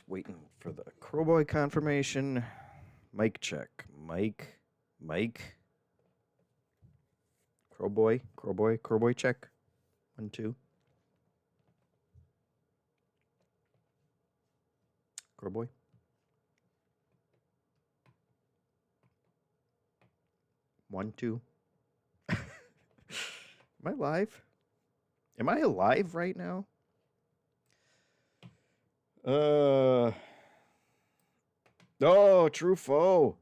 waiting for the Crowboy confirmation. Mic check. Mic. Crowboy check. 1, 2. Crowboy. One, two. Am I live? Am I alive right now? Oh, True Foe.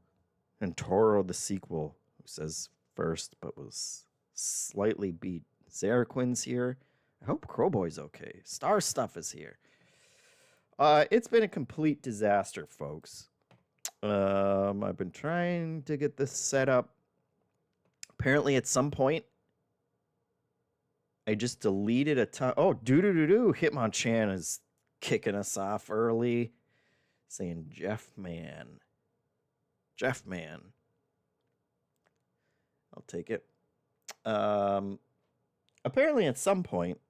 And Toro, the sequel, who says first but was slightly beat. Zaraquin's here. I hope Crowboy's okay. Star Stuff is here. It's been a complete disaster, folks. I've been trying to get this set up. Apparently, at some point, I just deleted a ton. Oh, Hitmonchan is kicking us off early, saying JeffM. I'll take it. Apparently, at some point,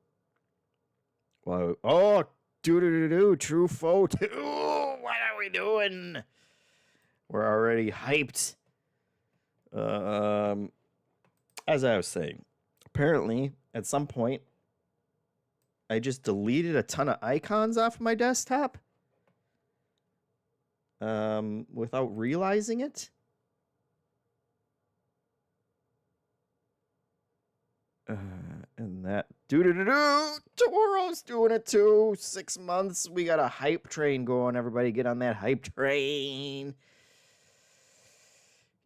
well, True Foe 2. What are we doing? We're already hyped. As I was saying, apparently, at some point, I just deleted a ton of icons off my desktop without realizing it. And that Toro's doing it too. 6 months. We got a hype train going. Everybody get on that hype train.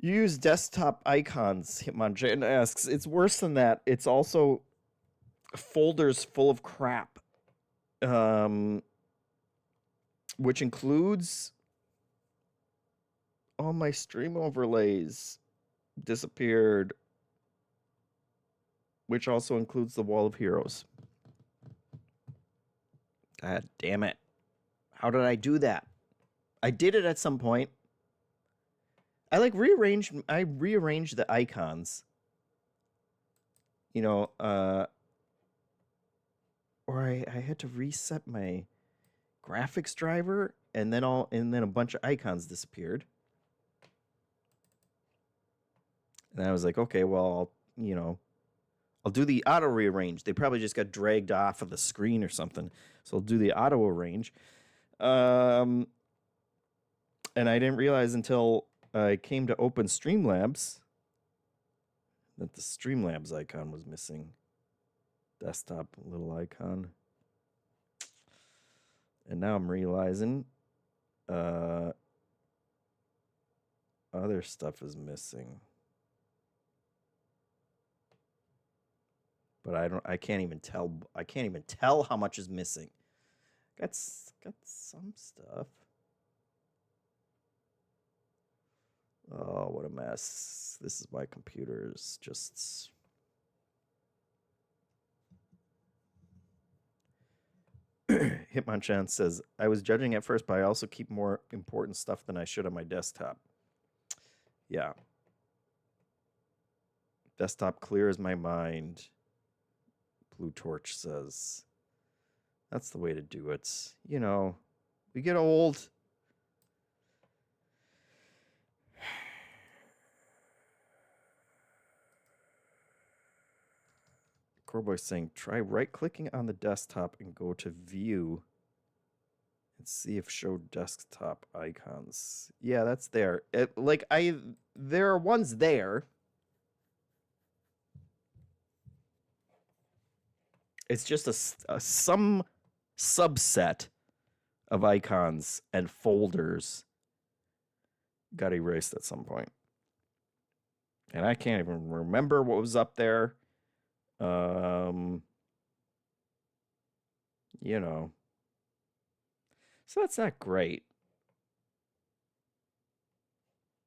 Use desktop icons. Hitmonchan asks. It's worse than that. It's also folders full of crap. Which includes all my stream overlays disappeared. Which also includes the Wall of Heroes. God damn it. How did I do that? I did it at some point. I rearranged the icons. You know, or I had to reset my graphics driver and then a bunch of icons disappeared. And I was like, okay, well, I'll do the auto rearrange. They probably just got dragged off of the screen or something. So I'll do the auto arrange. And I didn't realize until I came to open Streamlabs that the Streamlabs icon was missing. Desktop little icon. And now I'm realizing other stuff is missing. But I can't even tell how much is missing. Got some stuff. Oh, what a mess. This is why computers just... Hitmonchan says, I was judging at first, but I also keep more important stuff than I should on my desktop. Yeah. Desktop clears my mind. Blue Torch says, that's the way to do it. We get old. Crowboy's saying, try right-clicking on the desktop and go to View and see if Show Desktop Icons. Yeah, that's there. There are ones there. It's just some subset of icons and folders got erased at some point. And I can't even remember what was up there. So that's not great.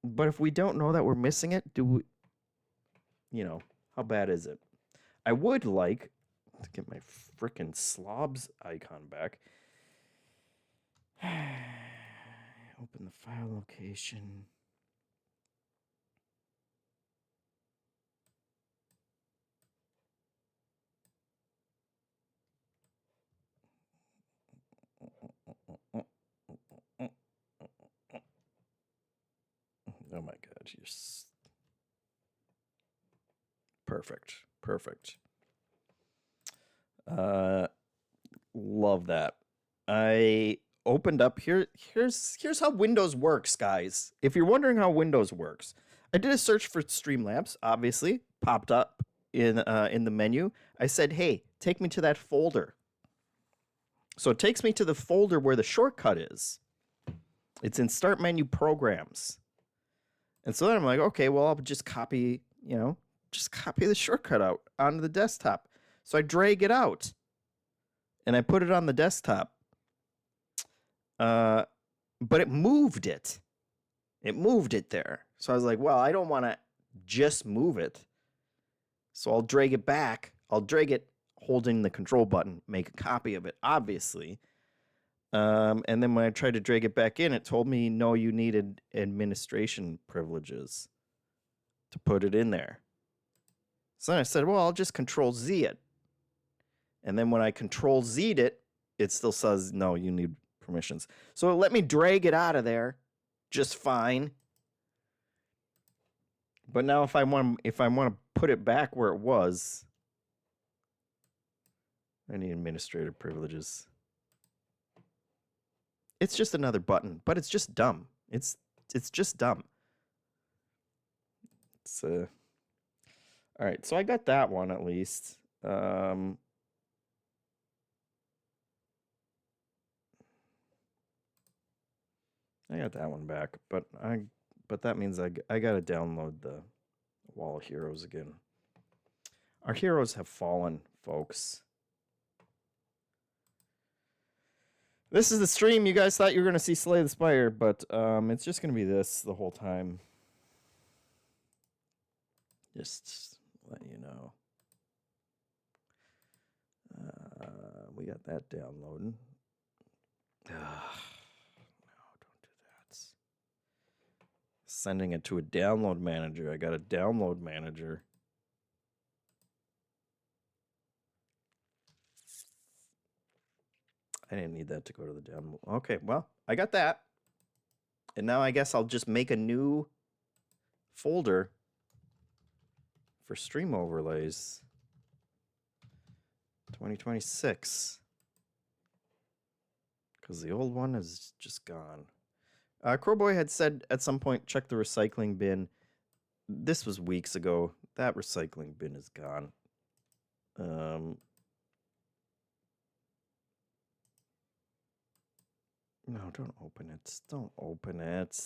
But if we don't know that we're missing it, how bad is it? I would like to get my frickin' slobs icon back. Open the file location. Oh my God, perfect. Perfect. Love that. I opened up here's how Windows works, guys. If you're wondering how Windows works, I did a search for Streamlabs, obviously, popped up in the menu. I said, "Hey, take me to that folder." So it takes me to the folder where the shortcut is. It's in Start Menu Programs. And so then I'm like, okay, well, I'll just copy the shortcut out onto the desktop. So I drag it out and I put it on the desktop. But it moved it. It moved it there. So I was like, well, I don't want to just move it. So I'll drag it back. I'll drag it holding the control button, make a copy of it, obviously. And then when I tried to drag it back in, it told me, no, you needed administration privileges to put it in there. So then I said, well, I'll just Control Z it. And then when I Control Z'd it, it still says, no, you need permissions. So it let me drag it out of there just fine. But now if I want to put it back where it was, I need administrative privileges. It's just another button, but it's just dumb. It's just dumb. It's all right, so I got that one at least. I got that one back, but that means I got to download the Wall of Heroes again. Our heroes have fallen, folks. This is the stream. You guys thought you were going to see Slay the Spire, but it's just going to be this the whole time. Just let you know. We got that downloading. No, don't do that. Sending it to a download manager. I got a download manager. I didn't need that to go to the download. Okay, well, I got that. And now I guess I'll just make a new folder for stream overlays 2026. Because the old one is just gone. Crowboy had said at some point, check the recycling bin. This was weeks ago. That recycling bin is gone. No, don't open it. Don't open it.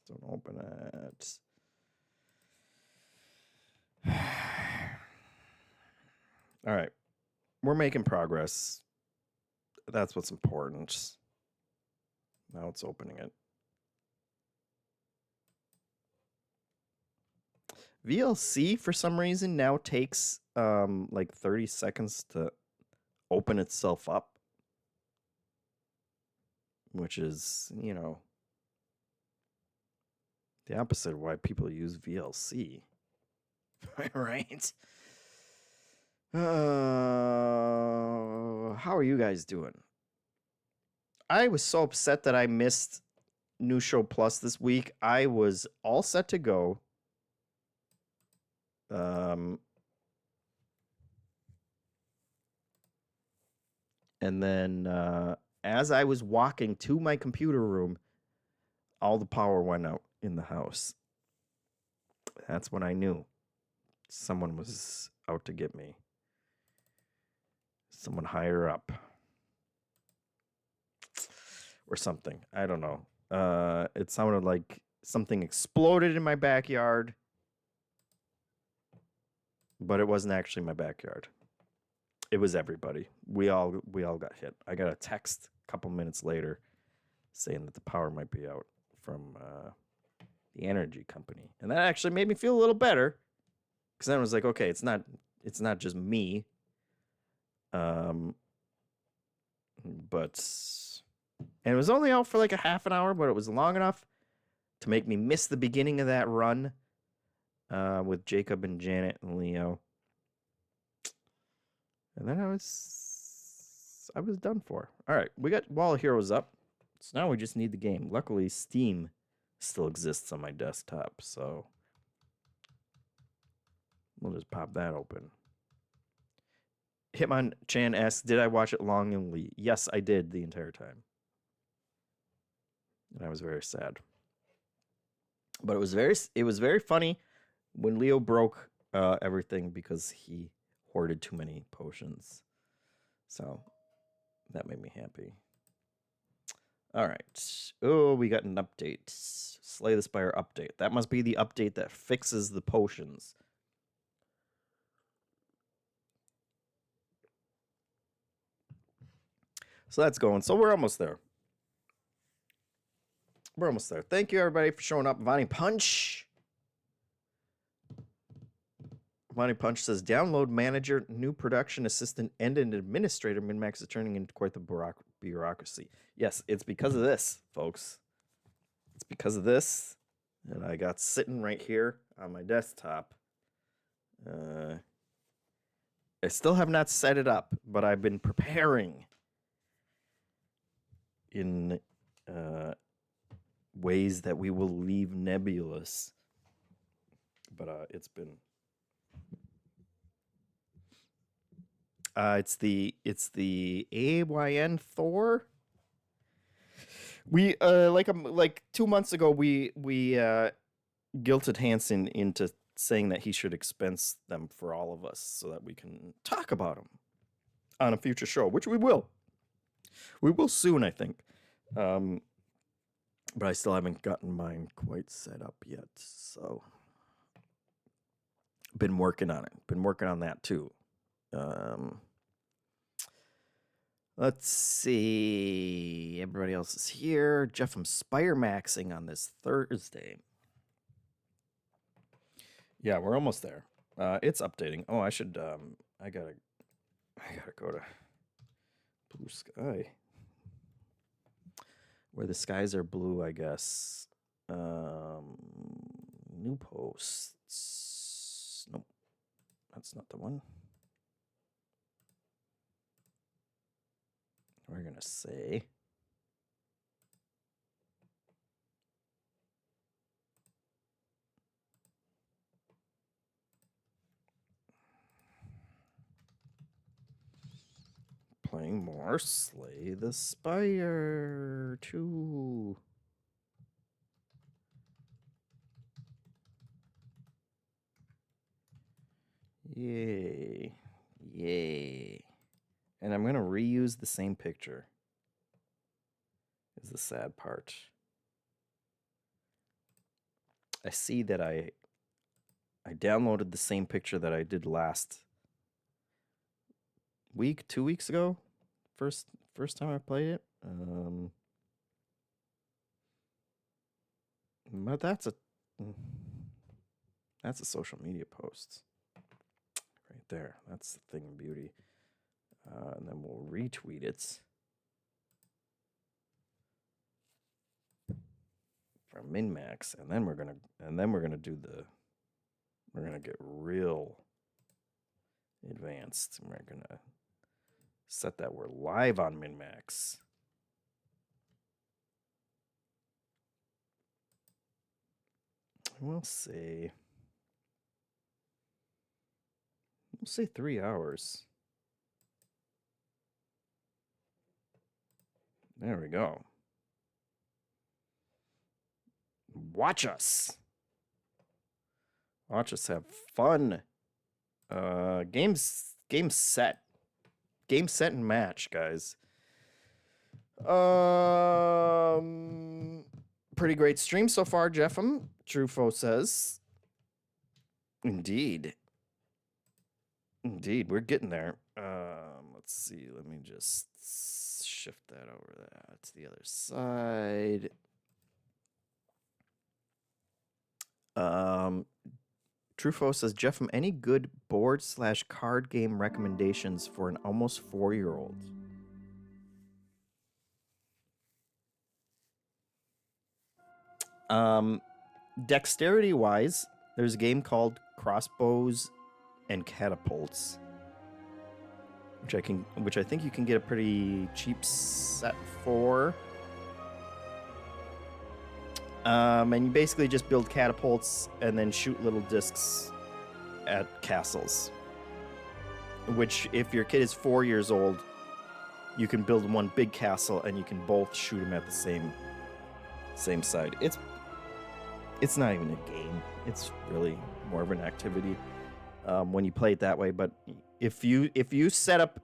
Don't open it. All right. We're making progress. That's what's important. Now it's opening it. VLC, for some reason, now takes like 30 seconds to open itself up. Which is, you know, the opposite of why people use VLC. Right? How are you guys doing? I was so upset that I missed New Show Plus this week. I was all set to go. And then as I was walking to my computer room, all the power went out in the house. That's when I knew someone was out to get me. Someone higher up. Or something. I don't know. It sounded like something exploded in my backyard. But it wasn't actually my backyard. It was everybody. We all got hit. I got a text a couple minutes later saying that the power might be out from the energy company. And that actually made me feel a little better. Because then I was like, okay, it's not just me. And it was only out for like a half an hour, but it was long enough to make me miss the beginning of that run with Jacob and Janet and Leo. And then I was done for. All right, we got Wall of Heroes up. So now we just need the game. Luckily, Steam still exists on my desktop, so we'll just pop that open. Hitman Chan asks, did I watch it longingly? Yes, I did the entire time. And I was very sad. But it was very funny when Leo broke everything because he hoarded too many potions. So that made me happy. All right. Oh, we got an update. Slay the Spire update. That must be the update that fixes the potions. So that's going. So we're almost there. We're almost there. Thank you, everybody, for showing up. Vonnie Punch. Vonnie Punch says, download manager, new production assistant, and an administrator. Min-Max is turning into quite the bureaucracy. Yes, it's because of this, folks. It's because of this that I got sitting right here on my desktop. I still have not set it up, but I've been preparing in ways that we will leave nebulous. But it's been... it's the AYN Thor. We like 2 months ago we guilted Hansen into saying that he should expense them for all of us so that we can talk about them on a future show, which we will. We will soon, I think. But I still haven't gotten mine quite set up yet, so been working on it. Been working on that too. Let's see. Everybody else is here. JeffM Spire maxing on this Thursday. Yeah, we're almost there. It's updating. Oh, I should. I gotta go to Blue Sky, where the skies are blue, I guess. New posts. Nope, that's not the one. We're gonna say playing more Slay the Spire 2. Yay. Yay. And I'm going to reuse the same picture. Is the sad part. I see that I downloaded the same picture that I did last week, 2 weeks ago. First time I played it. But that's a social media post. Right there. That's the thing of beauty. And then we'll retweet it from Min-Max, and then we're gonna get real advanced. And we're gonna set that we're live on Min-Max. We'll say 3 hours. There we go. Watch us. Watch us have fun. Game set and match, guys. Pretty great stream so far, JeffM. Trufo says. Indeed, we're getting there. Let's see. Let me just shift that over there to the other side. Trufo says, JeffM, any good board/card game recommendations for an almost 4-year-old? Dexterity wise, there's a game called Crossbows and Catapults, which I think you can get a pretty cheap set for. And you basically just build catapults and then shoot little discs at castles. Which, if your kid is 4 years old, you can build one big castle and you can both shoot them at the same side. It's not even a game. It's really more of an activity when you play it that way. But if you set up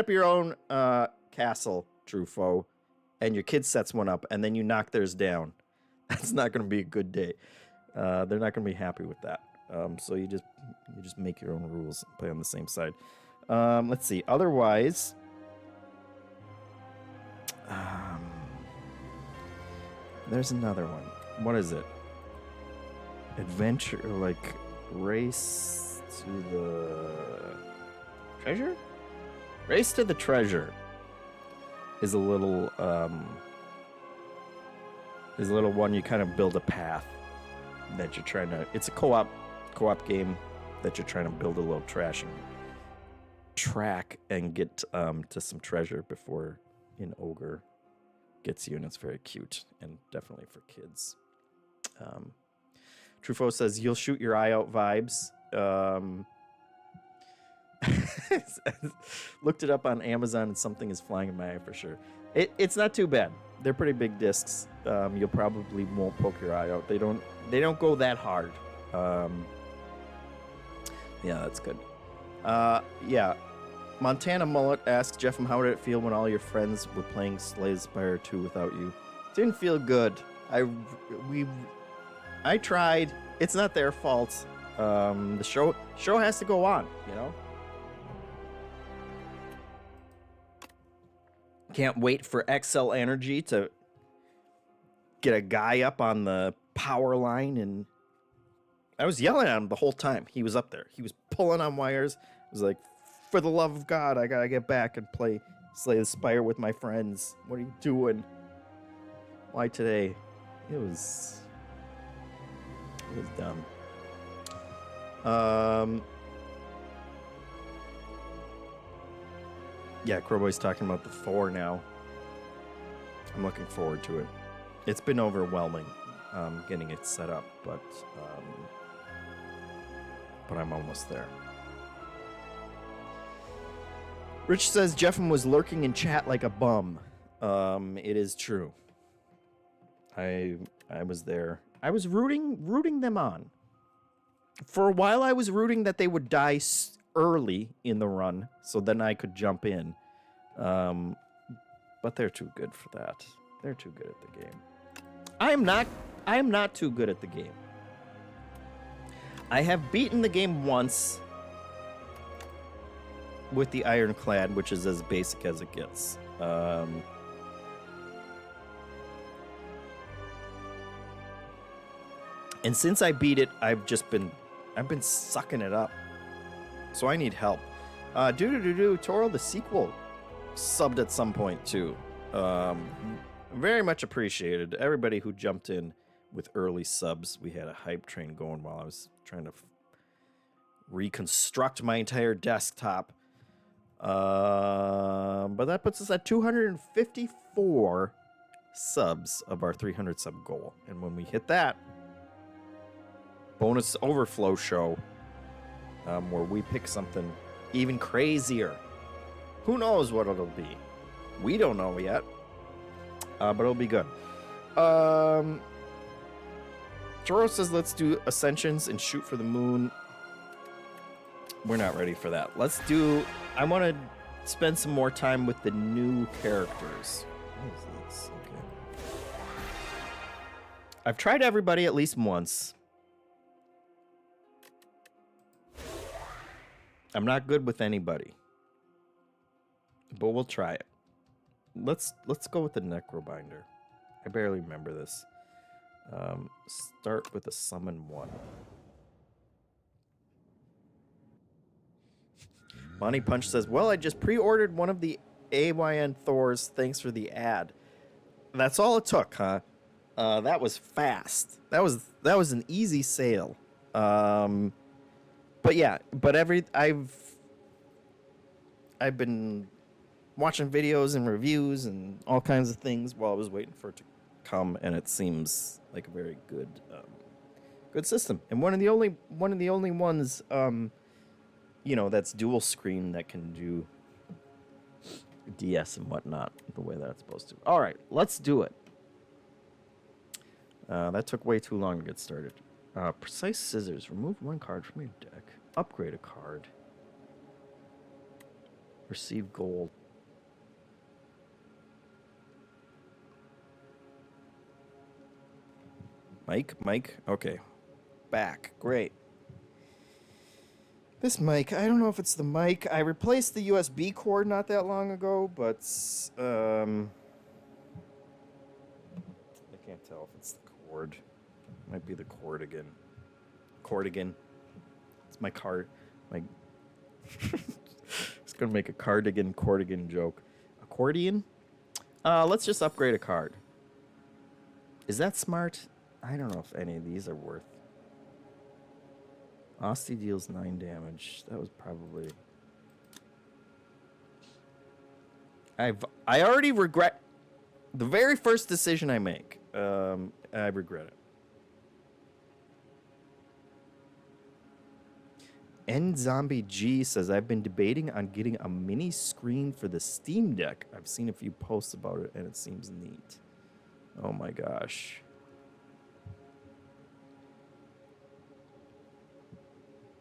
your own castle, true foe, and your kid sets one up and then you knock theirs down, that's not going to be a good day. They're not going to be happy with that. So you just make your own rules and play on the same side. Let's see. Otherwise, there's another one. What is it? Adventure, like race to the treasure? Race to the treasure is a little one. You kind of build a path that you're trying to. It's a co-op game that you're trying to build a little track and get to some treasure before an ogre gets you, and it's very cute and definitely for kids. Truffaut says you'll shoot your eye out vibes. Looked it up on Amazon and something is flying in my eye for sure. It's not too bad. They're pretty big discs. You'll probably won't poke your eye out. They don't go that hard. Yeah, that's good. Yeah. Montana Mullet asks, JeffM, how did it feel when all your friends were playing Slay the Spire 2 without you? Didn't feel good. I tried. It's not their fault. The show has to go on, you know? Can't wait for XL Energy to get a guy up on the power line, and I was yelling at him the whole time. He was up there. He was pulling on wires. I was like, for the love of God, I gotta get back and play Slay the Spire with my friends. What are you doing? Why today? It was dumb. Yeah, Crowboy's talking about the 4 now. I'm looking forward to it. It's been overwhelming getting it set up, but I'm almost there. Rich says JeffM was lurking in chat like a bum. It is true. I was there. I was rooting them on. For a while, I was rooting that they would die early in the run, so then I could jump in. But they're too good for that. They're too good at the game. I am not too good at the game. I have beaten the game once with the Ironclad, which is as basic as it gets. And since I beat it, I've been sucking it up. So I need help. Toro, the sequel, subbed at some point too. Very much appreciated. Everybody who jumped in with early subs. We had a hype train going while I was trying to reconstruct my entire desktop. But that puts us at 254 subs of our 300 sub goal. And when we hit that, bonus overflow show, where we pick something even crazier. Who knows what it'll be? We don't know yet. But it'll be good. Joro says let's do Ascensions and shoot for the moon. We're not ready for that. I want to spend some more time with the new characters. What is this? Okay. I've tried everybody at least once. I'm not good with anybody. But we'll try it. Let's go with the Necrobinder. I barely remember this. Start with a summon 1. Monty Punch says, well, I just pre-ordered one of the AYN Thors. Thanks for the ad. That's all it took, huh? That was fast. That was an easy sale. But yeah, I've been watching videos and reviews and all kinds of things while I was waiting for it come, and it seems like a very good good system, and one of the only ones you know, that's dual screen that can do DS and whatnot the way that's supposed to. All right, let's do it. That took way too long to get started. Precise scissors. Remove one card from your deck. Upgrade a card. Receive gold. Mike. Okay. Back. Great. This mic, I don't know if it's the mic. I replaced the USB cord not that long ago, but I can't tell if it's the cord. Might be the cord again. It's my card. My it's gonna make a cardigan joke. Accordion? Let's just upgrade a card. Is that smart? I don't know if any of these are worth. Asti deals 9 damage. That was probably. I already regret the very first decision I make. I regret it. N Zombie G says, I've been debating on getting a mini screen for the Steam Deck. I've seen a few posts about it, and it seems neat. Oh my gosh.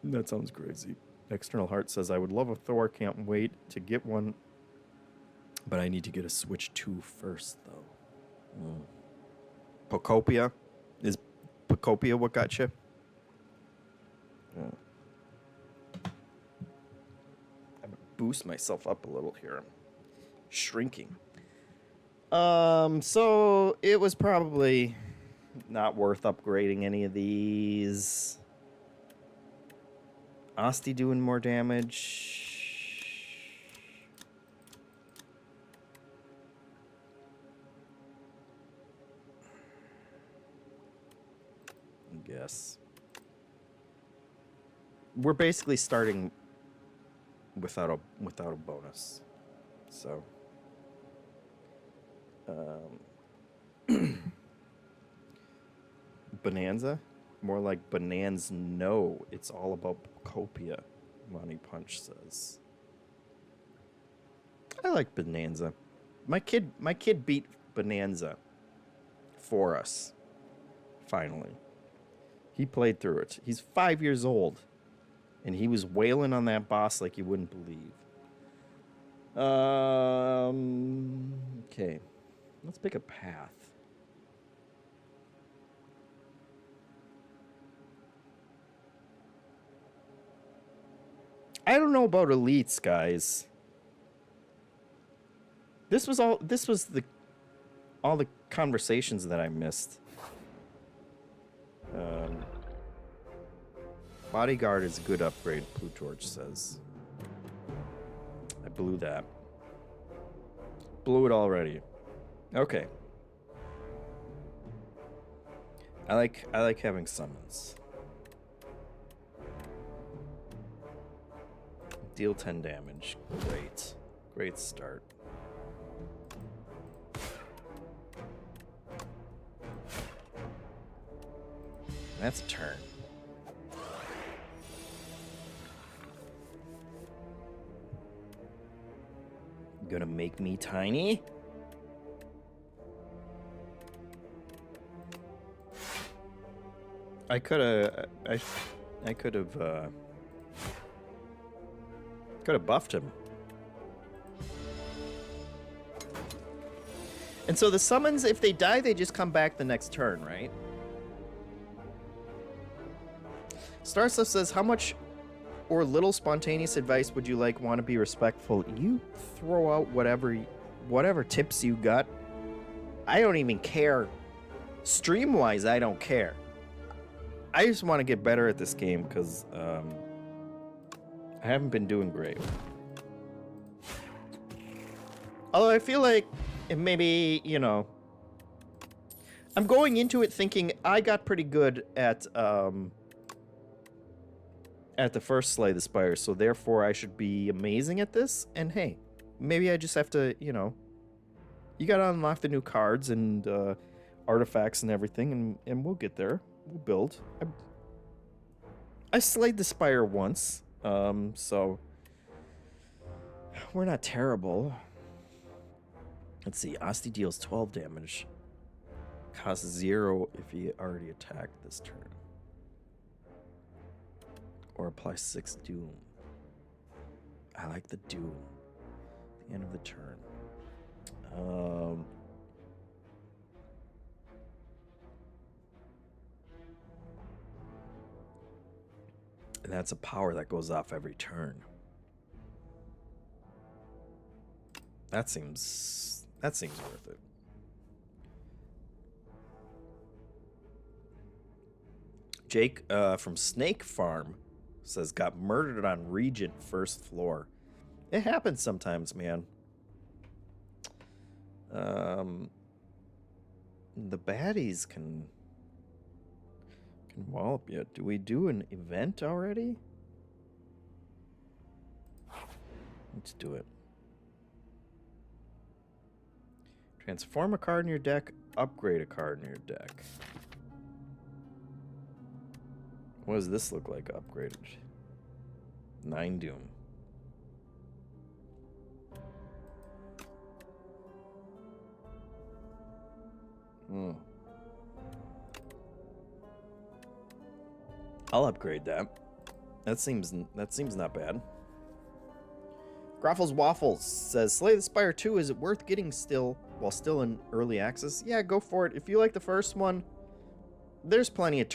That sounds crazy. External Heart says, I would love a Thor. Can't wait to get one. But I need to get a Switch 2 first, though. Pocopia? Is Pocopia what got you? Yeah. Boost myself up a little here. Shrinking. So it was probably not worth upgrading any of these. Asti doing more damage. I guess. We're basically starting without a bonus, so Bonanza, more like Bonanza. No, it's all about Copia. Money Punch says. I like Bonanza. My kid beat Bonanza for us. Finally, he played through it. He's 5 years old. And he was wailing on that boss like you wouldn't believe. Okay. Let's pick a path. I don't know about elites, guys. This was all the conversations that I missed. Bodyguard is a good upgrade, Blue Torch says. I blew that. Blew it already. Okay. I like having summons. Deal 10 damage. Great. Great start. That's a turn. Gonna make me tiny? I could have buffed him. And so the summons, if they die, they just come back the next turn, right? Starstuff says, how much or little spontaneous advice would you want to be respectful? You throw out whatever tips you got. I don't even care. Stream-wise, I don't care. I just want to get better at this game because I haven't been doing great. Although I feel like maybe, I'm going into it thinking I got pretty good at the first Slay the Spire, so therefore I should be amazing at this. And hey, maybe I just have to, you gotta unlock the new cards, and artifacts and everything, and we'll get there. We'll build. I slayed the Spire once, so we're not terrible. Let's see. Asti deals 12 damage. Costs 0 if he already attacked this turn. Or apply 6 Doom. I like the Doom. The end of the turn. And that's a power that goes off every turn. That seems worth it. Jake from Snake Farm says got murdered on Regent first floor. It happens sometimes, man. The baddies can wallop you. Do we do an event already? Let's do it. Transform a card in your deck, upgrade a card in your deck. What does this look like upgraded? 9 Doom. I'll upgrade that. That seems not bad. Groffles Waffles says, Slay the Spire 2, is it worth getting while still in early access? Yeah, go for it. If you like the first one, there's plenty of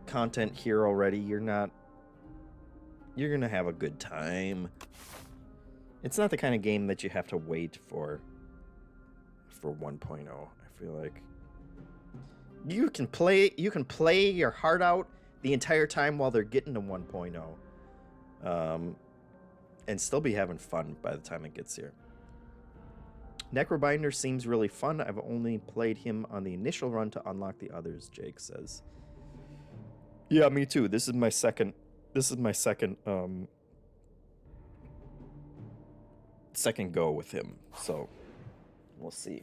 content here already. You're gonna have a good time. It's not the kind of game that you have to wait for 1.0. I feel like you can play your heart out the entire time while they're getting to 1.0. And still be having fun by the time it gets here. Necrobinder seems really fun. I've only played him on the initial run to unlock the others, Jake says. Yeah, me too. This is my second second go with him. So we'll see.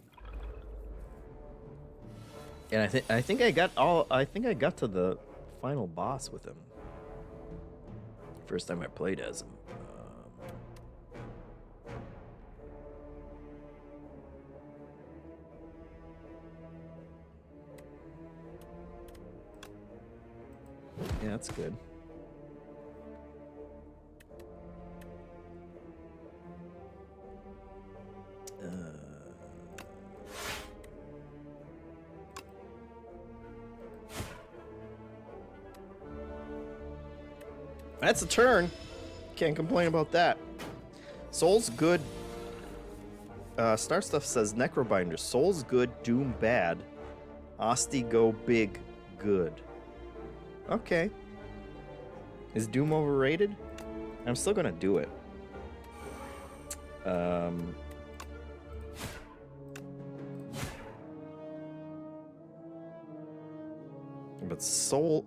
And I think I got to the final boss with him. First time I played as him. Yeah, that's good. That's a turn. Can't complain about that. Soul's good. Star Stuff says Necrobinder. Soul's good, Doom bad. Asti go big, good. Okay. Is Doom overrated? I'm still gonna do it. But Soul,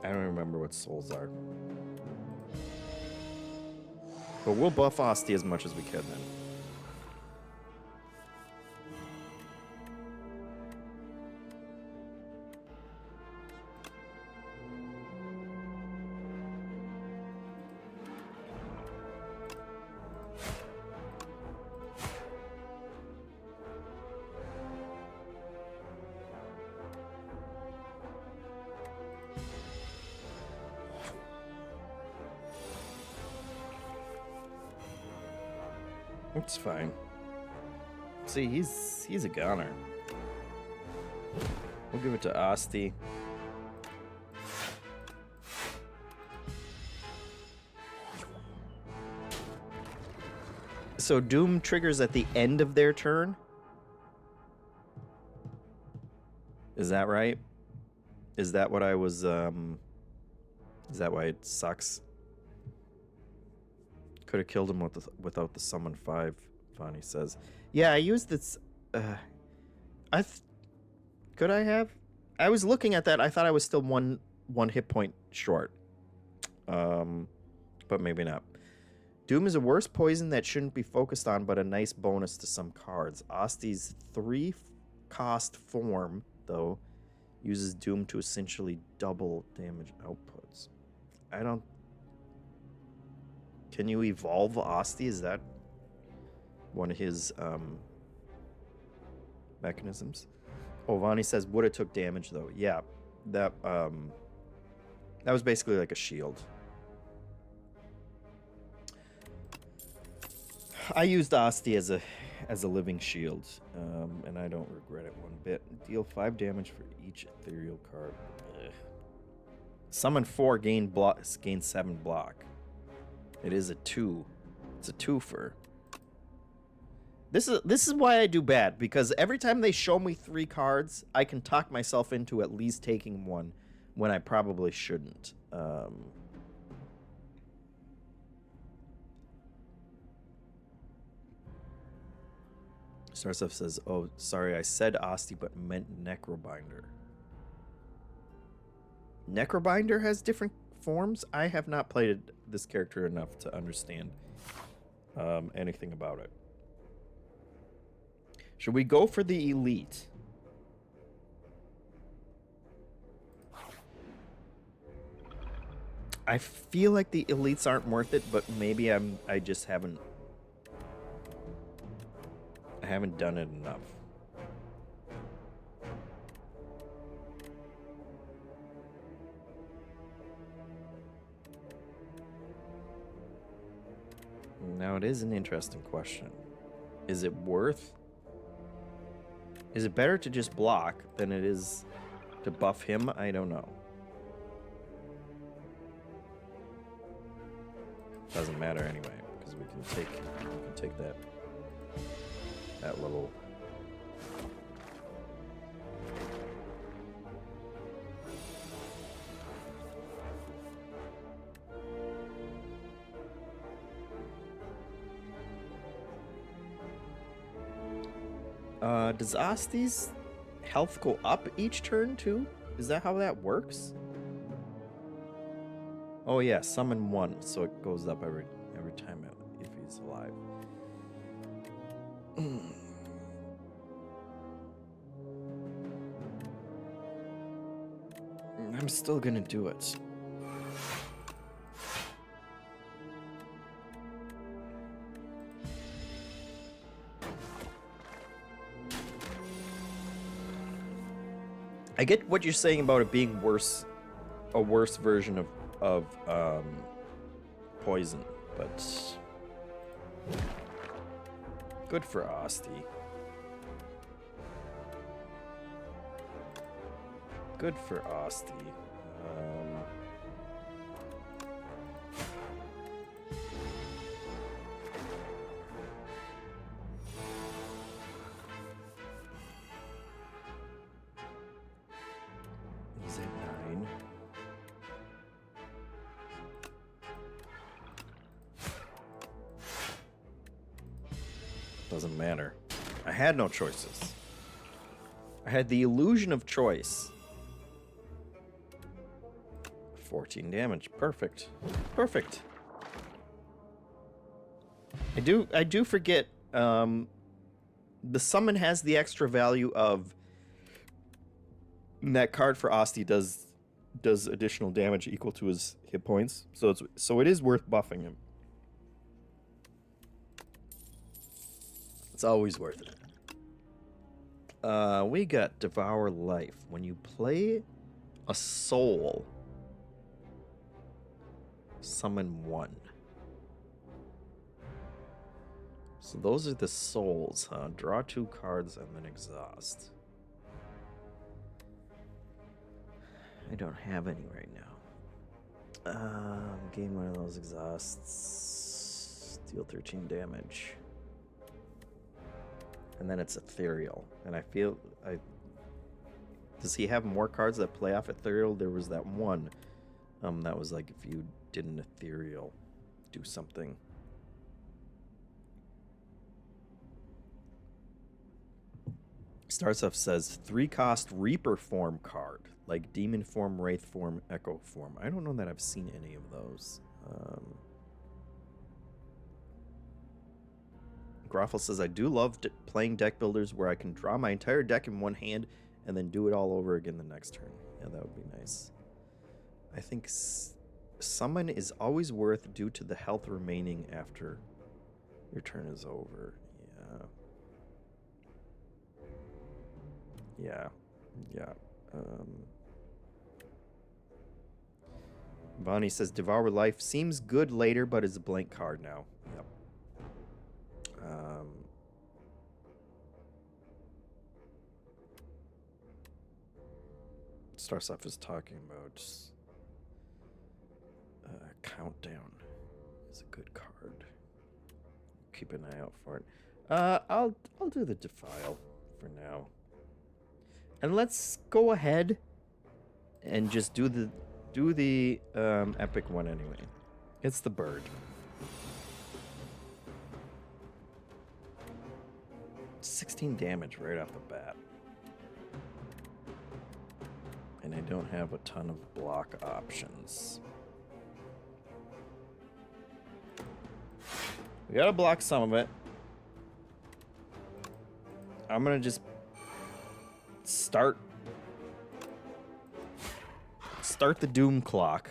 I don't remember what souls are. But we'll buff Asti as much as we can then. It's fine. See, he's a goner. We'll give it to Asti. So Doom triggers at the end of their turn? Is that right? Is that what I was, is that why it sucks? Could have killed him without the summon 5, Vonnie says. Yeah, I used this, could I have? I was looking at that, I thought I was still one hit point short. But maybe not. Doom is a worse poison that shouldn't be focused on, but a nice bonus to some cards. Osti's 3-cost form, though, uses Doom to essentially double damage outputs. I don't... Can you evolve Osti? Is that one of his mechanisms? Oh, Vani says, would have took damage, though. Yeah, that was basically like a shield. I used Osti as a living shield, and I don't regret it one bit. Deal 5 damage for each ethereal card. Ugh. Summon 4, gain 7 block. It is a 2. It's a twofer. This is why I do bad, because every time they show me 3 cards, I can talk myself into at least taking one when I probably shouldn't. Starstuff says, oh, sorry, I said Osti, but meant Necrobinder. Necrobinder has different forms? I have not played this character enough to understand anything about it. Should we go for the elite? I feel like the elites aren't worth it, but maybe I just haven't done it enough. Now it is an interesting question. Is it worth? Is it better to just block than it is to buff him? I don't know. Doesn't matter anyway, because we can take that little. Does Osti's health go up each turn too? Is that how that works? Oh yeah, summon 1, so it goes up every time if he's alive. I'm still gonna do it. I get what you're saying about it being worse, a worse version of poison, but good for Osti. Good for Osti. He's at 9. Doesn't matter. I had no choices. I had the illusion of choice. 14 damage. Perfect. Perfect. I do forget the summon has the extra value of that card for Osti does additional damage equal to his hit points. So it is worth buffing him. It's always worth it. We got Devour Life. When you play a soul, summon 1. So those are the souls, huh? Draw 2 cards and then exhaust. I don't have any right now. Gain one of those exhausts. Deal 13 damage. And then it's ethereal. And I feel does he have more cards that play off ethereal? There was that one. That was like if you did an ethereal, do something. Starstuff says 3-cost Reaper form card, like Demon form, Wraith form, Echo form. I don't know that I've seen any of those. Groffle says, I do love playing deck builders where I can draw my entire deck in one hand and then do it all over again the next turn. Yeah, that would be nice. I think summon is always worth due to the health remaining after your turn is over. Yeah. Bonnie says, Devour Life seems good later, but is a blank card now. Yep. Starstuff is talking about Countdown is a good card. Keep an eye out for it. I'll do the Defile for now. And let's go ahead and just do the epic one anyway. It's the bird. 16 damage right off the bat. And I don't have a ton of block options. We gotta block some of it. I'm gonna just start the doom clock.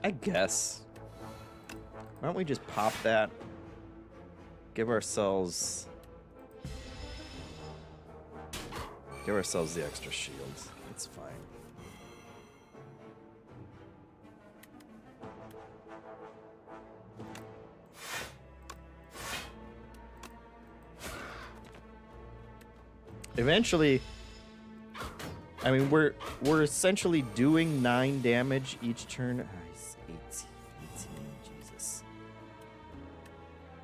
I guess. Why don't we just pop that? Give ourselves the extra shields. It's fine. Eventually, I mean, we're essentially doing 9 damage each turn. 18, Jesus.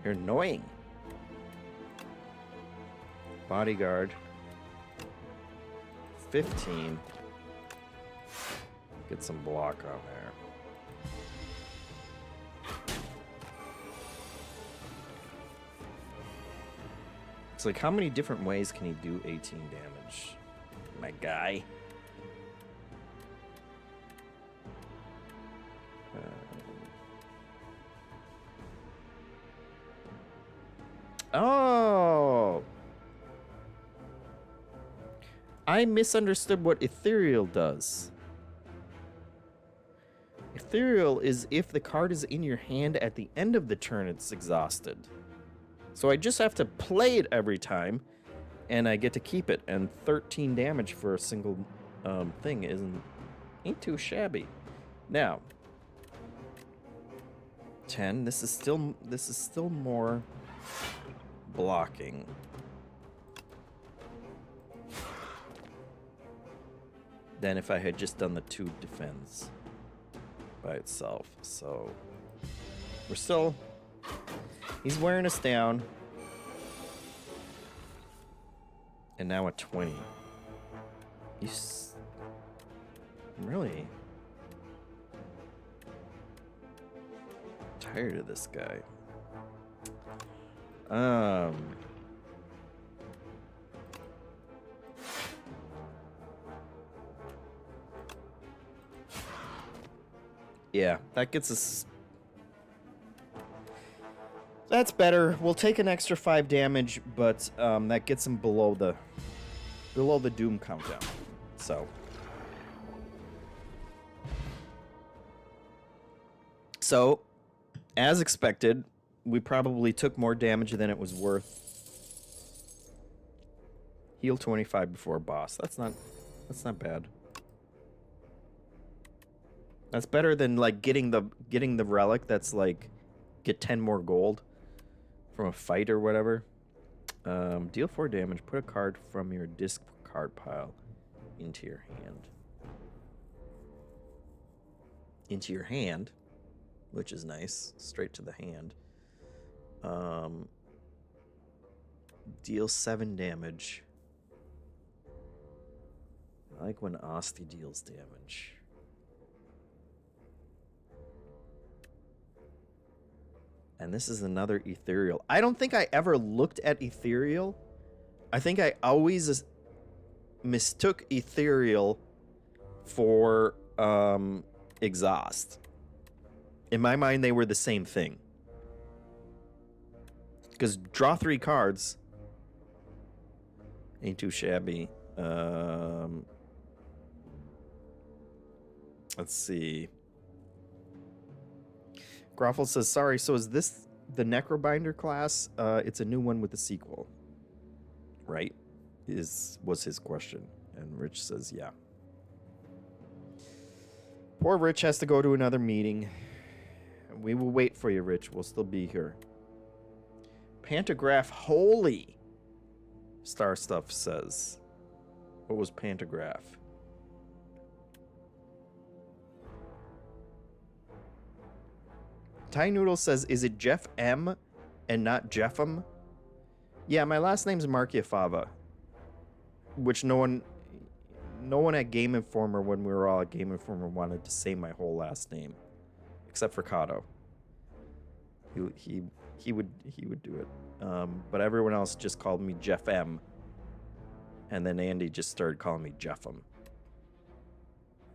You're annoying. Bodyguard. 15. Get some block on there. It's like, how many different ways can he do 18 damage? My guy. Oh! I misunderstood what Ethereal does. Ethereal is if the card is in your hand at the end of the turn, it's exhausted. So I just have to play it every time, and I get to keep it. And 13 damage for a single thing ain't too shabby. Now, 10. This is still more blocking than if I had just done the 2 defense by itself. So we're still. He's wearing us down. And now a 20. I'm really tired of this guy. Yeah, that gets us. That's better. We'll take an extra 5 damage, but that gets him below the doom countdown. So, as expected, we probably took more damage than it was worth. Heal 25 before boss. That's not bad. That's better than like getting the relic that's like get 10 more gold from a fight or whatever. Deal 4 damage. Put a card from your discard pile into your hand. Into your hand, which is nice. Straight to the hand. Deal 7 damage. I like when Asti deals damage. And this is another Ethereal. I don't think I ever looked at Ethereal. I think I always mistook Ethereal for exhaust. In my mind, they were the same thing. Because draw 3 cards ain't too shabby. Let's see. Groffle says, sorry, so is this the Necrobinder class? It's a new one with the sequel. Right? Was his question. And Rich says, yeah. Poor Rich has to go to another meeting. We will wait for you, Rich. We'll still be here. Pantograph holy, Star Stuff says. What was Pantograph? Thai Noodle says, is it JeffM and not JeffM? Yeah, my last name's Markiafava, which no one at Game Informer, when we were all at Game Informer, wanted to say my whole last name, except for Kato. He would do it, but everyone else just called me JeffM, and then Andy just started calling me JeffM.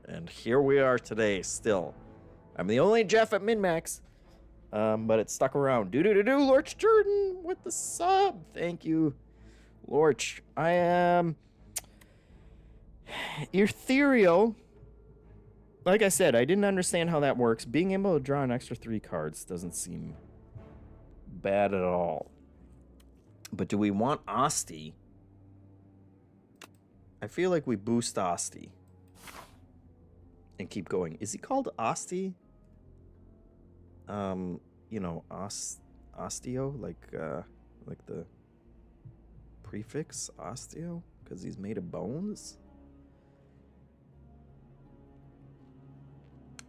And here we are today, still. I'm the only Jeff at MinMax. But it stuck around. Do-do-do-do, Lorch Jordan with the sub. Thank you, Lorch. I am ethereal. Like I said, I didn't understand how that works. Being able to draw an extra 3 cards doesn't seem bad at all. But do we want Asti? I feel like we boost Asti and keep going. Is he called Asti? You know, osteo, like the prefix osteo, because he's made of bones.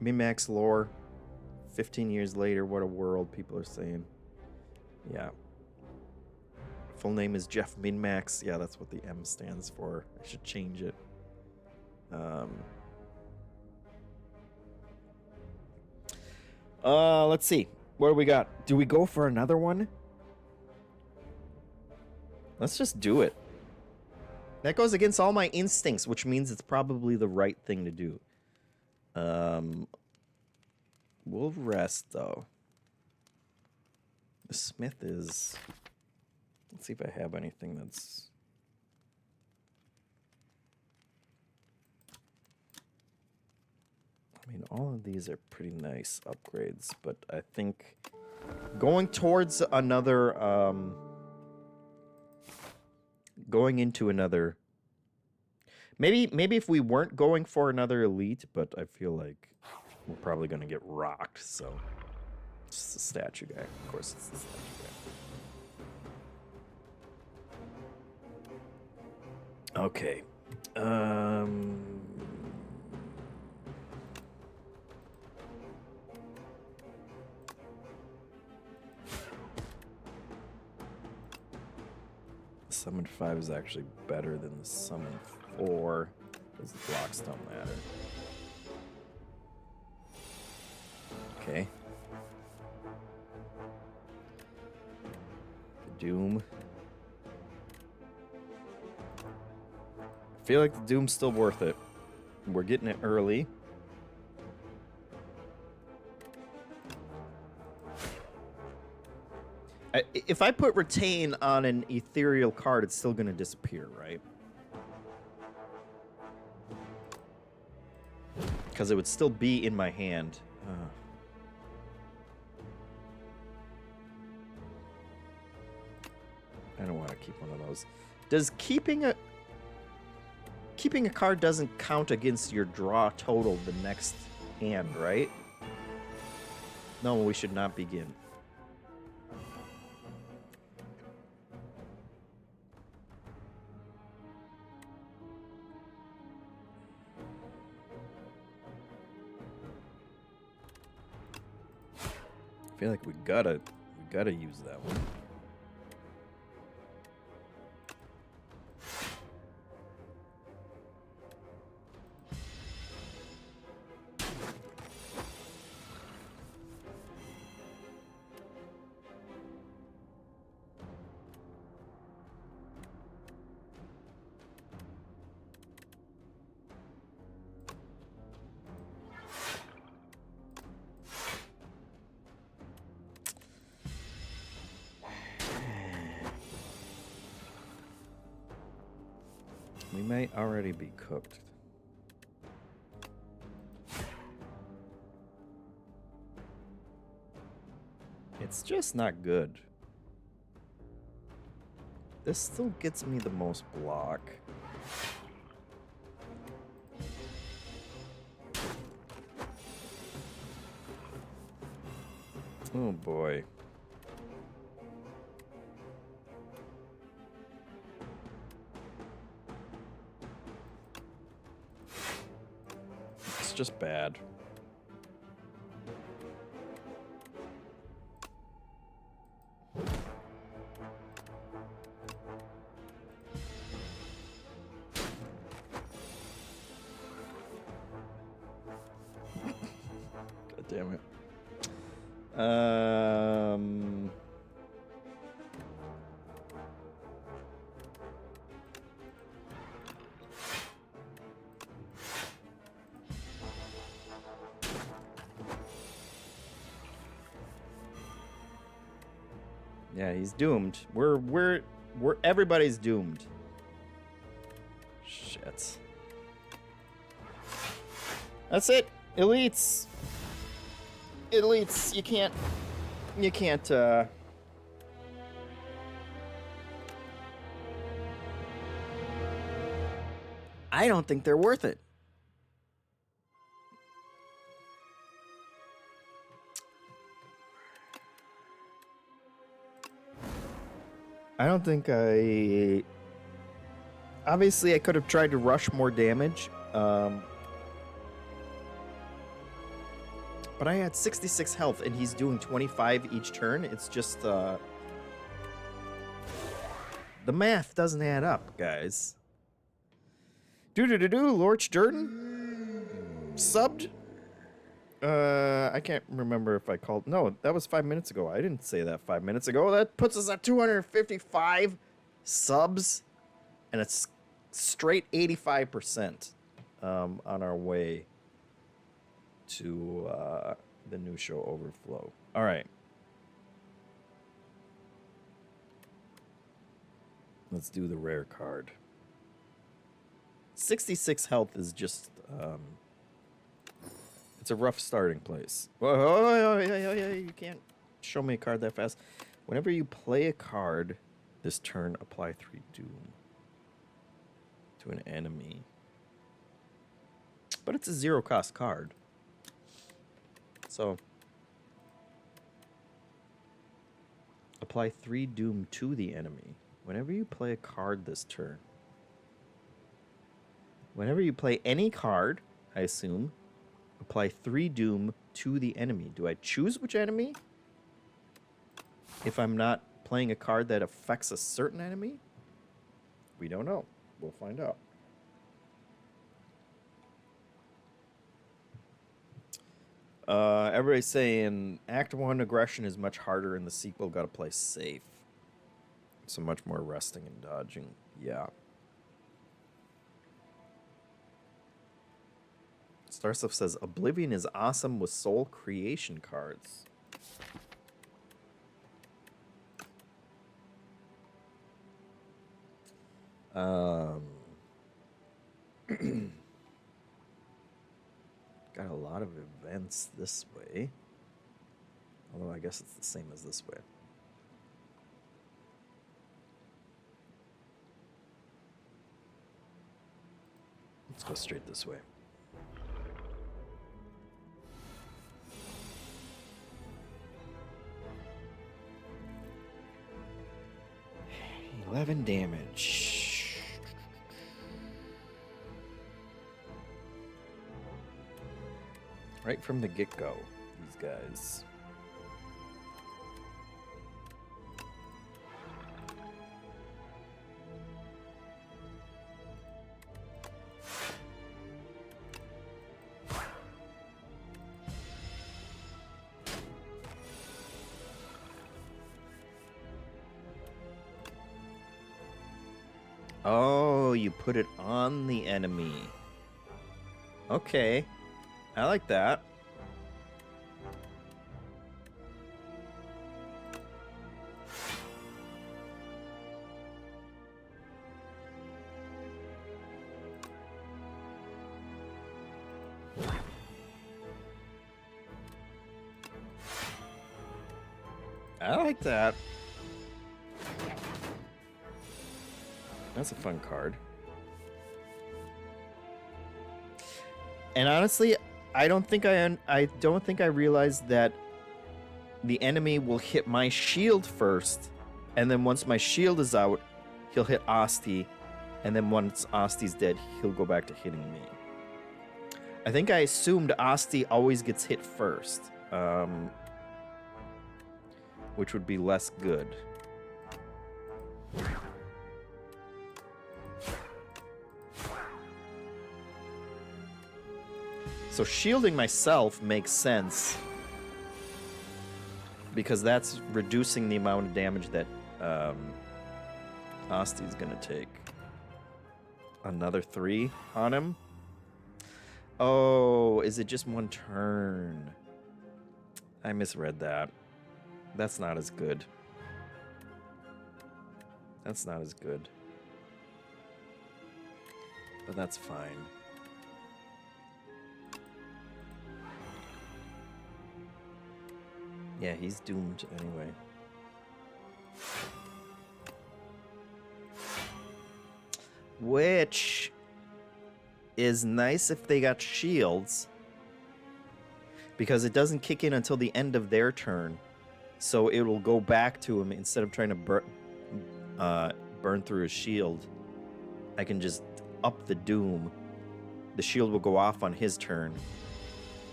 Mimax lore, 15 years later, what a world, people are saying. Yeah. Full name is Jeff Minmax. Yeah, that's what the M stands for. I should change it. Let's see. What do we got? Do we go for another one? Let's just do it. That goes against all my instincts, which means it's probably the right thing to do. We'll rest, though. The Smith is... Let's see if I have anything that's... I mean, all of these are pretty nice upgrades, but I think going towards another, going into another, maybe if we weren't going for another elite, but I feel like we're probably going to get rocked, so it's the statue guy. Of course, it's the statue guy. Okay. Summon 5 is actually better than the Summon 4, because the blocks don't matter. Okay. Doom. I feel like the Doom's still worth it. We're getting it early. If I put Retain on an ethereal card, it's still going to disappear, right? Because it would still be in my hand. I don't want to keep one of those. Does keeping a card doesn't count against your draw total the next hand, right? No, we should not begin. I feel like we gotta use that one. We may already be cooked. It's just not good. This still gets me the most block. Oh boy. It's just bad. God damn it. Yeah, he's doomed. We're everybody's doomed. Shit. That's it. Elites. Elites, you can't I don't think they're worth it. I don't think obviously I could have tried to rush more damage. But I had 66 health and he's doing 25 each turn. It's just the math doesn't add up, guys. Lorch Durden subbed. I can't remember if I called. No, that was 5 minutes ago. I didn't say that 5 minutes ago. That puts us at 255 subs, and it's straight 85% on our way to the new show Overflow. All right. Let's do the rare card. 66 health is just it's a rough starting place. Whoa, you can't show me a card that fast. Whenever you play a card this turn, apply 3 doom to an enemy. But it's a 0-cost card. So apply 3 doom to the enemy. Whenever you play a card this turn. Whenever you play any card, I assume, apply 3 doom to the enemy. Do I choose which enemy? If I'm not playing a card that affects a certain enemy? We don't know. We'll find out. Everybody's saying Act 1 aggression is much harder in the sequel. Gotta play safe. So much more resting and dodging. Yeah. Starstuff says Oblivion is awesome with soul creation cards. Got a lot of events this way. Although I guess it's the same as this way. Let's go straight this way. $11 damage. Right from the get-go, these guys. Oh, you put it on the enemy. Okay. I like that. I like that. That's a fun card. And honestly, I don't think I realized that the enemy will hit my shield first, and then once my shield is out, he'll hit Asti, and then once Asti's dead, he'll go back to hitting me. I think I assumed Asti always gets hit first, which would be less good. So shielding myself makes sense because that's reducing the amount of damage that Asti's gonna take. Another 3 on him. Oh, is it just 1 turn? I misread that. That's not as good. That's not as good. But that's fine. Yeah, he's doomed anyway. Which is nice if they got shields, because it doesn't kick in until the end of their turn. So it will go back to him instead of trying to burn through his shield. I can just up the doom. The shield will go off on his turn,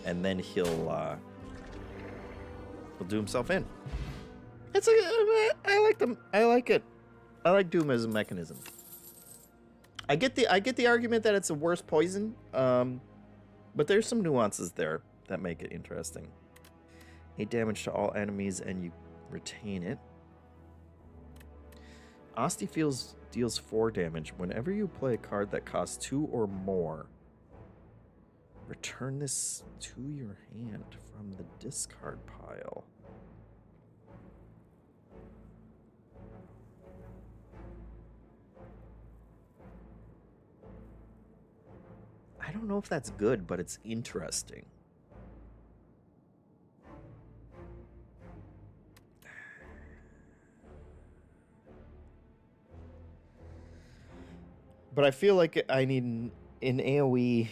and then he'll do himself in. I like them. I like it. I like doom as a mechanism. I get the argument that it's a worse poison, but there's some nuances there that make it interesting. 8 damage to all enemies, and you retain it. Asti deals 4 damage. Whenever you play a card that costs 2 or more, return this to your hand from the discard pile. I don't know if that's good, but it's interesting. But I feel like I need an AoE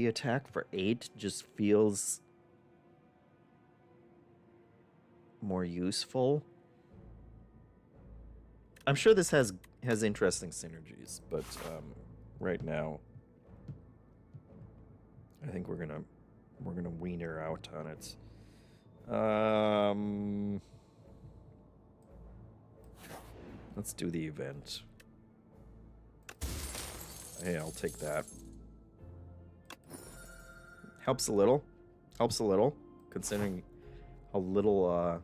attack for 8 just feels more useful. I'm sure this has interesting synergies, but right now I think we're gonna wean her out on it. Let's do the event. Hey, I'll take that. Helps a little, considering how little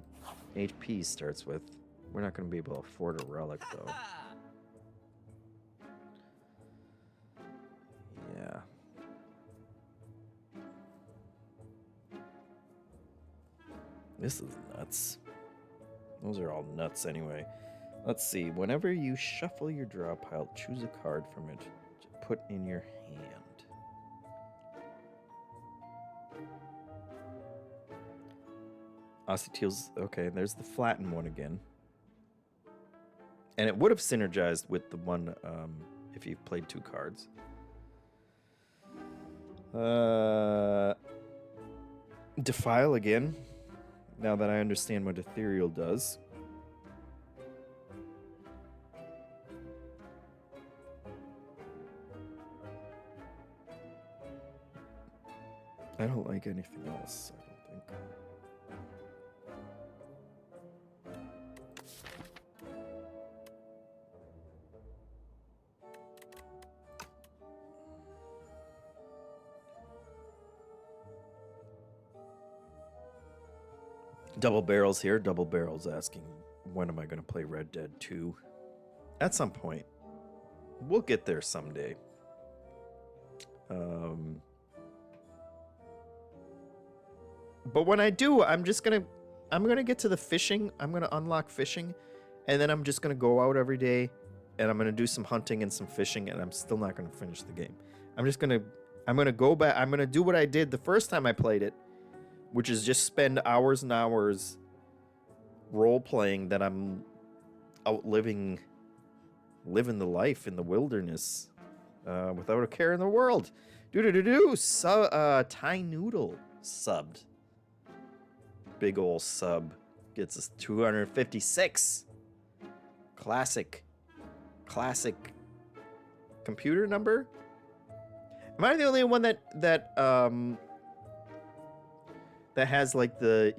HP starts with. We're not going to be able to afford a relic, though. Yeah. This is nuts. Those are all nuts anyway. Let's see. Whenever you shuffle your draw pile, choose a card from it to put in your hand. Osteteals. Okay, there's the flattened one again. And it would have synergized with the one if you played 2 cards. Defile again. Now that I understand what Ethereal does. I don't like anything else, I don't think. Double Barrel's here. Double Barrel's asking, when am I going to play Red Dead 2? At some point. We'll get there someday. But when I do, I'm gonna get to the fishing. I'm gonna unlock fishing, and then I'm just gonna go out every day, and I'm gonna do some hunting and some fishing, and I'm still not gonna finish the game. I'm gonna go back. I'm gonna do what I did the first time I played it, which is just spend hours and hours role playing that I'm living the life in the wilderness without a care in the world. Thai Noodle subbed. Big ol' sub gets us 256. Classic computer number. Am I the only one that has like the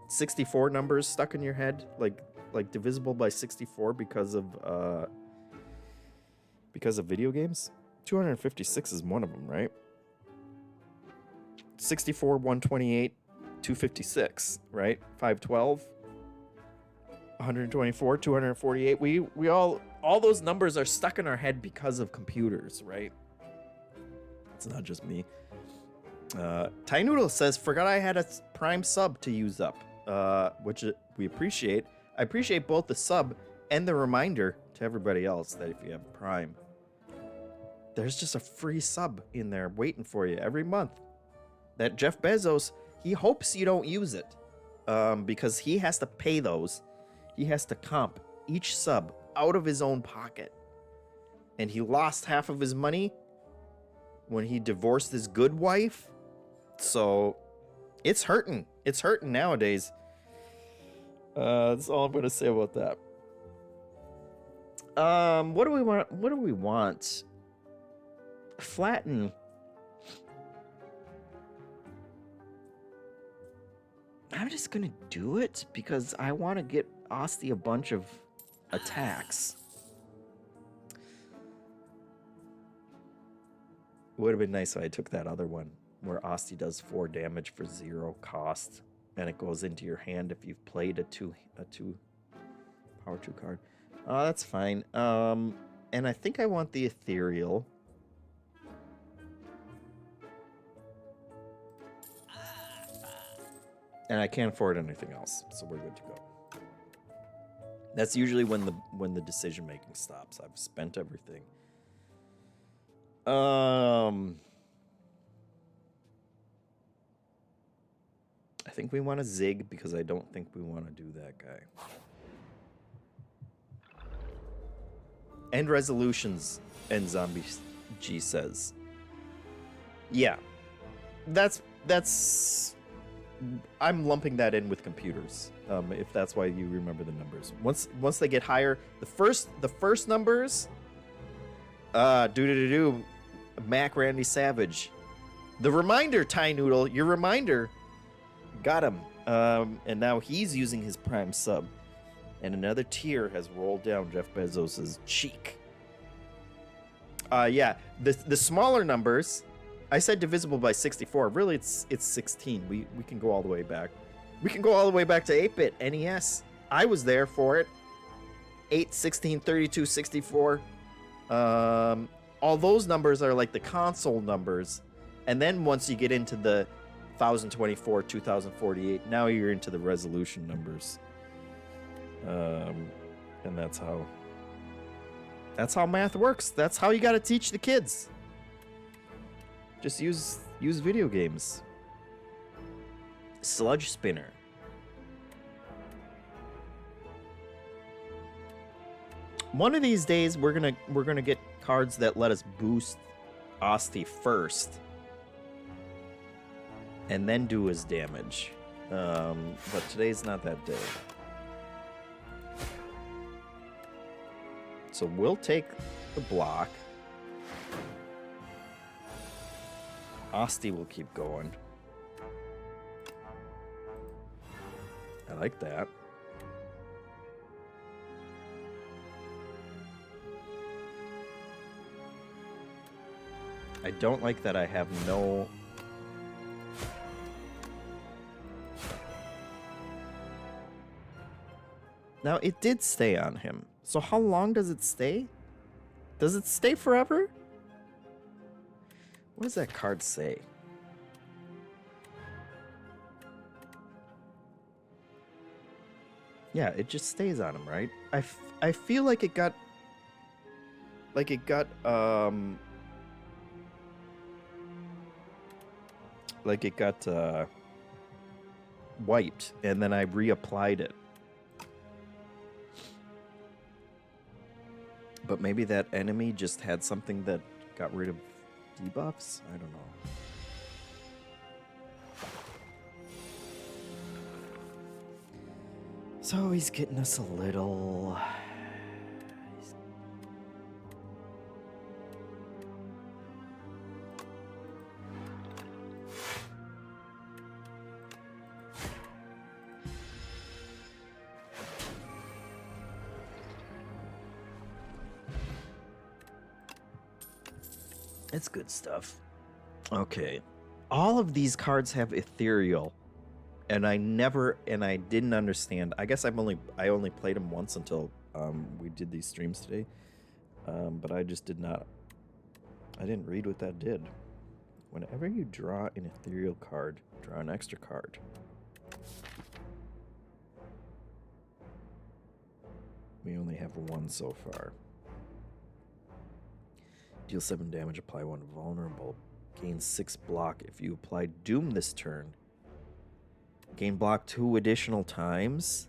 64 numbers stuck in your head, like divisible by 64 because of video games? 256 is one of them, right? 64, 128, 256, right? 512, 124, 248. We all those numbers are stuck in our head because of computers, right? It's not just me. Thai Noodle says, forgot I had a Prime sub to use up, which we appreciate. I appreciate both the sub and the reminder to everybody else that if you have Prime, there's just a free sub in there waiting for you every month. That Jeff Bezos, he hopes you don't use it because he has to pay those. He has to comp each sub out of his own pocket. And he lost half of his money when he divorced his good wife. So it's hurting. It's hurting nowadays. That's all I'm going to say about that. What do we want? What do we want? Flatten. I'm just going to do it because I want to get Asti a bunch of attacks. Would have been nice if I took that other one where Asti does 4 damage for 0 cost, and it goes into your hand if you've played a two power 2 card. That's fine. And I think I want the ethereal. And I can't afford anything else, so we're good to go. That's usually when the decision making stops. I've spent everything. I think we want to zig because I don't think we want to do that guy. End resolutions, and Zombie G says. Yeah, that's. I'm lumping that in with computers. If that's why you remember the numbers. Once they get higher, the first numbers. Mac Randy Savage, the reminder Thai Noodle, your reminder, got him. And now he's using his Prime sub, and another tear has rolled down Jeff Bezos's cheek. Yeah, the smaller numbers. I said divisible by 64. Really, it's 16. We can go all the way back. We can go all the way back to 8-bit NES. I was there for it. 8, 16, 32, 64. All those numbers are like the console numbers. And then once you get into the 1024, 2048, now you're into the resolution numbers. And that's how math works. That's how you got to teach the kids. Just use video games. Sludge Spinner. One of these days we're gonna get cards that let us boost Asti first, and then do his damage. But today's not that day. So we'll take the block. Asti will keep going. I like that. I don't like that I have no... Now, it did stay on him. So how long does it stay? Does it stay forever? What does that card say? Yeah, it just stays on him, right? I feel like it got... like it got wiped, and then I reapplied it. But maybe that enemy just had something that got rid of debuffs? I don't know. So he's getting us a little... It's good stuff. Okay. All of these cards have ethereal. And I didn't understand. I guess I only played them once until we did these streams today. But I just did not. I didn't read what that did. Whenever you draw an ethereal card, draw an extra card. We only have one so far. Deal 7 damage, apply 1 vulnerable. Gain 6 block if you apply Doom this turn. Gain block 2 additional times.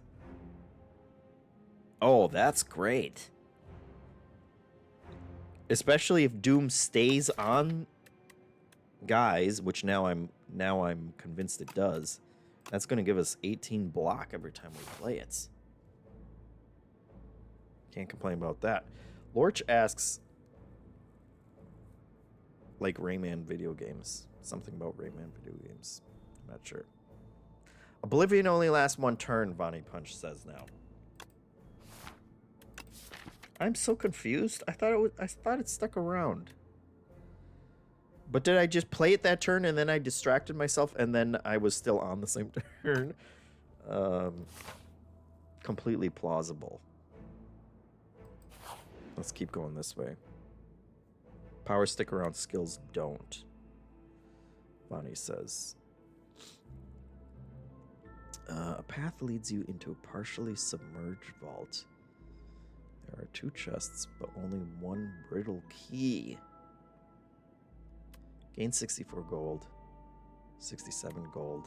Oh, that's great. Especially if Doom stays on guys, which now I'm convinced it does. That's going to give us 18 block every time we play it. Can't complain about that. Lorch asks, like Rayman video games. Something about Rayman video games. I'm not sure. Oblivion only lasts 1 turn, Vonnie Punch says now. I'm so confused. I thought it stuck around. But did I just play it that turn and then I distracted myself and then I was still on the same turn? Completely plausible. Let's keep going this way. Power stick around, skills don't. Vonnie says. A path leads you into a partially submerged vault. There are 2 chests, but only 1 brittle key. Gain 64 gold. 67 gold.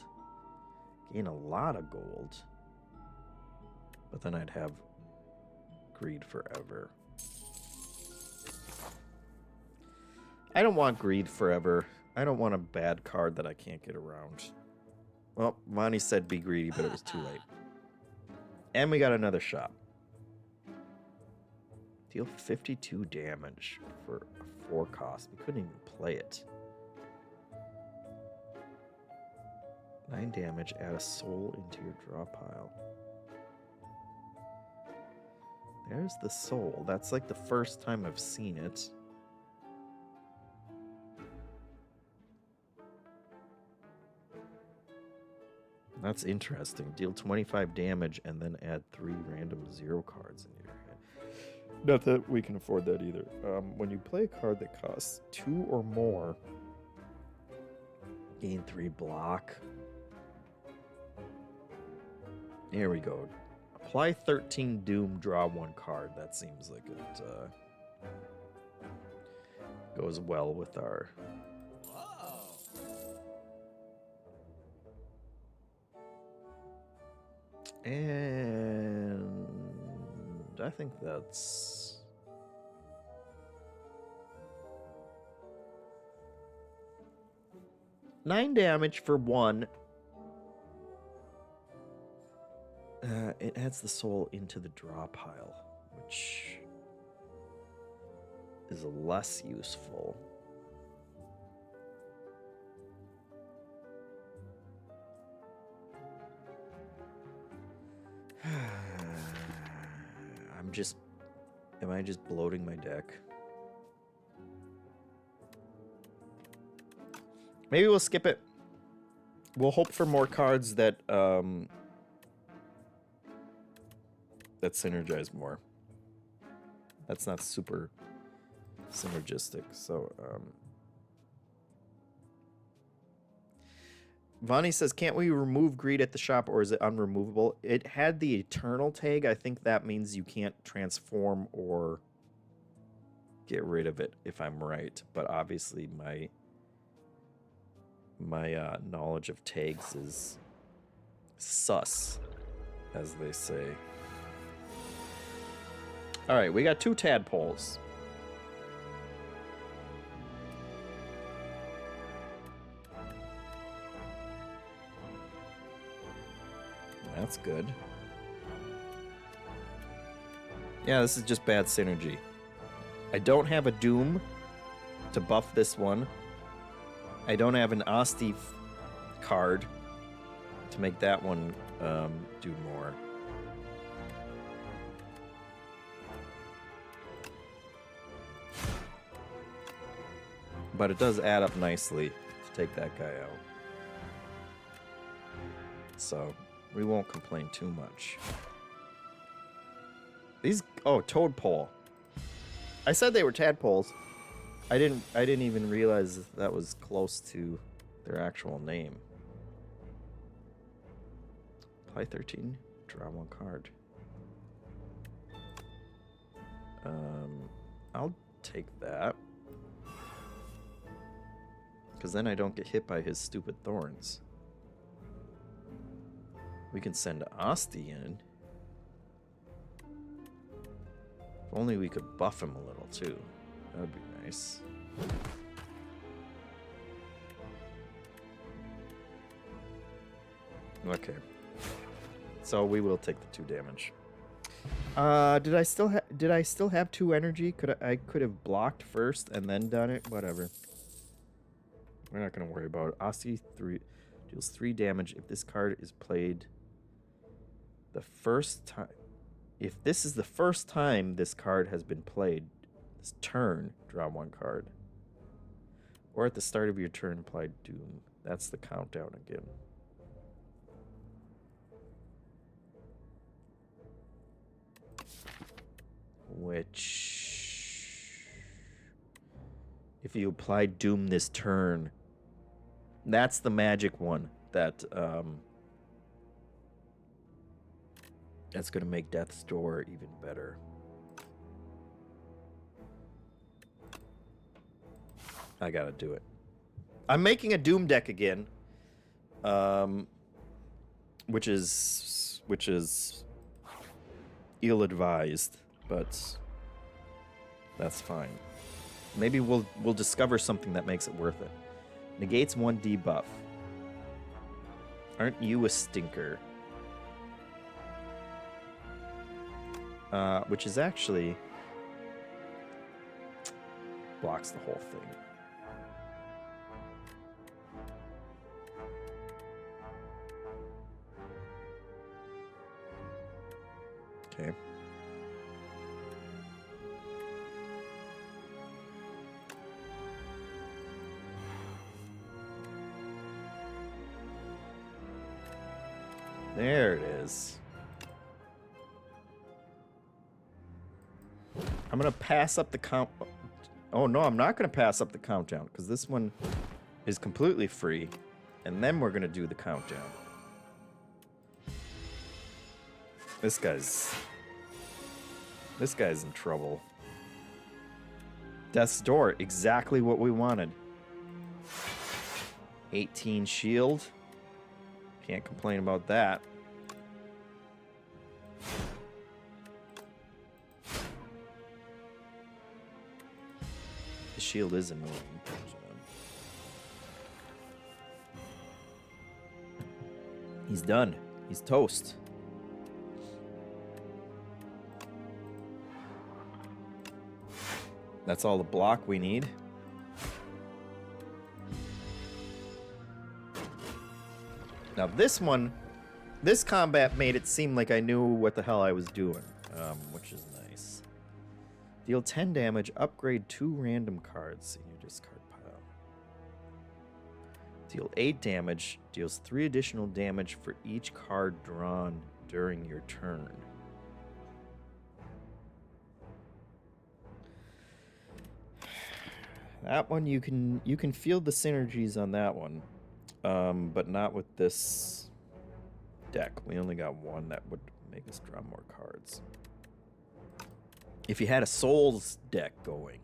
Gain a lot of gold. But then I'd have greed forever. I don't want greed forever. I don't want a bad card that I can't get around. Well, Vonnie said be greedy, but it was too late. And we got another shop. Deal 52 damage for a 4 cost. We couldn't even play it. 9 damage, add a soul into your draw pile. There's the soul. That's like the first time I've seen it. That's interesting. Deal 25 damage and then add 3 random 0 cards into your hand. Not that we can afford that either. When you play a card that costs 2 or more, gain 3 block. Here we go. Apply 13 Doom, draw 1 card. That seems like it goes well with our... And I think that's... Nine damage for 1. It adds the soul into the draw pile, which is less useful. Am I just bloating my deck? Maybe we'll skip it. We'll hope for more cards that that synergize more. That's not super synergistic, so Vonnie says, can't we remove greed at the shop, or is it unremovable? It had the eternal tag. I think that means you can't transform or get rid of it, if I'm right. But obviously my knowledge of tags is sus, as they say. All right, we got 2 tadpoles. That's good. Yeah, this is just bad synergy. I don't have a Doom to buff this one. I don't have an Asti card to make that one do more. But it does add up nicely to take that guy out. So we won't complain too much. These toadpole. I said they were tadpoles. I didn't even realize that was close to their actual name. Apply 13, draw 1 card. I'll take that. Because then I don't get hit by his stupid thorns. We can send Asti in. If only we could buff him a little too. That would be nice. Okay. So we will take the 2 damage. Did I still have 2 energy? I could have blocked first and then done it? Whatever. We're not going to worry about it. Asti 3 deals 3 damage if this card is played the first time. If this is the first time this card has been played, this turn, draw 1 card. Or at the start of your turn, apply Doom. That's the countdown again. Which, if you apply Doom this turn, that's the magic one that that's going to make Death's Door even better. I gotta do it. I'm making a Doom deck again, which is ill-advised, but that's fine. Maybe we'll discover something that makes it worth it. Negates 1 debuff. Aren't you a stinker? Which is actually blocks the whole thing. Okay. There it is. I'm going to pass up the count. Oh, no, I'm not going to pass up the countdown because this one is completely free. And then we're going to do the countdown. This guy's in trouble. Death's Door, exactly what we wanted. 18 shield. Can't complain about that. The shield is annoying. He's done. He's toast. That's all the block we need. Now this one, this combat made it seem like I knew what the hell I was doing, which is nice. Deal 10 damage, upgrade 2 random cards in your discard pile. Deal 8 damage, deals 3 additional damage for each card drawn during your turn. That one you can feel the synergies on that one, but not with this deck. We only got one that would make us draw more cards. If you had a Souls deck going,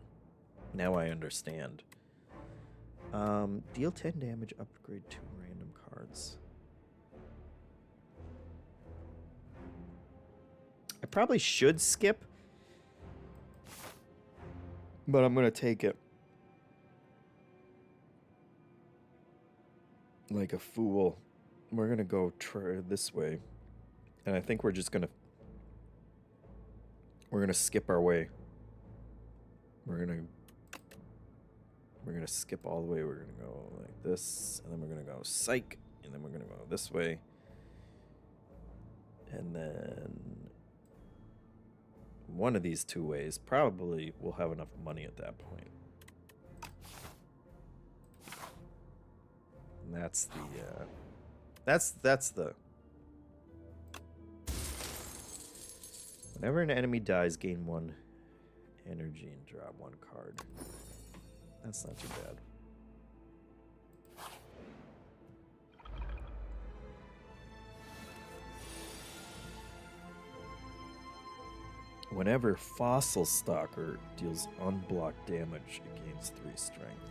now I understand. Deal 10 damage, upgrade 2 random cards. I probably should skip, but I'm going to take it. Like a fool. We're going to go this way. And I think we're just going to... We're going to skip our way. We're going to skip all the way. We're going to go like this. And then we're going to go psych. And then we're going to go this way. And then... one of these two ways. Probably we'll have enough money at that point. And that's the... That's the... Whenever an enemy dies, gain 1 energy and draw 1 card. That's not too bad. Whenever Fossil Stalker deals unblocked damage, it gains 3 strength.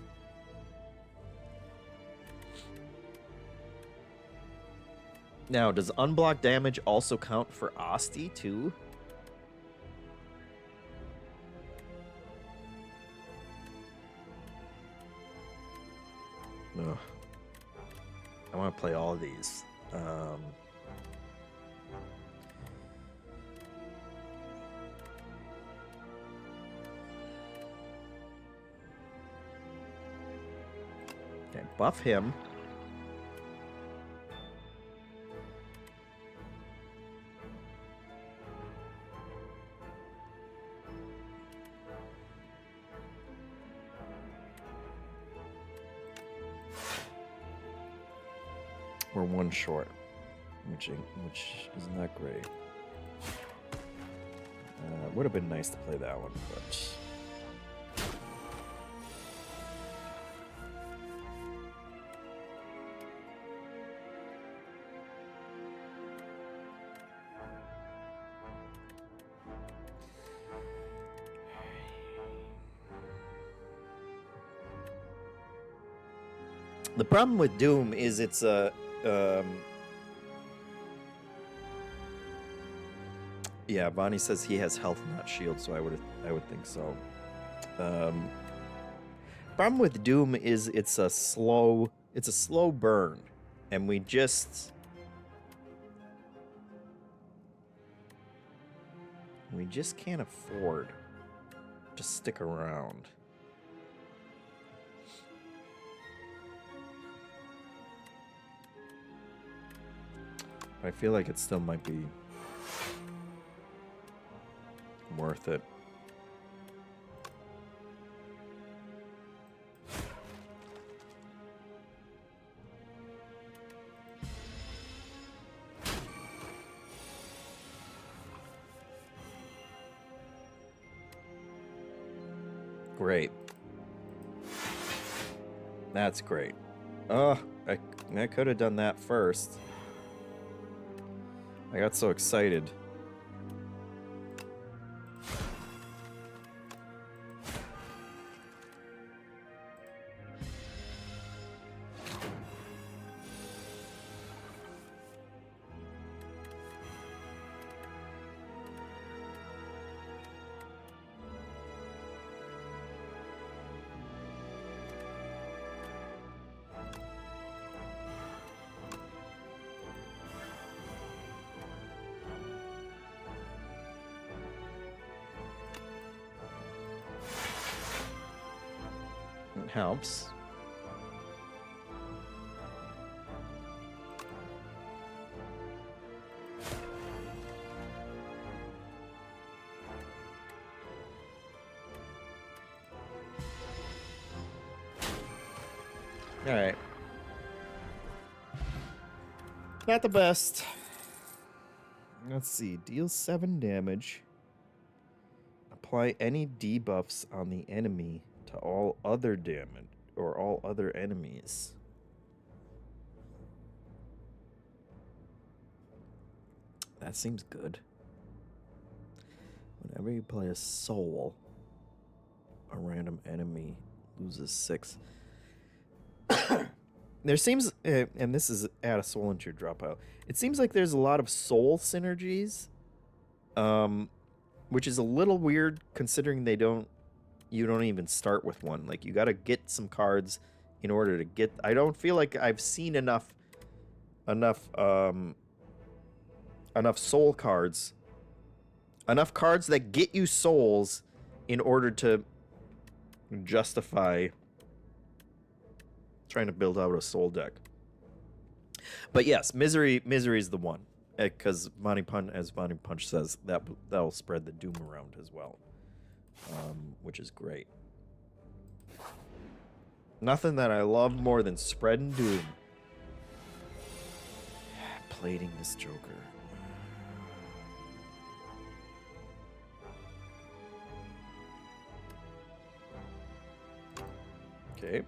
Now, does unblocked damage also count for Asti too? Ugh. I want to play all of these. Okay, buff him. We're 1 short, which is not great. Would have been nice to play that one, but... The problem with Doom is it's a... yeah, Bonnie says he has health, not shield, so I would think so. Problem with Doom is it's a slow burn, and we just can't afford to stick around. I feel like it still might be worth it. Great. That's great. Oh, I could have done that first. I got so excited. It helps. All right. Not the best. Let's see. Deal 7 damage. Apply any debuffs on the enemy to all other damage or all other enemies. That seems good. Whenever you play a soul, a random enemy loses 6. there seems, and this is add a soul into your dropout. It seems like there's a lot of soul synergies, which is a little weird considering you don't even start with one. Like, you got to get some cards in order to get. I don't feel like I've seen enough soul cards, enough cards that get you souls in order to justify trying to build out a soul deck. But yes, misery is the one, because Monty Punch says that'll spread the doom around as well, which is great. Nothing that I love more than spreading doom. Plating this Joker. Okay.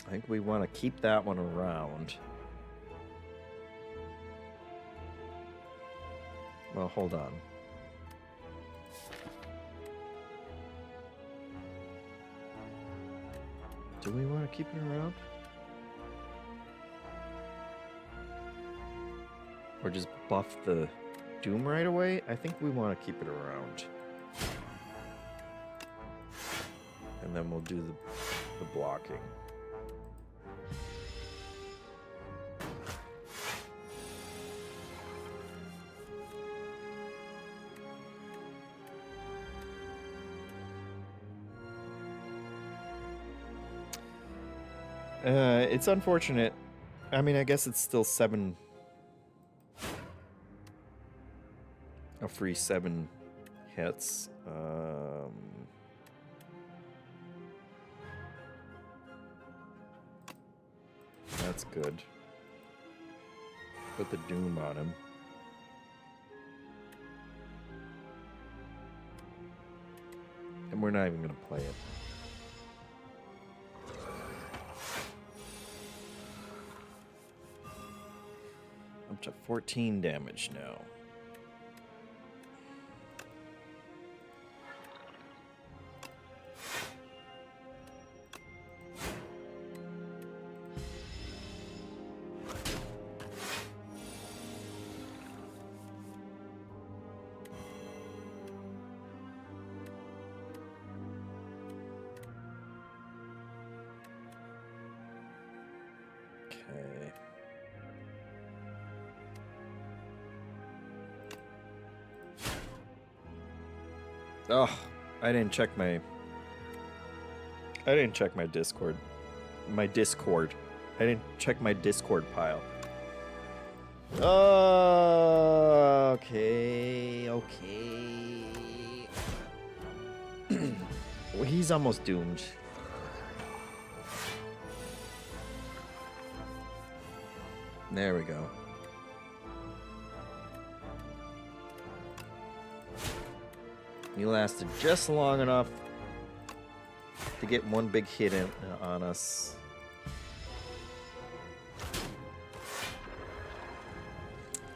I think we want to keep that one around. Well, hold on. Do we want to keep it around? Or just buff the Doom right away? I think we want to keep it around. And then we'll do the blocking. It's unfortunate. I mean, I guess it's still 7. A free 7 hits. That's good. Put the Doom on him. And we're not even going to play it. Up to 14 damage now. Okay. Oh, I didn't check my Discord. I didn't check my Discord pile. Okay. Well, he's almost doomed. There we go. He lasted just long enough to get one big hit on us.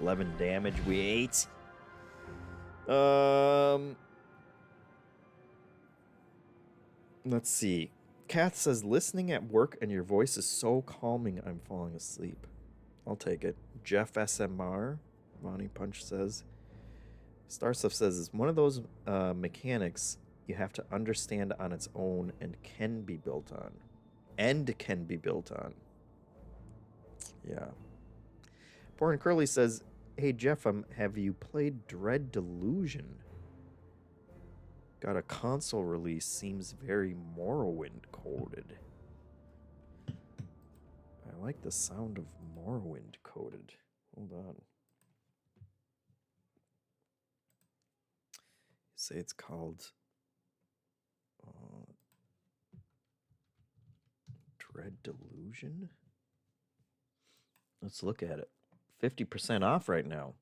$11 damage we ate. Let's see. Kath says, listening at work and your voice is so calming, I'm falling asleep. I'll take it. Jeff SMR, Monty Punch says. Starstuff says, it's one of those mechanics you have to understand on its own and can be built on. Yeah. Porn Curly says, hey, JeffM, have you played Dread Delusion? Got a console release, seems very Morrowind coded. I like the sound of Morrowind coded. Hold on. Say it's called Dread Delusion? Let's look at it. 50% off right now.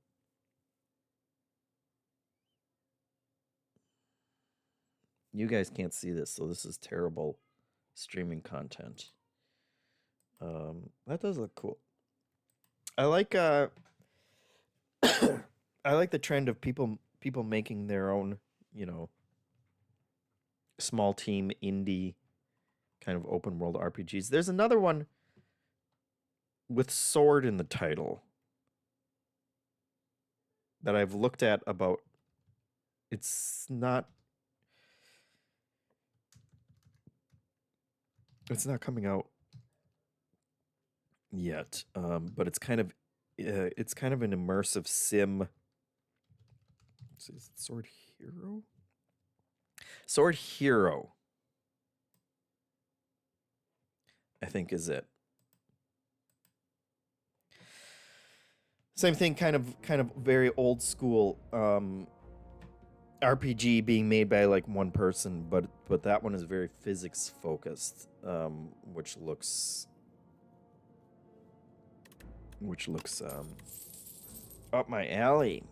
You guys can't see this, so this is terrible streaming content. That does look cool. I like I like the trend of people making their own, you know, small team indie kind of open world RPGs. There's another one with sword in the title that I've looked at about. It's not coming out yet, but it's kind of an immersive sim. Is it Sword Hero? Sword Hero, I think, is it. Same thing, kind of very old school RPG being made by like one person, but that one is very physics focused, which looks up my alley.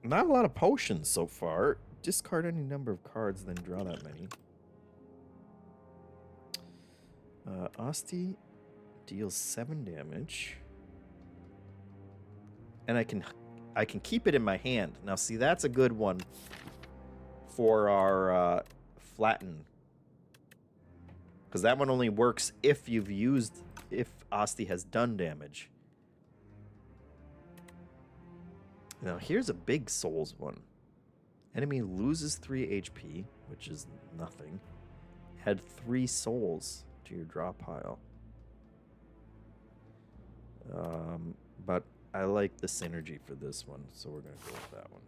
Not a lot of potions so far. Discard any number of cards, then draw that many. Asti deals 7 damage. And I can keep it in my hand. Now see, that's a good one for our flatten. Because that one only works if Asti has done damage. Now here's a big souls one. Enemy loses 3 HP, which is nothing. Add 3 souls to your draw pile. But I like the synergy for this one, so we're going to go with that one.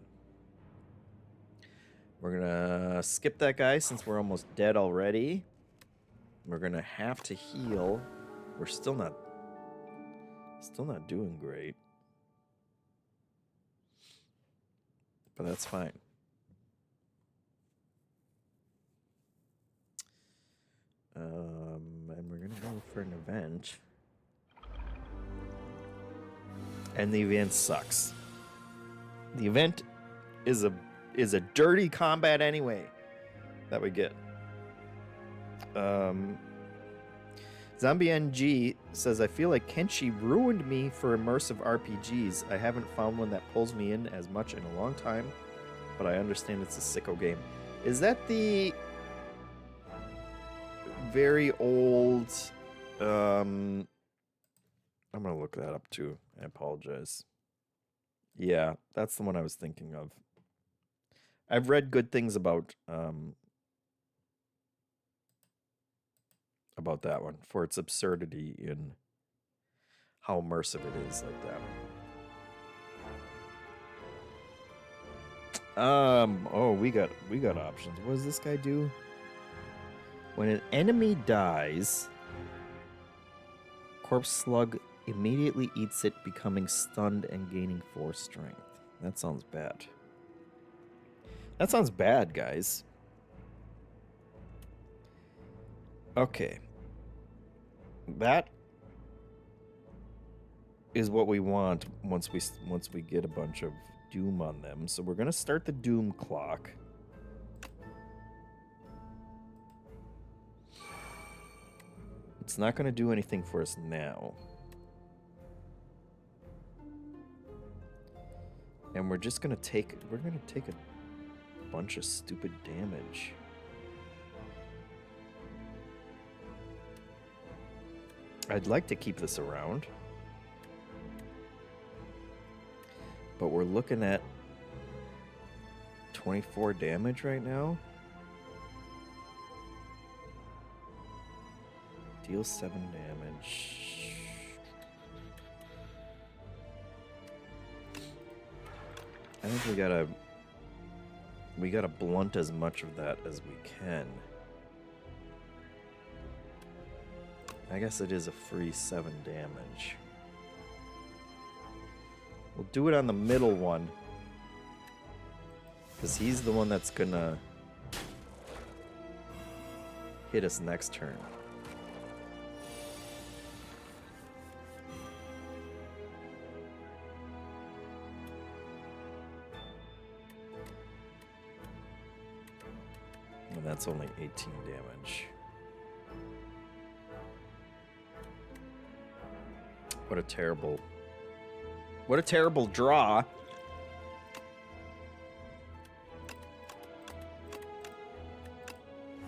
We're going to skip that guy since we're almost dead already. We're going to have to heal. We're still not doing great. But that's fine. And we're going to go for an event. And the event sucks. The event is a dirty combat anyway that we get. Zombie NG says, I feel like Kenshi ruined me for immersive RPGs. I haven't found one that pulls me in as much in a long time, but I understand it's a sicko game. Is that the very old... I'm going to look that up too. I apologize. Yeah, that's the one I was thinking of. I've read good things about that one for its absurdity in how immersive it is like that. Oh, we got options. What does this guy do? When an enemy dies, Corpse Slug immediately eats it, becoming stunned and gaining 4 strength. That sounds bad. That sounds bad, guys. Okay. That is what we want once we get a bunch of Doom on them. So we're going to start the Doom clock. It's not going to do anything for us now. And we're just going to take a bunch of stupid damage. I'd like to keep this around. But we're looking at 24 damage right now. Deal 7 damage. I think we gotta blunt as much of that as we can. I guess it is a free 7 damage. We'll do it on the middle one, because he's the one that's gonna hit us next turn. And that's only 18 damage. What a terrible draw.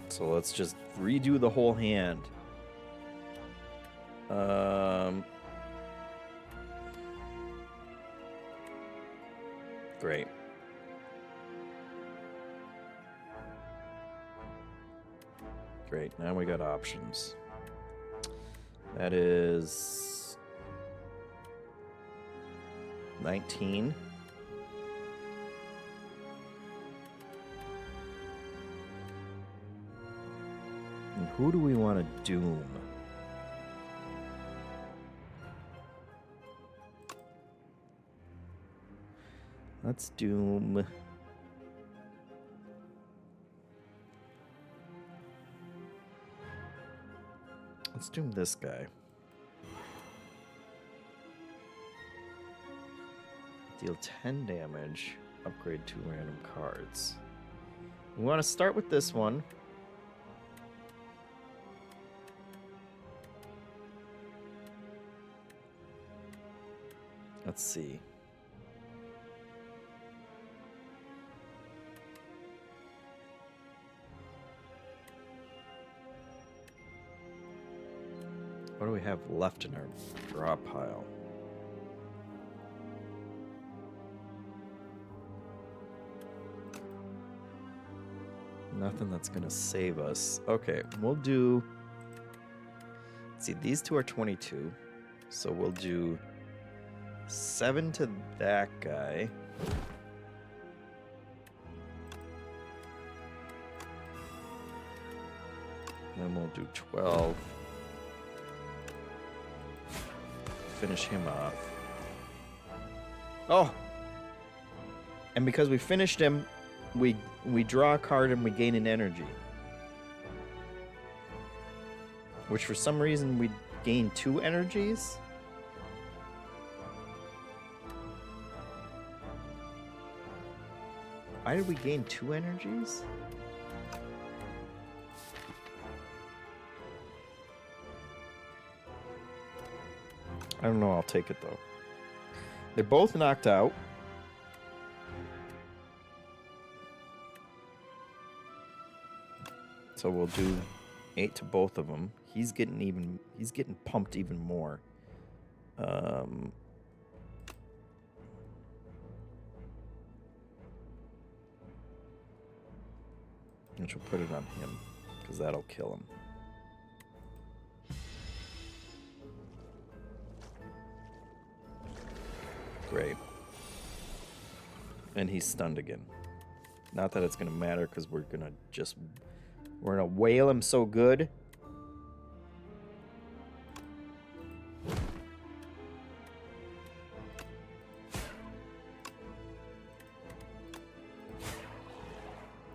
So let's just redo the whole hand. Great. Great, now we got options. That is 19. And who do we want to doom? Let's doom... Let's doom this guy. Deal 10 damage. Upgrade 2 random cards. We want to start with this one. Let's see. What do we have left in our draw pile? Nothing that's gonna save us. Okay, we'll do... Let's see, these two are 22. So we'll do 7 to that guy. Then we'll do 12. Finish him off. Oh! And because we finished him, we draw a card and we gain an energy. Which for some reason we gain 2 energies. Why did we gain 2 energies? I don't know, I'll take it though. They're both knocked out. So we'll do 8 to both of them. He's getting pumped even more. Which will put it on him, because that'll kill him. Great. And he's stunned again. Not that it's gonna matter, because we're gonna whale him so good.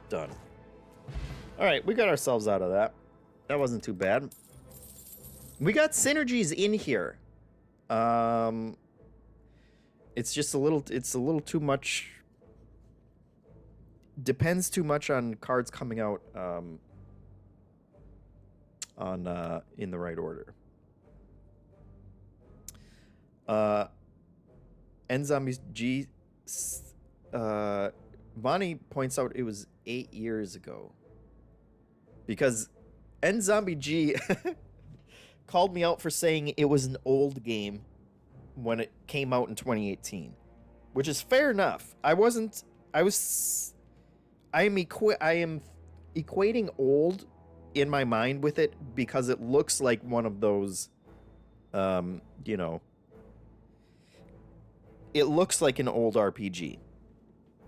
Done. Alright, we got ourselves out of that. That wasn't too bad. We got synergies in here. It's just a little too much. Depends too much on cards coming out in the right order. End Zombies G Bonnie points out it was 8 years ago. Because End Zombie G called me out for saying it was an old game when it came out in 2018, which is fair enough. I am equating old in my mind with it because it looks like one of those, you know, it looks like an old RPG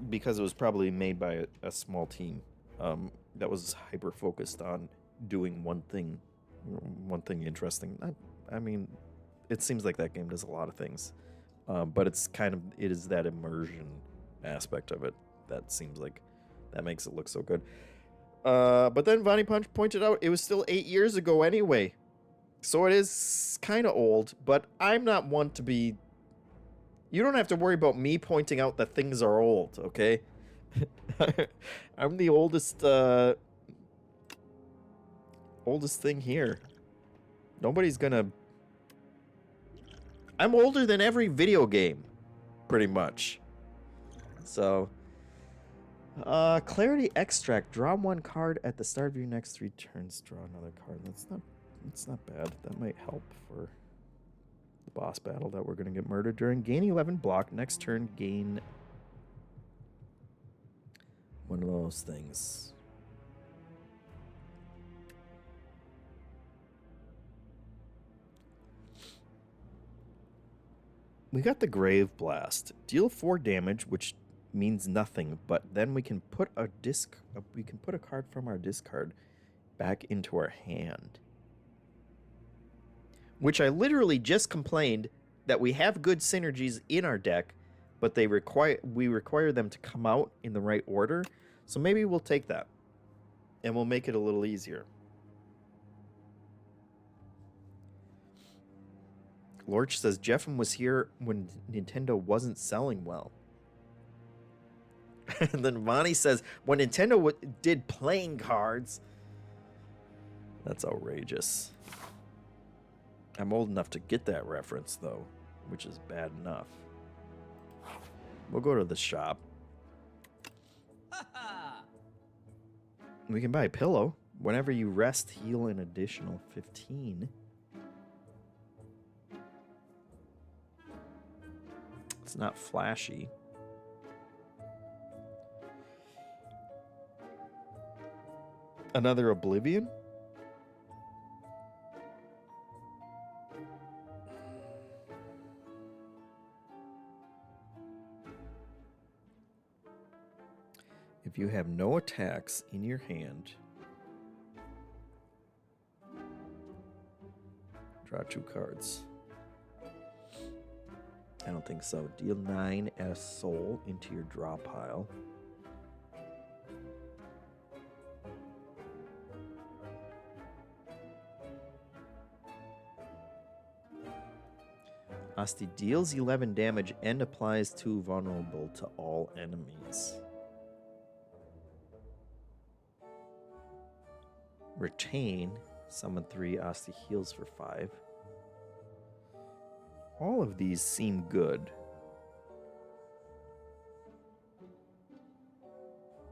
because it was probably made by a small team that was hyper focused on doing one thing interesting. I mean, it seems like that game does a lot of things, but it is that immersion aspect of it that seems like that makes it look so good. But then Vonnie Punch pointed out it was still 8 years ago anyway, so it is kind of old. But I'm not one to be. You don't have to worry about me pointing out that things are old, okay? I'm the oldest thing here. Nobody's gonna I'm older than every video game, pretty much. So, Clarity Extract. Draw one card at the start of your next 3 turns. Draw another card. That's not bad. That might help for the boss battle that we're going to get murdered during. Gain 11 block. Next turn, gain one of those things. We got the Grave Blast. Deal 4 damage, which means nothing, but then we can put a card from our discard back into our hand. Which I literally just complained that we have good synergies in our deck, but we require them to come out in the right order. So maybe we'll take that and we'll make it a little easier. Lorch says JeffM was here when Nintendo wasn't selling well. And then Vonnie says when Nintendo did playing cards. That's outrageous. I'm old enough to get that reference though, which is bad enough. We'll go to the shop. We can buy a pillow. Whenever you rest, heal an additional 15. It's not flashy. Another Oblivion? If you have no attacks in your hand, draw 2 cards. I don't think so. Deal 9 as soul into your draw pile. Asti deals 11 damage and applies 2 vulnerable to all enemies. Retain. Summon 3. Asti heals for 5. All of these seem good.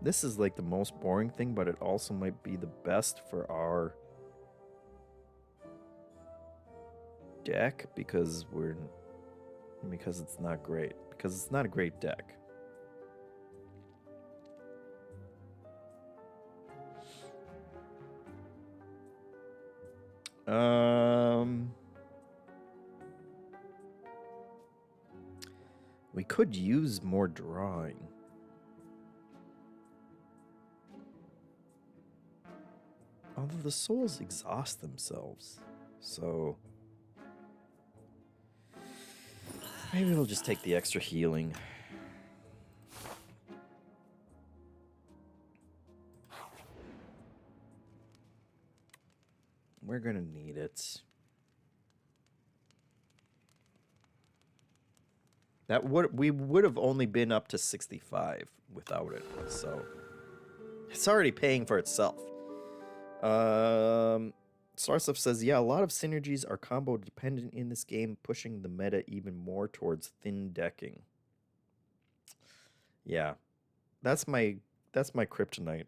This is like the most boring thing, but it also might be the best for our deck because it's not great. Because it's not a great deck. We could use more drawing. Although the souls exhaust themselves. So maybe we'll just take the extra healing. We're gonna need it. We would have only been up to 65 without it, so it's already paying for itself. Starstuff says, yeah, a lot of synergies are combo dependent in this game, pushing the meta even more towards thin decking. Yeah, that's my kryptonite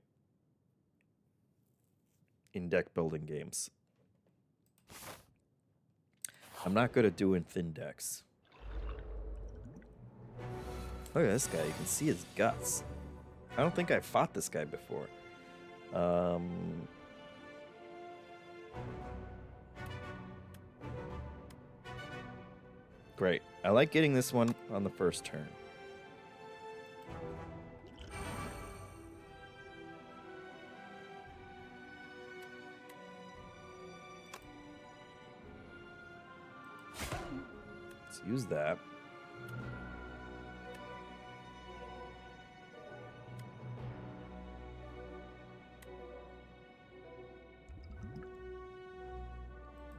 in deck building games. I'm not good at doing thin decks. Look at this guy. You can see his guts. I don't think I fought this guy before. Great. I like getting this one on the first turn. Let's use that.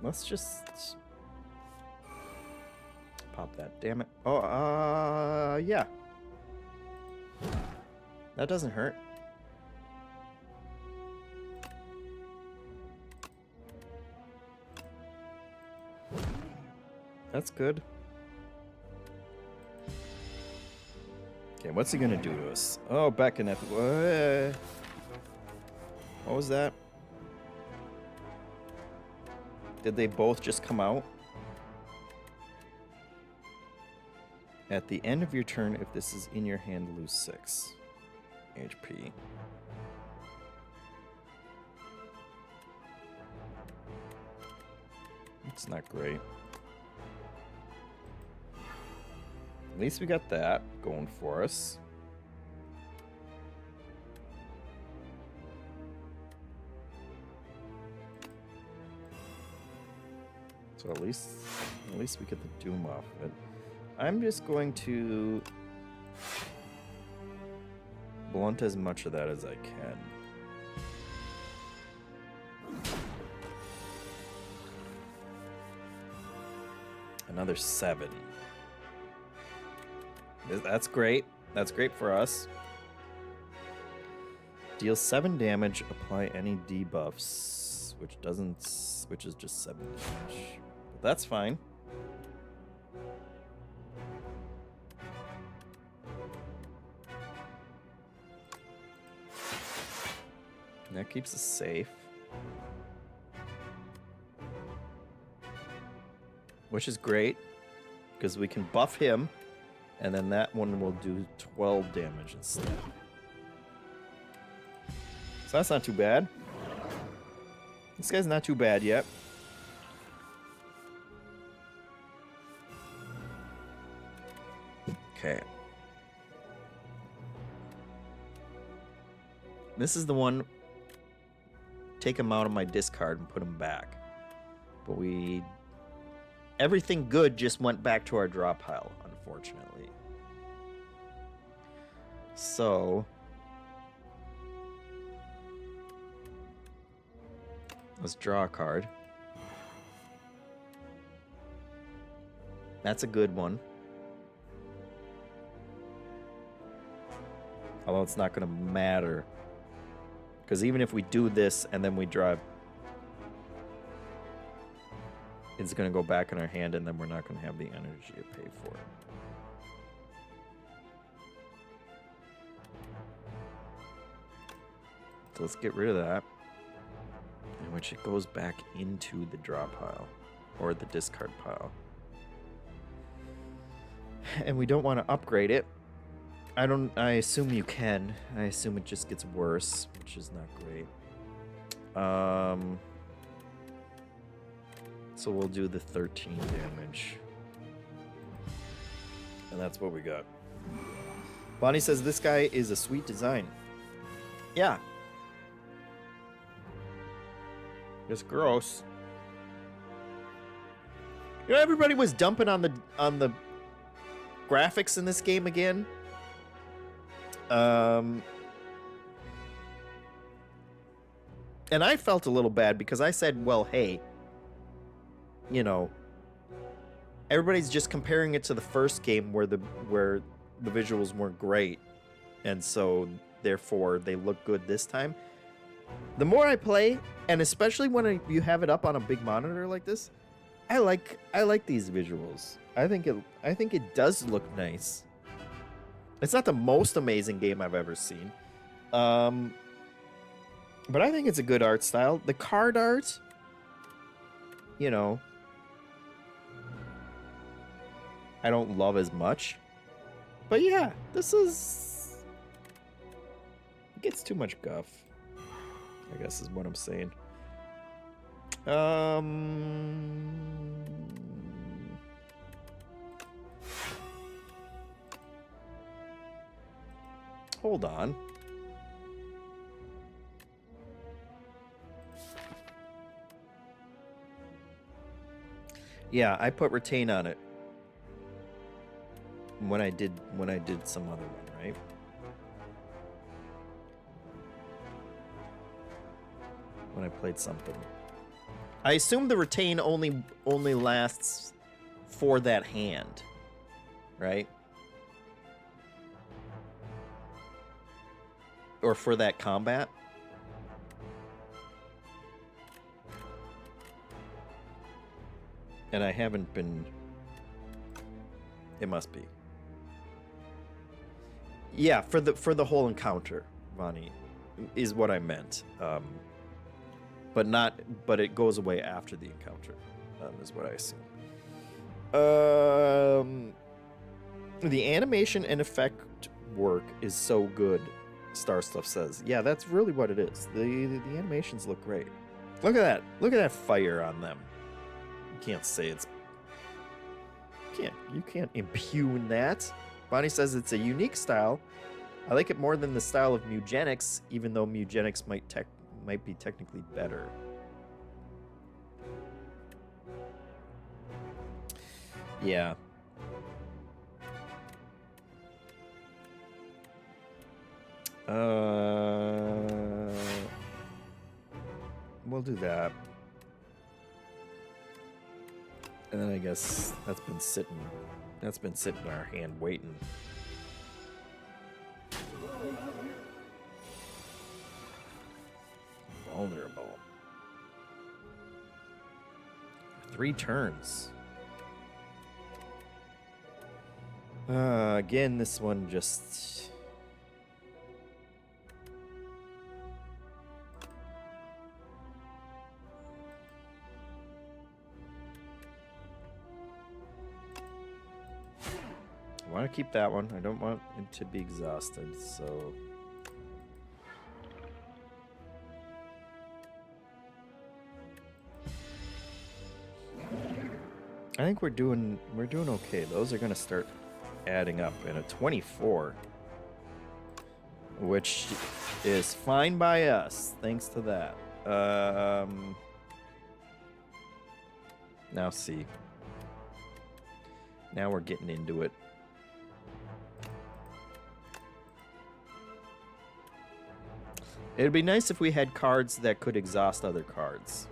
Let's just pop that. Damn it. Oh, yeah. That doesn't hurt. That's good. Okay, what's he gonna do to us? Oh, back in that. What was that? Did they both just come out? At the end of your turn, if this is in your hand, lose 6 HP. It's not great. At least we got that going for us. So at least we get the Doom off of it. I'm just going to blunt as much of that as I can. Another 7. That's great. That's great for us. Deal 7 damage, apply any debuffs, which is just 7 damage. But that's fine. And that keeps us safe. Which is great, because we can buff him, and then that one will do 12 damage instead. So that's not too bad. This guy's not too bad yet. Okay. This is the one. Take him out of my discard and put him back. But everything good just went back to our draw pile, unfortunately. So let's draw a card. That's a good one. Although it's not going to matter. Because even if we do this and then we draw, it's going to go back in our hand and then we're not going to have the energy to pay for it. So let's get rid of that. In which it goes back into the draw pile or the discard pile. And we don't want to upgrade it. I assume you can. I assume it just gets worse, which is not great. So we'll do the 13 damage. And that's what we got. Bonnie says this guy is a sweet design. Yeah. It's gross. You know, everybody was dumping on the graphics in this game again. And I felt a little bad because I said, well, hey, you know, everybody's just comparing it to the first game where the visuals weren't great, and so therefore they look good this time. The more I play, and especially when you have it up on a big monitor like this, I like these visuals. I think it does look nice. It's not the most amazing game I've ever seen. But I think it's a good art style. The card art, you know, I don't love as much. But yeah, this is... It gets too much guff, I guess is what I'm saying. Hold on. Yeah, I put retain on it when I did some other one, right? When I played something. I assume the retain only lasts for that hand, right? Or for that combat. And I haven't been... It must be. Yeah, for the whole encounter, Vonnie, is what I meant. But it goes away after the encounter, is what I assume. The animation and effect work is so good, Star Stuff says. Yeah, that's really what it is. The animations look great. Look at that. Look at that fire on them. You can't say it's... You can't impugn that. Bonnie says it's a unique style. I like it more than the style of Mugenics, even though Mugenics might be technically better. Yeah. We'll do that. And then I guess that's been sitting in our hand waiting. Vulnerable. 3 turns. Again, this one just... I want to keep that one. I don't want it to be exhausted, so... I think we're doing okay. Those are going to start adding up. And a 24, which is fine by us, thanks to that. Now see. Now we're getting into it. It'd be nice if we had cards that could exhaust other cards.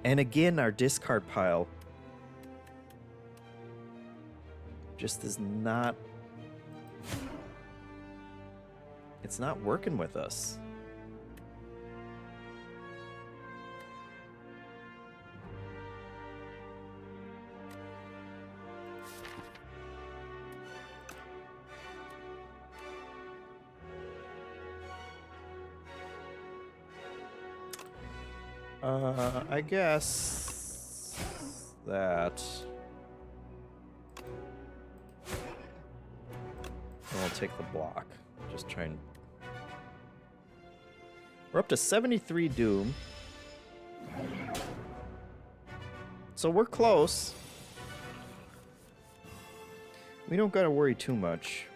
And again, our discard pile just is not... It's not working with us. I guess that I'll take the block. Just try and... We're up to 73 Doom. So we're close. We don't gotta worry too much.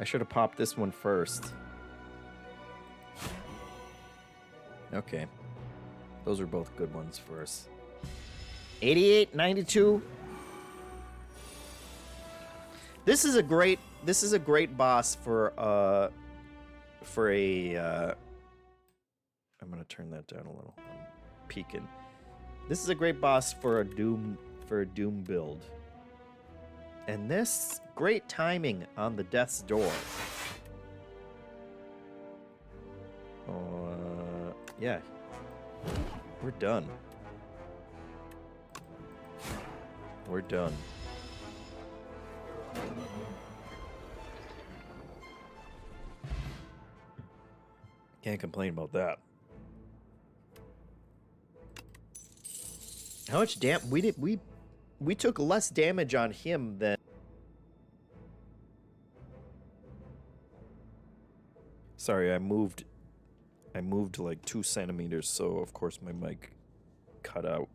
I should have popped this one first. Okay. Those are both good ones for us. 88, 92. This is a great boss for a I'm gonna turn that down a little. I'm peeking. This is a great boss for a Doom build. And this, great timing on the Death's Door. Yeah. We're done. We're done. Can't complain about that. How much we took less damage on him than... Sorry, I moved like 2 centimeters, so of course my mic cut out.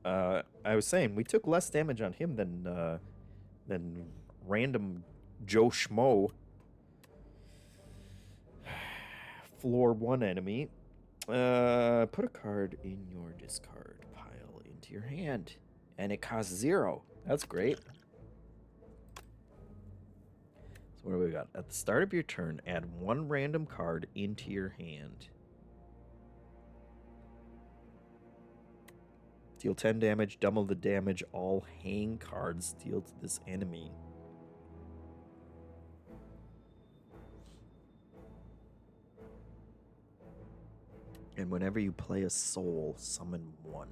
I was saying we took less damage on him than random Joe Schmo. Floor 1 enemy. Put a card in your discard pile into your hand. And it costs 0. That's great. So what do we got? At the start of your turn, add 1 random card into your hand. Deal 10 damage, double the damage all hang cards deal to this enemy. And whenever you play a soul, summon 1.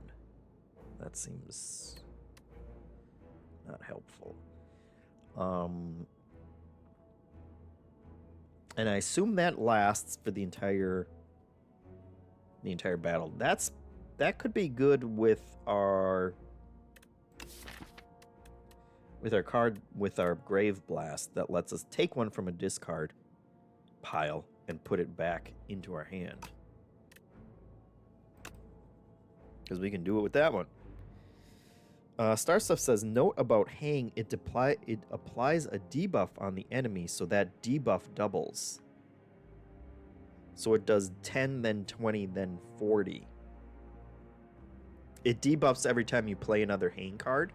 That seems not helpful. And I assume that lasts for the entire battle. That could be good with our Grave Blast that lets us take one from a discard pile and put it back into our hand. Because we can do it with that one. Star Stuff says, note about hang, it applies a debuff on the enemy, so that debuff doubles. So it does 10, then 20, then 40. It debuffs every time you play another hang card.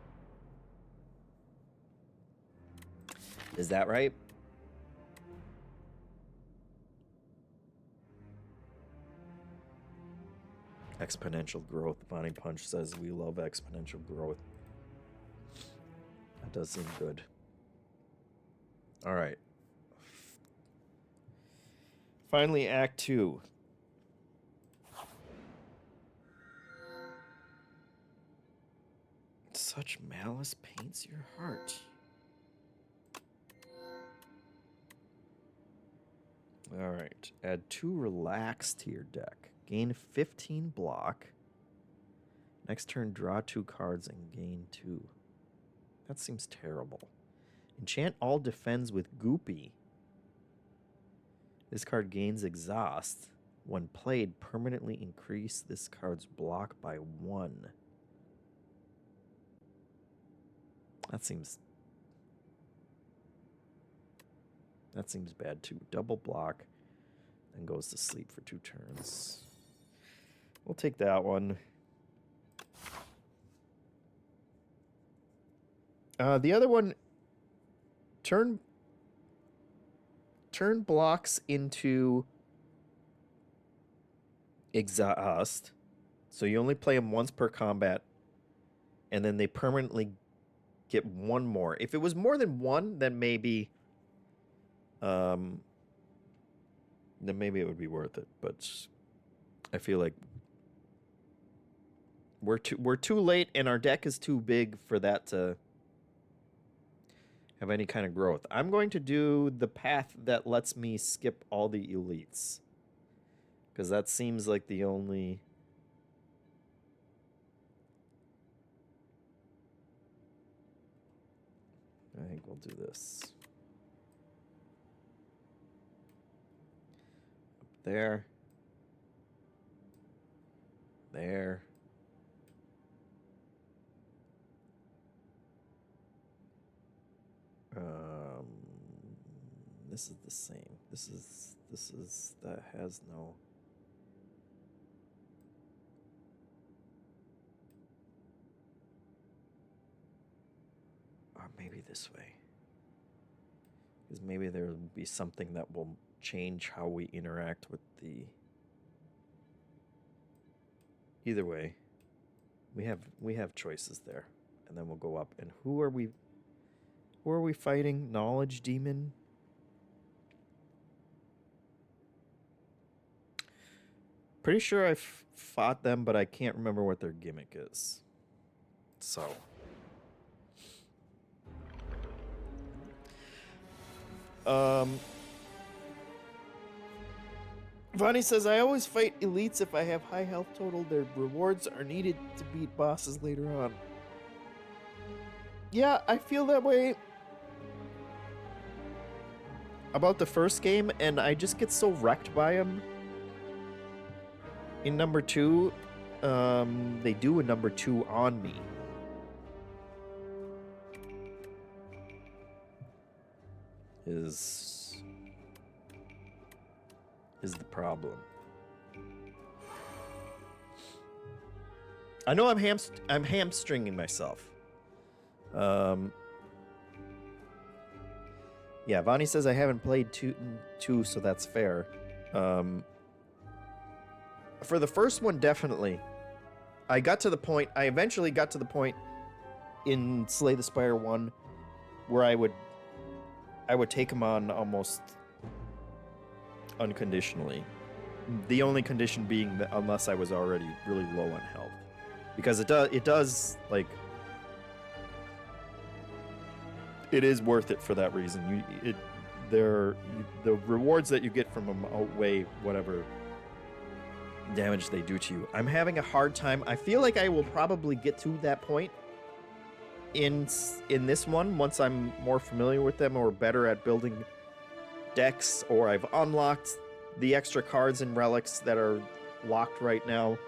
Is that right? Exponential growth. Bonnie Punch says we love exponential growth. That does seem good. All right. Finally, Act 2. Such malice paints your heart. All right. Add 2 Relax to your deck. Gain 15 block. Next turn, draw 2 cards and gain 2. That seems terrible. Enchant all defends with Goopy. This card gains exhaust. When played, permanently increase this card's block by 1. That seems bad too. Double block, then goes to sleep for 2 turns. We'll take that one. The other one, turn blocks into exhaust. So you only play them once per combat, and then they permanently get 1 more. If it was more than 1, then maybe it would be worth it. But I feel like we're too late, and our deck is too big for that to have any kind of growth. I'm going to do the path that lets me skip all the elites, because that seems like the only... I think we'll do this. Up there. There. This is the same. This is that has no... Or maybe this way. Because maybe there will be something that will change how we interact with the... Either way, we have choices there. And then we'll go up. And who are we fighting? Knowledge Demon? Pretty sure I fought them, but I can't remember what their gimmick is. So... Vonnie says, I always fight elites if I have high health total. Their rewards are needed to beat bosses later on. Yeah, I feel that way about the first game, and I just get so wrecked by them. In number 2, they do a number 2 on me. Is the problem. I know I'm hamstringing myself. Yeah, Vonnie says I haven't played two, so that's fair. For the first one, definitely. I eventually got to the point in Slay the Spire 1 where I would take him on almost unconditionally. The only condition being that unless I was already really low on health. Because it does like it is worth it for that reason. The rewards that you get from them outweigh whatever damage they do to you. I'm having a hard time. I feel like I will probably get to that point in this one once I'm more familiar with them or better at building decks, or I've unlocked the extra cards and relics that are locked right now.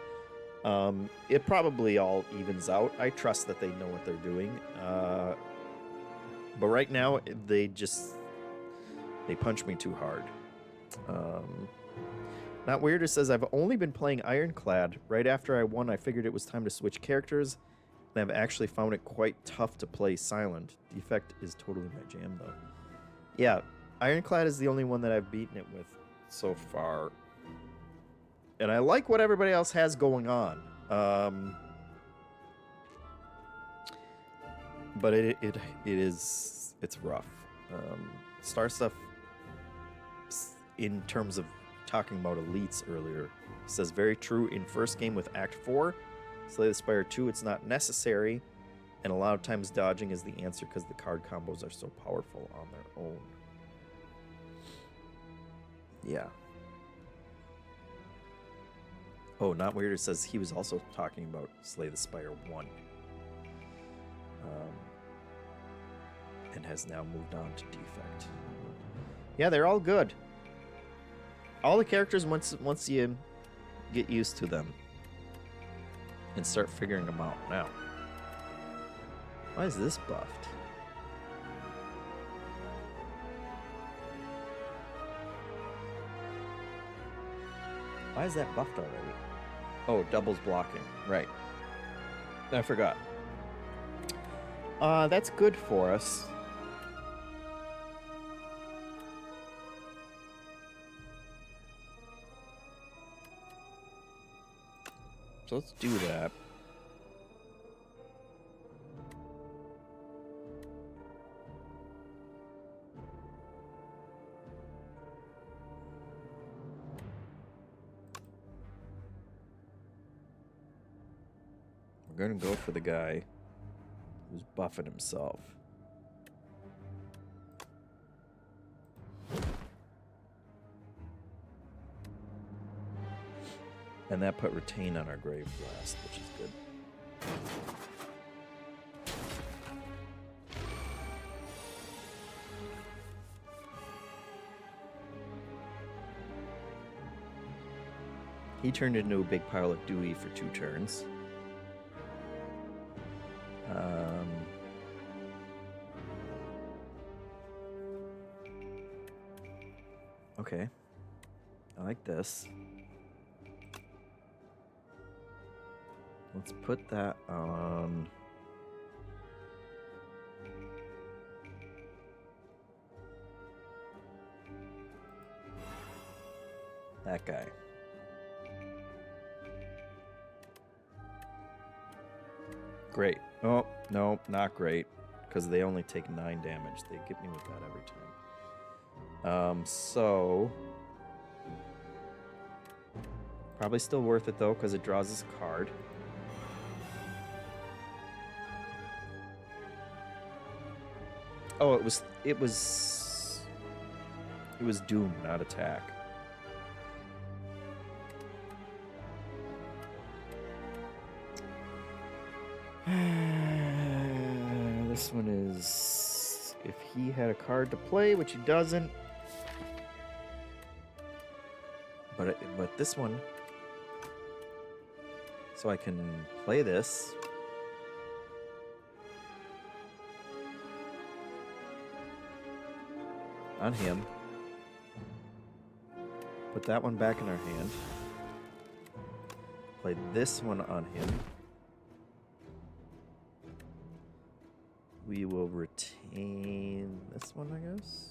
It probably all evens out. I trust that they know what they're doing. But right now, they punch me too hard. Not Weirder says, I've only been playing Ironclad. Right after I won, I figured it was time to switch characters, and I've actually found it quite tough to play Silent. Defect is totally my jam, though. Yeah, Ironclad is the only one that I've beaten it with so far. And I like what everybody else has going on. But it's rough. Star stuff, in terms of talking about elites earlier, says very true. In first game with Act 4, Slay the Spire 2, it's not necessary, and a lot of times dodging is the answer because the card combos are so powerful on their own. Yeah. Oh, Not Weirder says he was also talking about Slay the Spire 1. And has now moved on to Defect. Yeah, they're all good. All the characters, once you get used to them and start figuring them out. Now, why is this buffed? Why is that buffed already? Oh, doubles blocking. Right. I forgot. That's good for us. So let's do that. We're gonna go for the guy who's buffing himself. And that put Retain on our Grave Blast, which is good. He turned into a big pile of duty for 2 turns. Okay. I like this. Let's put that on... that guy. Great. Oh, no, not great. Because they only take 9 damage. They get me with that every time. So... probably still worth it, though, because it draws us a card. Oh, it was Doom, not Attack. This one is if he had a card to play, which he doesn't. But this one, so I can play this. On him. Put that one back in our hand. Play this one on him. We will retain this one, I guess.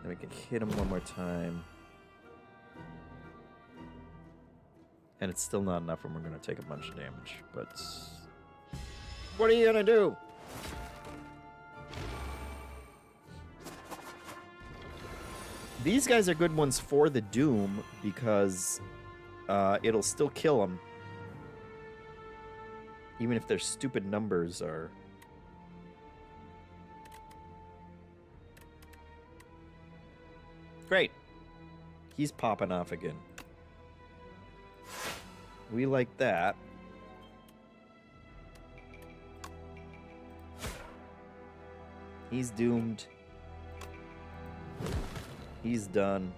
Then we can hit him one more time. And it's still not enough, and we're going to take a bunch of damage. But what are you going to do? These guys are good ones for the Doom because it'll still kill them. Even if their stupid numbers are... Great. He's popping off again. We like that. He's doomed. He's done.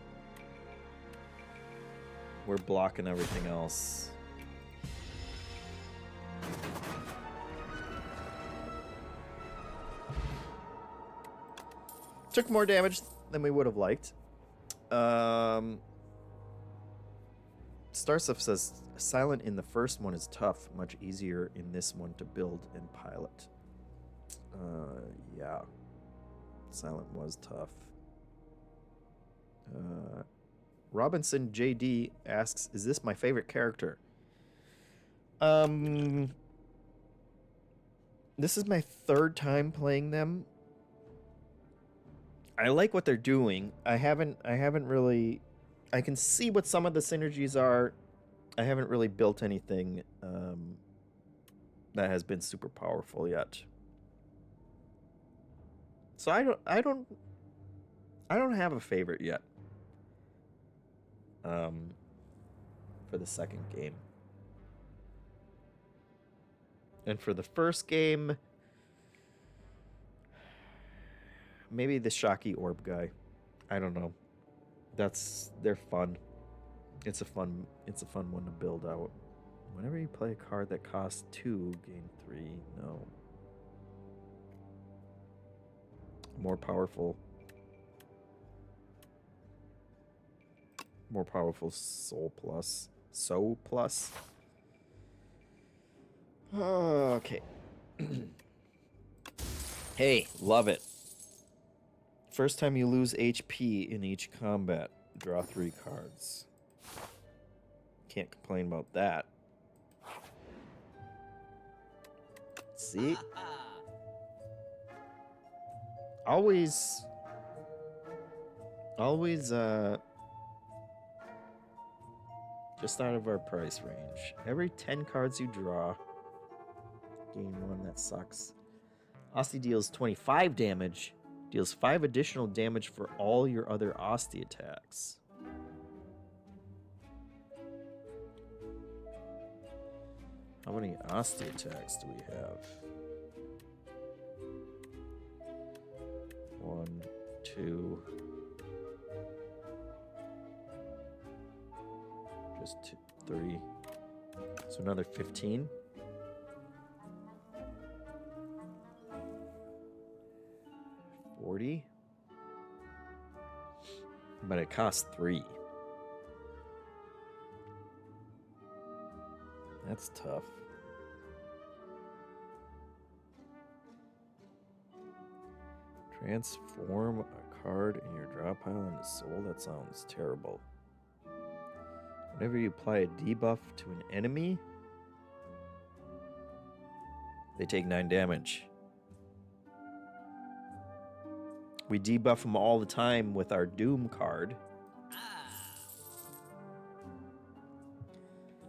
We're blocking everything else. Took more damage than we would have liked. Starstuff says silent in the first one is tough, much easier in this one to build and pilot. Yeah. Silent was tough. Robinson JD asks, is this my favorite character? This is my third time playing them. I like what they're doing. I haven't really... I can see what some of the synergies are. I haven't really built anything that has been super powerful yet. So I don't have a favorite yet. For the second game. And for the first game, maybe the Shocky Orb guy. I don't know. They're fun. It's a fun one to build out. Whenever you play a card that costs 2, gain 3. No. More powerful Soul Plus. Soul Plus. Okay. Hey, love it. First time you lose HP in each combat, draw 3 cards. Can't complain about that. See? Always just out of our price range. Every 10 cards you draw, gain 1. That sucks. Asti deals 25 damage. Deals 5 additional damage for all your other Asti attacks. How many Asti attacks do we have? 1, 2. Just 2, 3. So another 15. But it costs 3. That's tough. Transform a card in your draw pile into soul? That sounds terrible. Whenever you apply a debuff to an enemy, they take 9 damage. We debuff them all the time with our Doom card.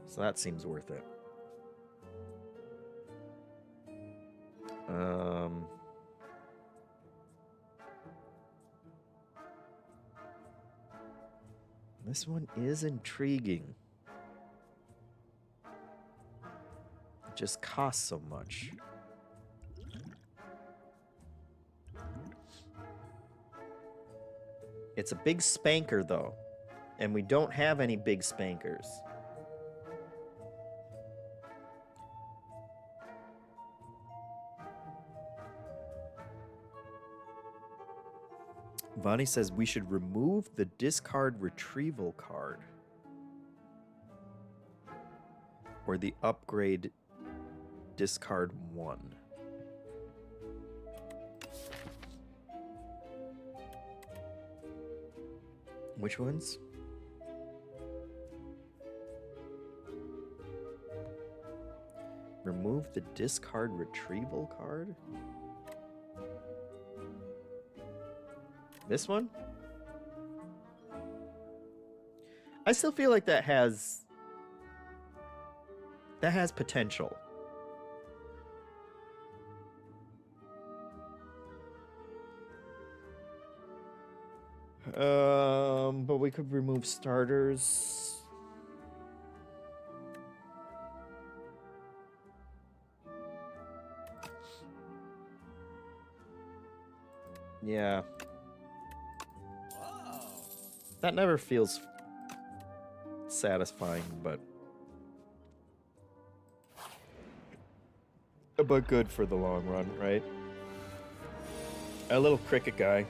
So that seems worth it. This one is intriguing. It just costs so much. It's a big spanker, though, and we don't have any big spankers. Vonnie says we should remove the discard retrieval card. Or the upgrade discard 1. Which ones? Remove the discard retrieval card. This one? I still feel like that has potential. But we could remove starters. Yeah. That never feels satisfying, but good for the long run, right? Our little cricket guy.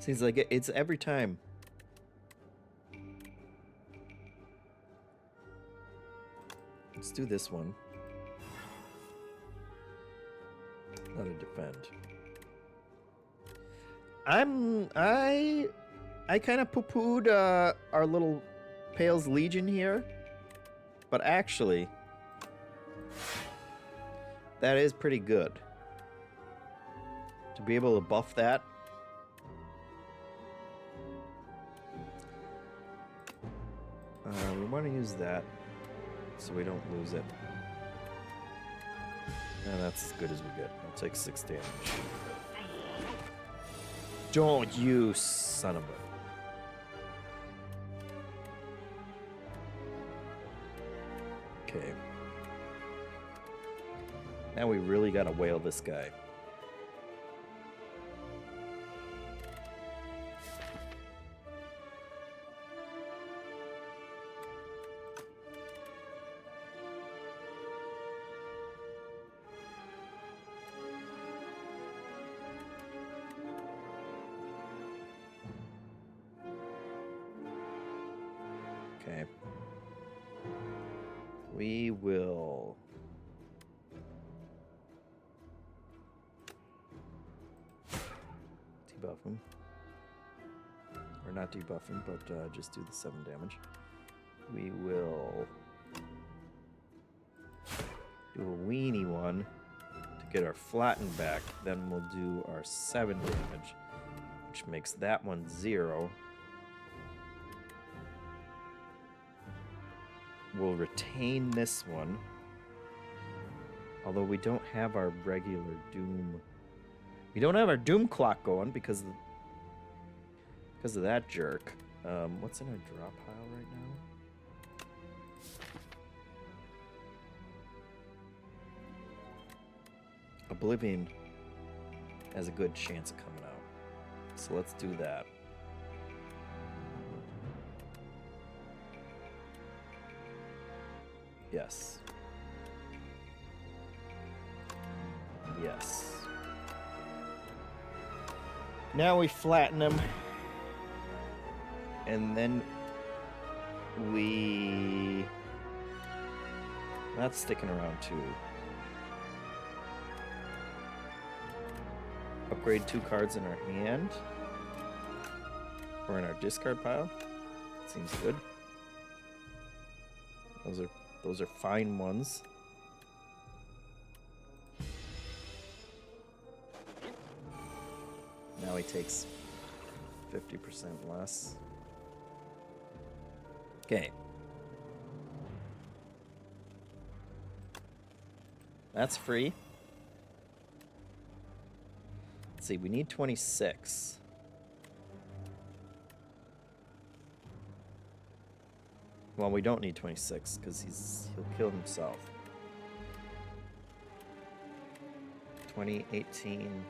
Seems like it's every time. Let's do this one. Another defend. I kind of poo-pooed our little Pale's Legion here, but actually that is pretty good. To be able to buff that. We want to use that so we don't lose it. And that's as good as we get. I'll take 6 damage. Don't you son of a... Okay. Now we really gotta whale this guy. Okay. We will... debuff him. Or not debuff him, but just do the 7 damage. We will do a weenie one to get our flatten back. Then we'll do our 7 damage, which makes that one 0. We'll retain this one. Although we don't have our regular Doom. We don't have our Doom clock going because of that jerk. What's in our drop pile right now? Oblivion has a good chance of coming out. So let's do that. Yes. Yes. Now we flatten them. And then we... Not sticking around too. Upgrade 2 cards in our hand. Or in our discard pile. Seems good. Those are fine ones. Now he takes 50% less. Okay. That's free. Let's see, we need 26. Well, we don't need 26 because he'll kill himself. 20, 18,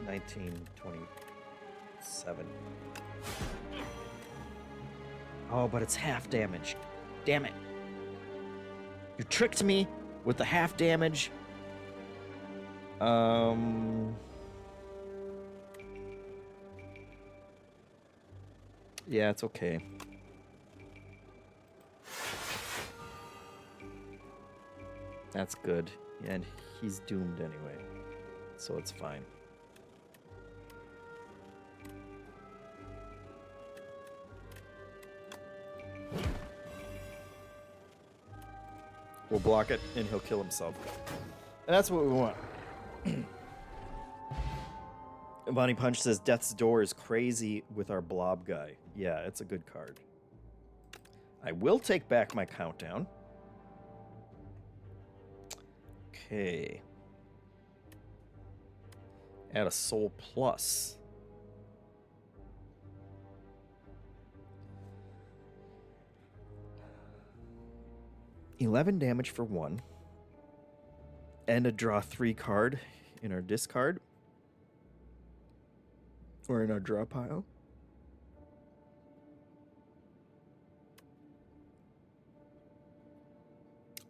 19, 27. Oh, but it's half damage. Damn it. You tricked me with the half damage. Yeah, it's okay. That's good. And he's doomed anyway. So it's fine. We'll block it, and he'll kill himself. And that's what we want. Bonnie Punch says Death's Door is crazy with our blob guy. Yeah, it's a good card. I will take back my countdown. Okay. Add a soul plus. $11 damage for 1. And a draw 3 card in our discard. Or in our draw pile.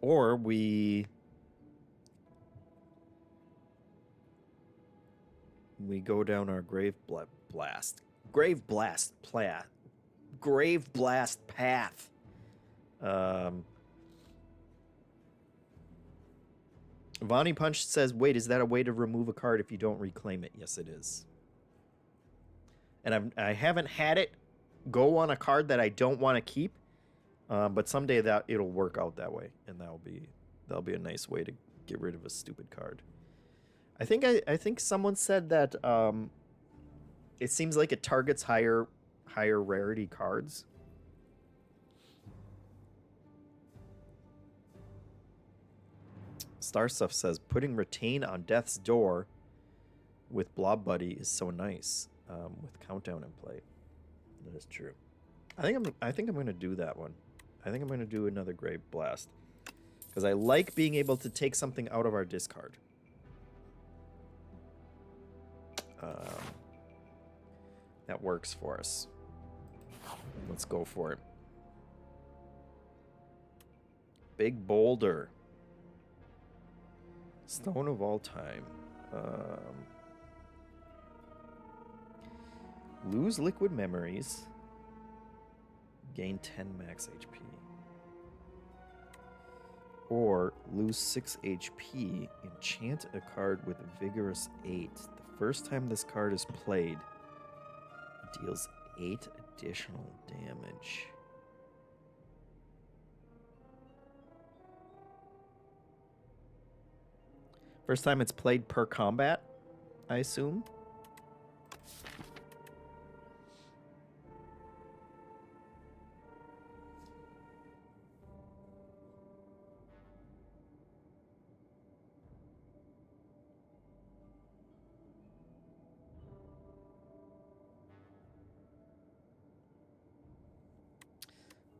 Or we go down our Grave Blast path. Vonnie Punch says, wait, is that a way to remove a card if you don't reclaim it? Yes, it is. And I haven't had it go on a card that I don't want to keep, but someday that it'll work out that way, and that'll be a nice way to get rid of a stupid card. I think someone said that it seems like it targets higher rarity cards. Starstuff says putting Retain on Death's Door with Blob Buddy is so nice with Countdown in play. That is true. I think I'm going to do that one. I think I'm going to do another Grave Blast because I like being able to take something out of our discard. That works for us. Let's go for it. Big Boulder. Stone of all time. Lose liquid memories. Gain 10 max HP. Or lose 6 HP. Enchant a card with Vigorous 8. The first time this card is played, it deals 8 additional damage. First time it's played per combat, I assume.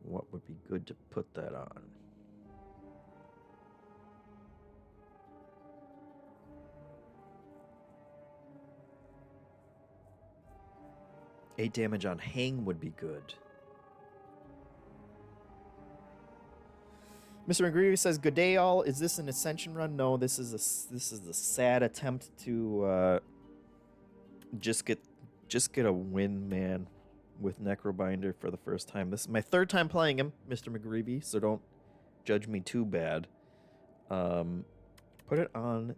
What would be good to put that on? Eight damage on Hang would be good. Mr. McGreevy says, "Good day, all. Is this an Ascension run? No, this is a sad attempt to just get a win, man, with Necrobinder for the first time. This is my third time playing him, Mr. McGreevy, so don't judge me too bad. Put it on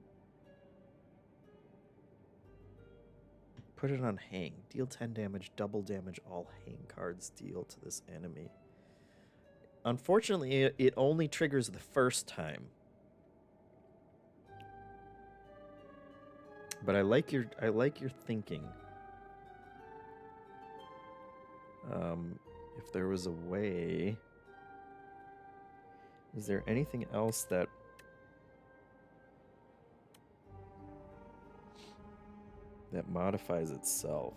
Hang. Deal 10 damage, double damage all Hang cards deal to this enemy. Unfortunately, it only triggers the first time. But I like your thinking. If there was a way, is there anything else that modifies itself?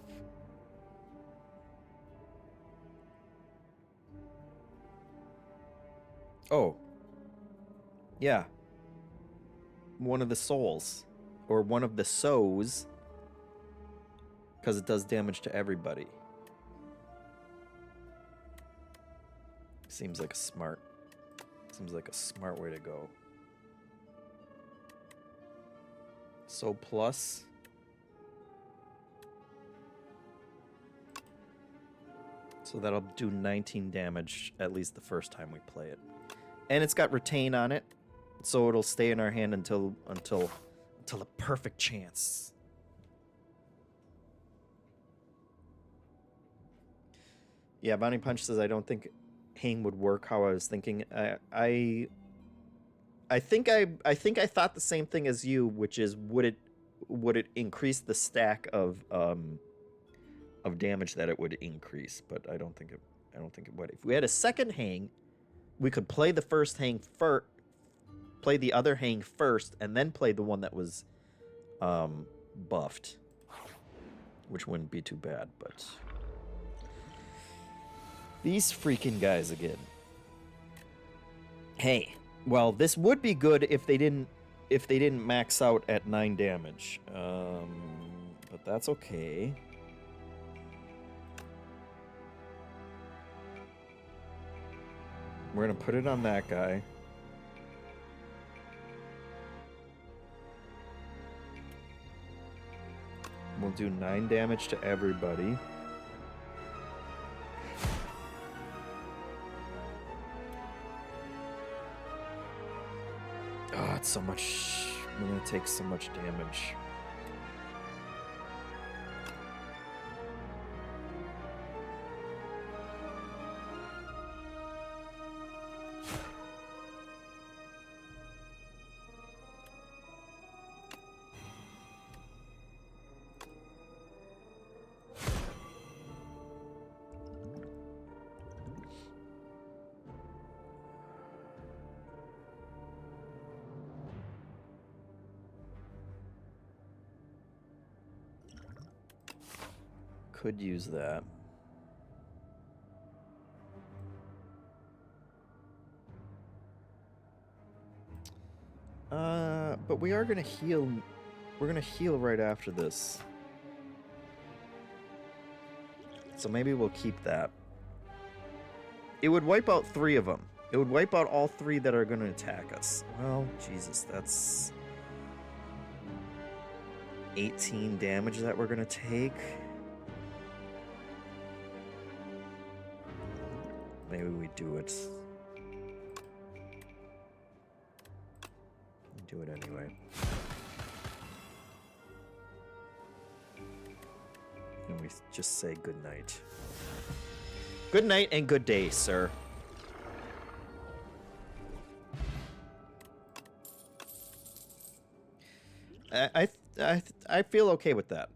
Oh, yeah. One of the souls, or one of the sows, because it does damage to everybody. Seems like a smart way to go. So plus. So that'll do 19 damage at least the first time we play it. And it's got Retain on it, so it'll stay in our hand until a perfect chance. Yeah, Bonnie Punch says I don't think Hang would work how I was thinking. I I think I thought the same thing as you, which is would it increase the stack of damage that it would increase, but I don't think it would. If we had a second hang, we could play the first hang first, play the other hang first, and then play the one that was buffed, which wouldn't be too bad. But these freaking guys again. Hey, well, this would be good if they didn't max out at 9 damage. But that's okay. We're gonna put it on that guy. We'll do 9 damage to everybody. Oh, it's so much. We're gonna take so much damage. Could use that. But we are gonna heal. We're gonna heal right after this. So maybe we'll keep that. It would wipe out 3 of them. It would wipe out all 3 that are gonna attack us. Well, Jesus, that's 18 damage that we're gonna take. Maybe we do it. Do it anyway. And we just say good night. Good night and good day, sir. I feel okay with that.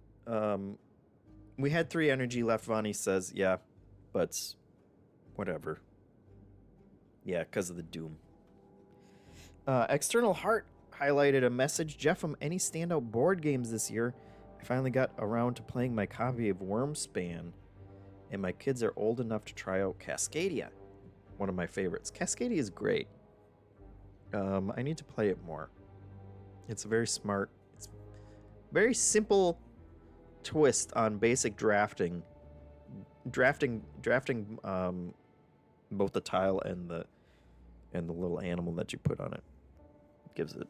We had 3 energy left. Vonnie says, yeah, but whatever. Yeah, because of the doom. External Heart highlighted a message. JeffM, any standout board games this year? I finally got around to playing my copy of Wormspan, and my kids are old enough to try out Cascadia, one of my favorites. Cascadia is great. I need to play it more. It's very smart. It's very simple twist on basic drafting. Drafting both the tile and the little animal that you put on it. Gives it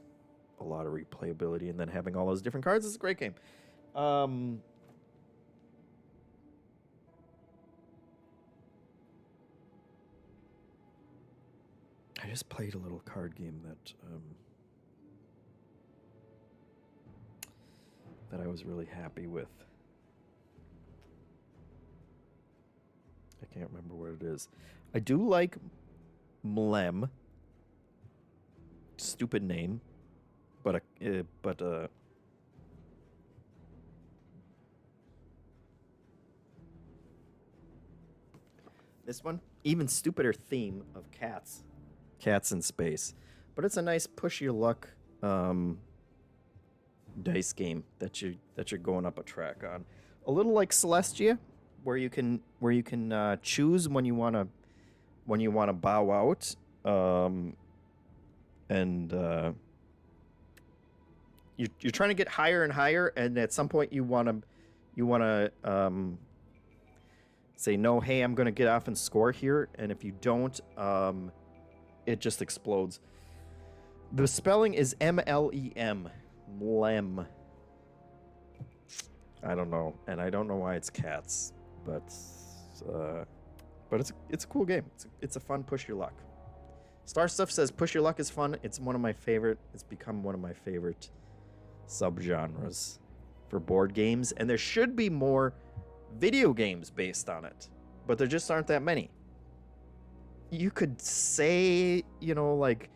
a lot of replayability, and then having all those different cards is a great game. I just played a little card game that I was really happy with. I can't remember what it is. I do like Mlem. Stupid name, but this one, even stupider theme of cats in space, but it's a nice push your luck dice game that you're going up a track on, a little like Celestia, where you can choose when you want to bow out, and you're trying to get higher and higher, and at some point you want to say no. Hey, I'm going to get off and score here, and if you don't, it just explodes. The spelling is MLEM, Mlem. I don't know, and I don't know why it's cats, but it's a cool game. It's a fun push your luck. Star Stuff says push your luck is fun. It's one of my favorite. It's become one of my favorite subgenres for board games, and there should be more video games based on it, but there just aren't that many. You could say, like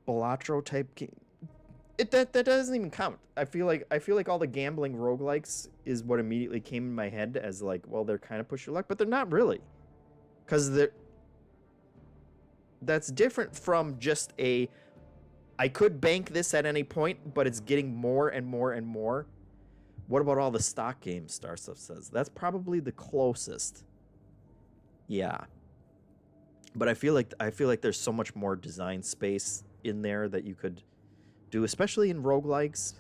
Balatro type game. That doesn't even count. I feel like all the gambling roguelikes is what immediately came in my head as like, well, they're kind of push your luck, but they're not really. Because that's different from just I could bank this at any point, but it's getting more and more and more. What about all the stock games, Star Stuff says? That's probably the closest. Yeah. But I feel like there's so much more design space in there that you could do, especially in roguelikes.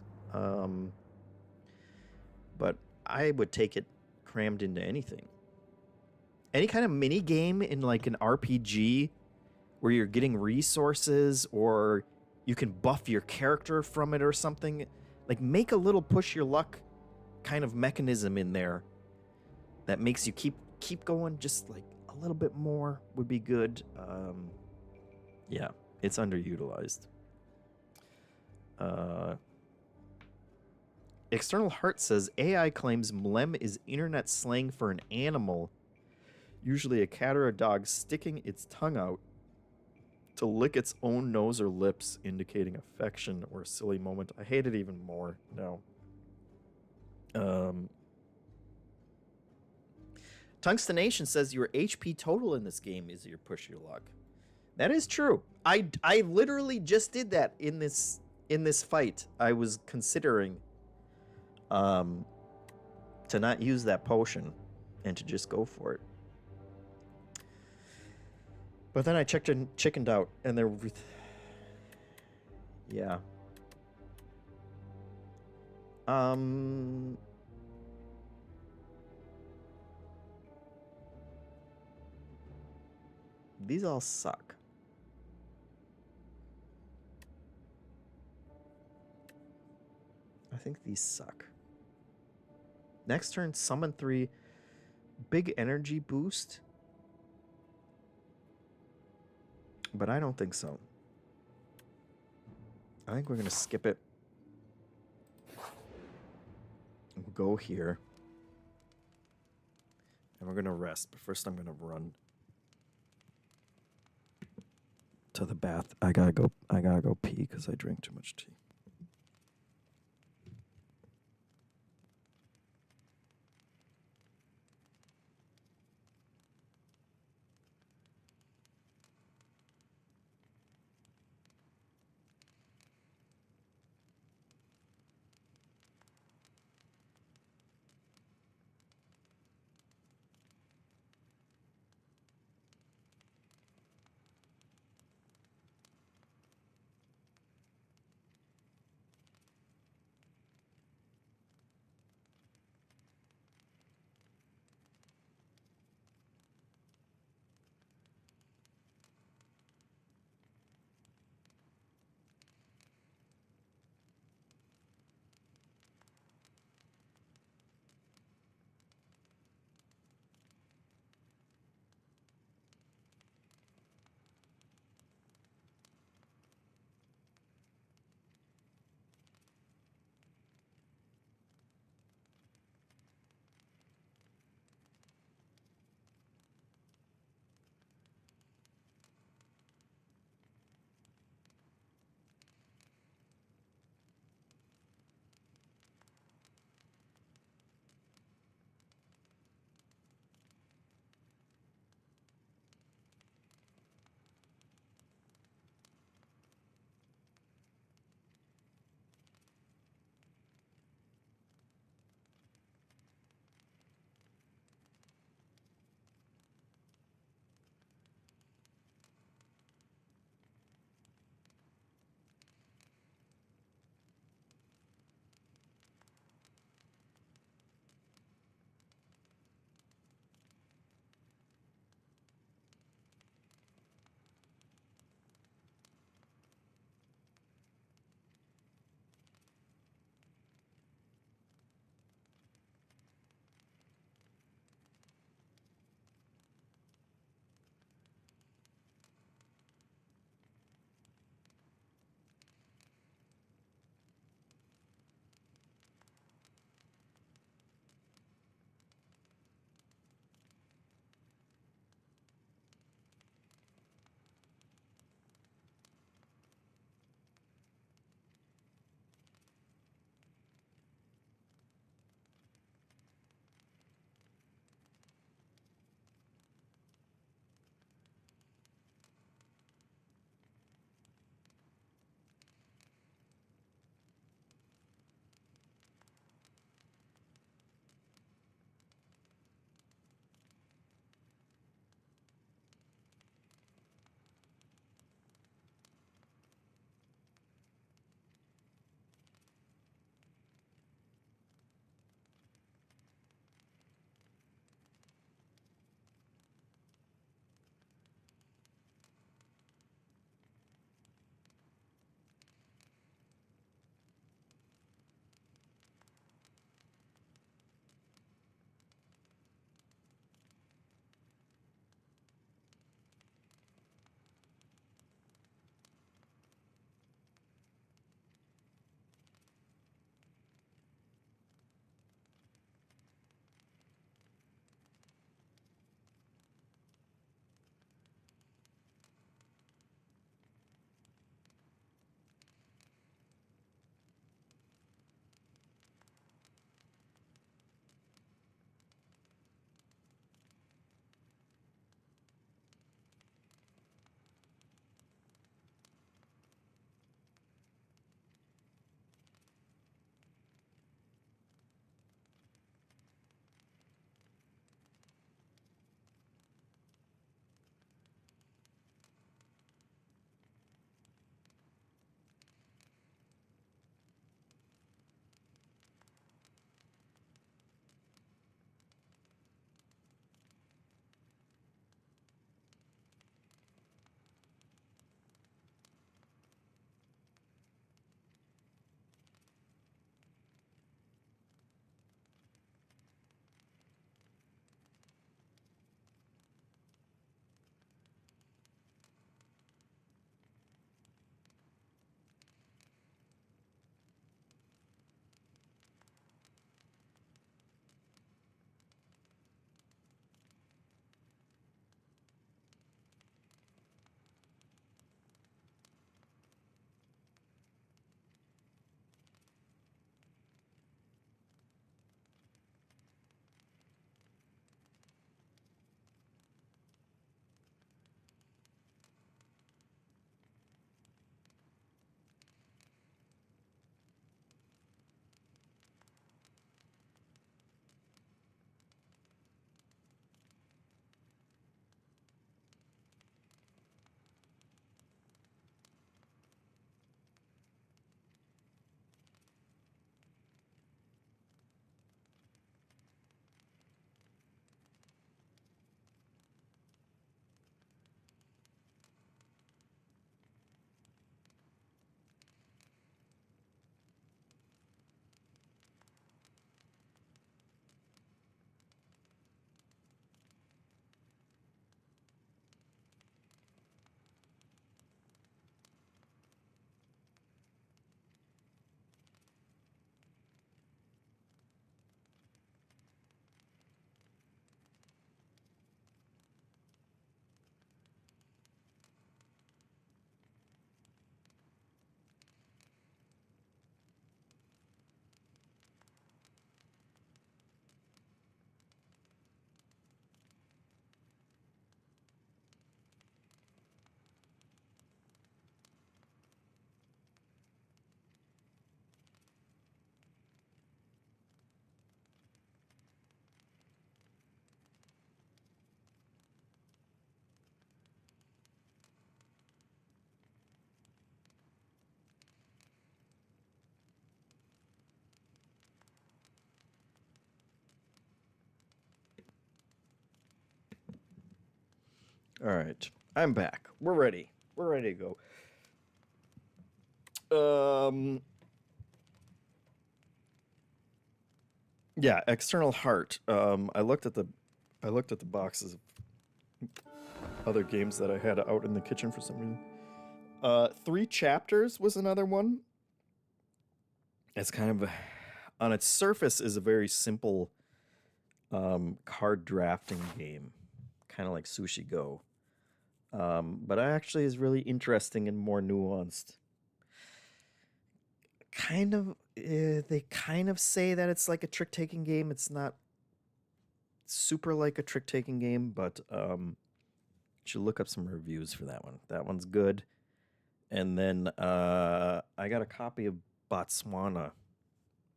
But I would take it crammed into anything. Any kind of mini game in like an RPG where you're getting resources or you can buff your character from it or something. Like make a little push your luck kind of mechanism in there that makes you keep going just like a little bit more would be good. Yeah, it's underutilized. External Heart says AI claims mlem is internet slang for an animal, usually a cat or a dog, sticking its tongue out to lick its own nose or lips, indicating affection or a silly moment. I hate it even more. No. Tungstenation says your HP total in this game is your push your luck. That is true. I literally just did that in this fight. I was considering to not use that potion and to just go for it. But then I chickened out, and there, yeah. These all suck. I think these suck. Next turn, summon 3. Big energy boost. But I don't think so. I think we're going to skip it. We'll go here. And we're going to rest. But first I'm going to run to the bath. I gotta go pee because I drank too much tea. All right, I'm back. We're ready. We're ready to go. Yeah, external heart. I looked at the boxes of other games that I had out in the kitchen for some reason. 3 Chapters was another one. It's kind of on its surface is a very simple card drafting game, kind of like Sushi Go. But it actually is really interesting and more nuanced. They kind of say that it's like a trick-taking game. It's not super like a trick-taking game, but you should look up some reviews for that one. That one's good. And then I got a copy of Botswana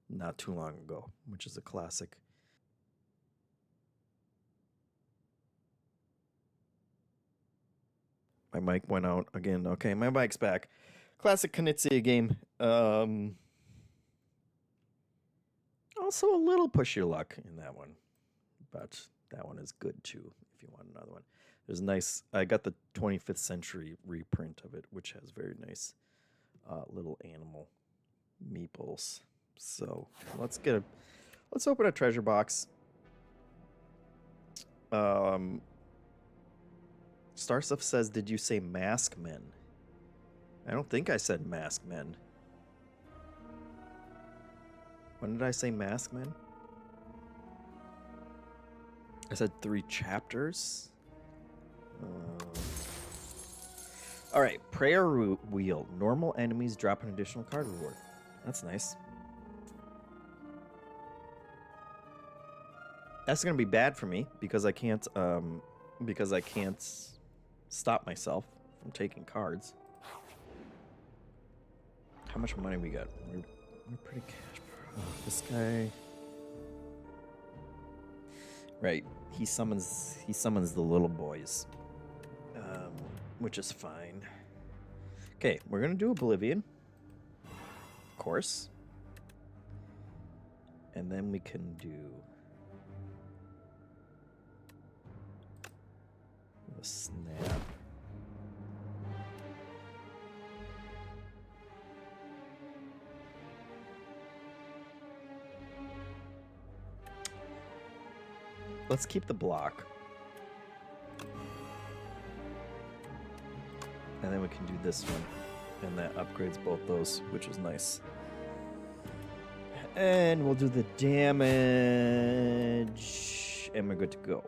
not too long ago, which is a classic. My mic went out again. Okay, my mic's back. Classic Knizia game. Also a little push your luck in that one, but that one is good too if you want another one. There's nice. I got the 25th century reprint of it, which has very nice little animal meeples. So let's open a treasure box. Starstuff says, "Did you say mask men?" I don't think I said mask men. When did I say mask men? I said 3 chapters. All right, prayer wheel. Normal enemies drop an additional card reward. That's nice. That's gonna be bad for me because I can't stop myself from taking cards. How much money we got? We're pretty cash. Oh, this guy. Right, he summons the little boys, which is fine. Okay, we're gonna do Oblivion, of course, and then we can do a snap. Let's keep the block. And then we can do this one. And that upgrades both those, which is nice. And we'll do the damage. And we're good to go.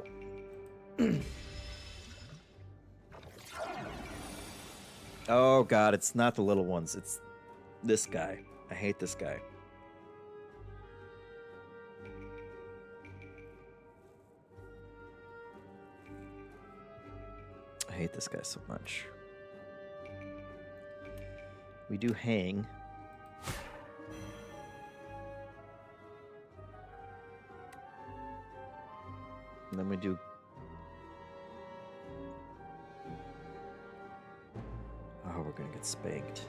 Oh god, it's not the little ones. It's this guy. I hate this guy. I hate this guy so much. We do hang. And then we do... Oh, we're gonna get spanked.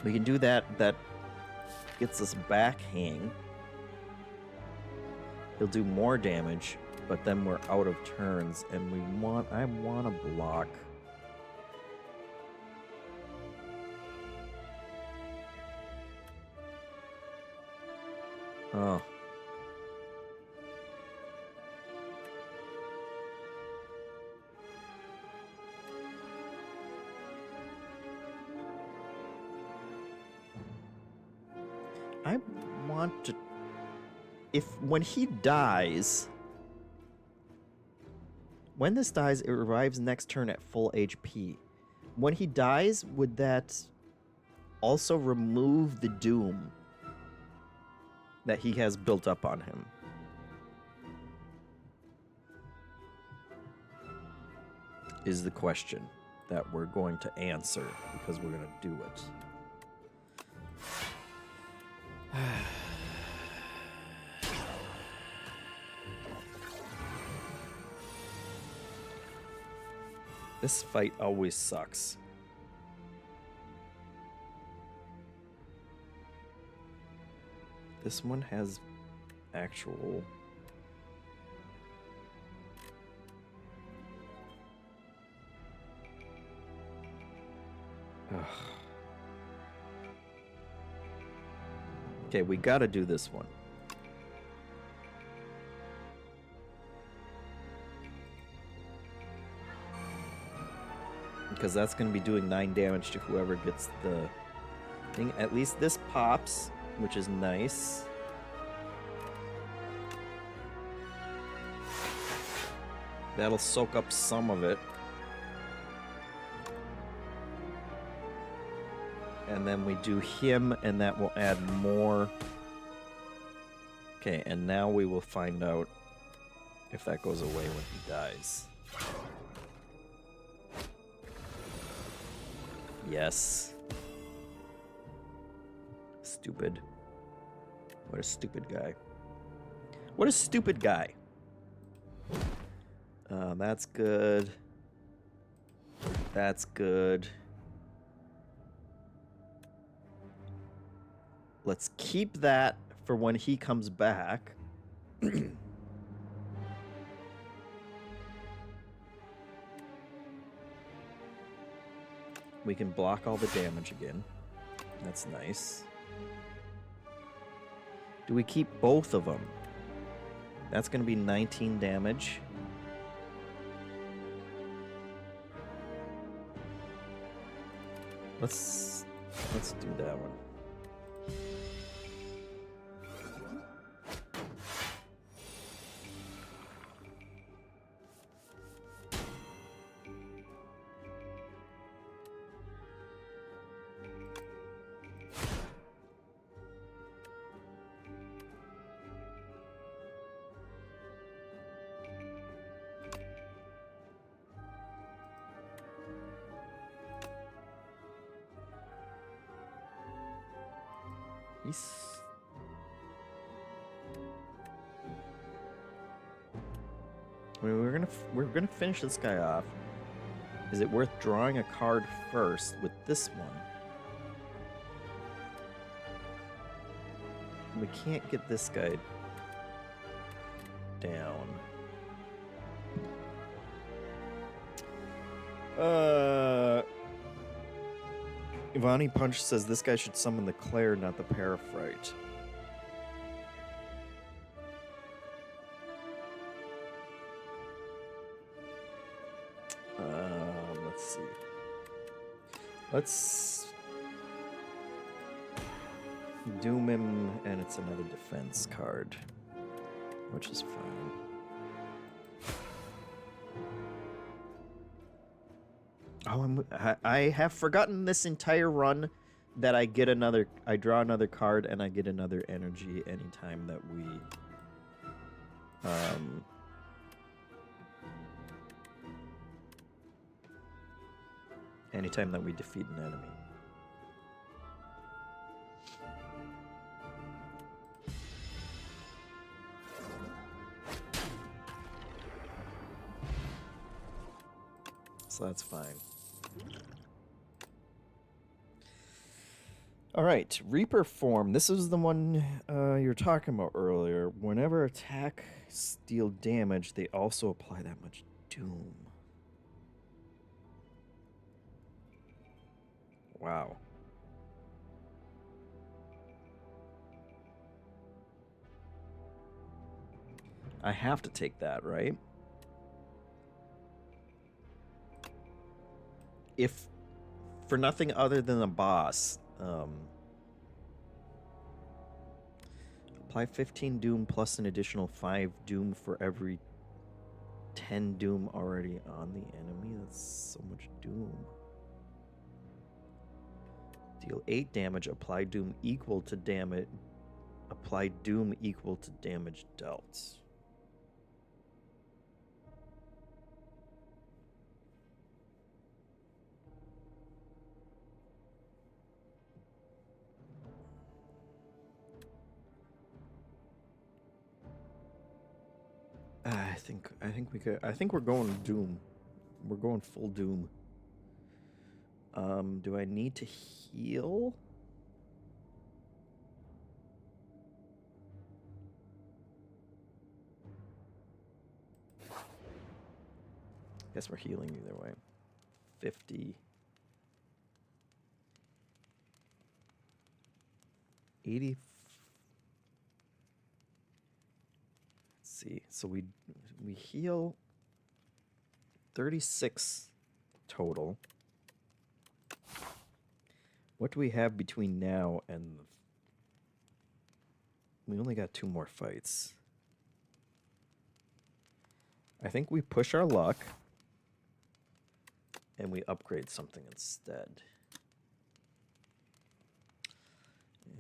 We can do that. That gets us back hang. He'll do more damage, but then we're out of turns, and I want to block. Oh. I want to... When he dies... When this dies, it revives next turn at full HP. When he dies, would that also remove the doom that he has built up on him? Is the question that we're going to answer, because we're going to do it. This fight always sucks. This one has actual... Ugh. Okay, we gotta do this one. Because that's gonna be doing 9 damage to whoever gets the thing. At least this pops, which is nice. That'll soak up some of it. And then we do him, and that will add more. Okay, and now we will find out if that goes away when he dies. Yes. Stupid. What a stupid guy. What a stupid guy. That's good. That's good. Let's keep that for when he comes back. We can block all the damage again. That's nice. Do we keep both of them? That's going to be 19 damage. Let's do that one. I mean, we're gonna finish this guy off. Is it worth drawing a card first with this one? We can't get this guy down. Ivani Punch says this guy should summon the Claire, not the Paraphrite. Let's see. Let's doom him, and it's another defense card, which is fine. Oh, I have forgotten this entire run that I draw another card and I get another energy anytime that we defeat an enemy. So that's fine. All right, Reaper form. This is the one you were talking about earlier. Whenever attacks deal damage, they also apply that much doom. Wow. I have to take that, right? If for nothing other than a boss, apply 15 doom plus an additional 5 doom for every 10 doom already on the enemy. That's so much doom. Deal 8 damage, apply doom equal to damage. Apply doom equal to damage dealt. I think we could. I think we're going doom. We're going full doom. Do I need to heal? Guess we're healing either way. 50. 80. Let's see. So we heal 36 total. What do we have between now and... We only got 2 more fights. I think we push our luck and we upgrade something instead.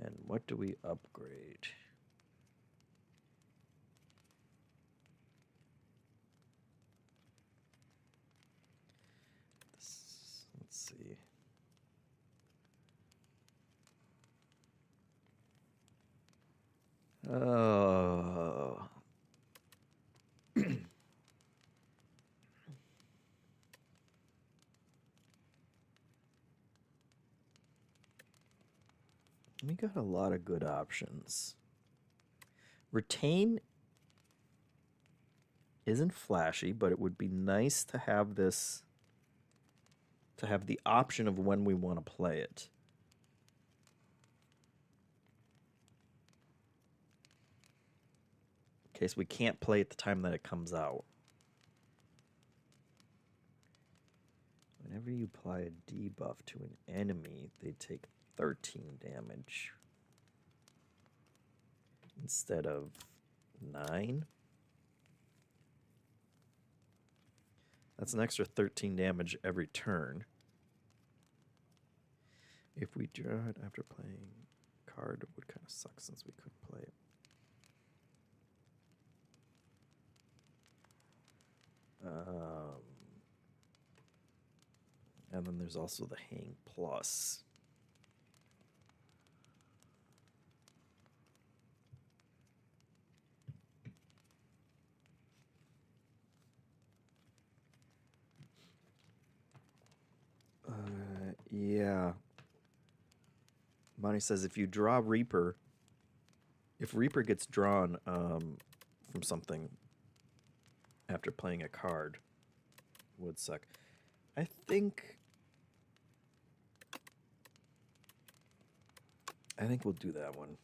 And what do we upgrade? Let's see. Oh. We got a lot of good options. Retain isn't flashy, but it would be nice to have this, to have the option of when we want to play it. In case we can't play at the time that it comes out. Whenever you apply a debuff to an enemy, they take 13 damage instead of 9. That's an extra 13 damage every turn. If we draw it after playing a card, it would kind of suck since we couldn't play it. And then there's also the Hang Plus. Yeah. Monty says if you draw Reaper, if Reaper gets drawn from something after playing a card, would suck. I think we'll do that one.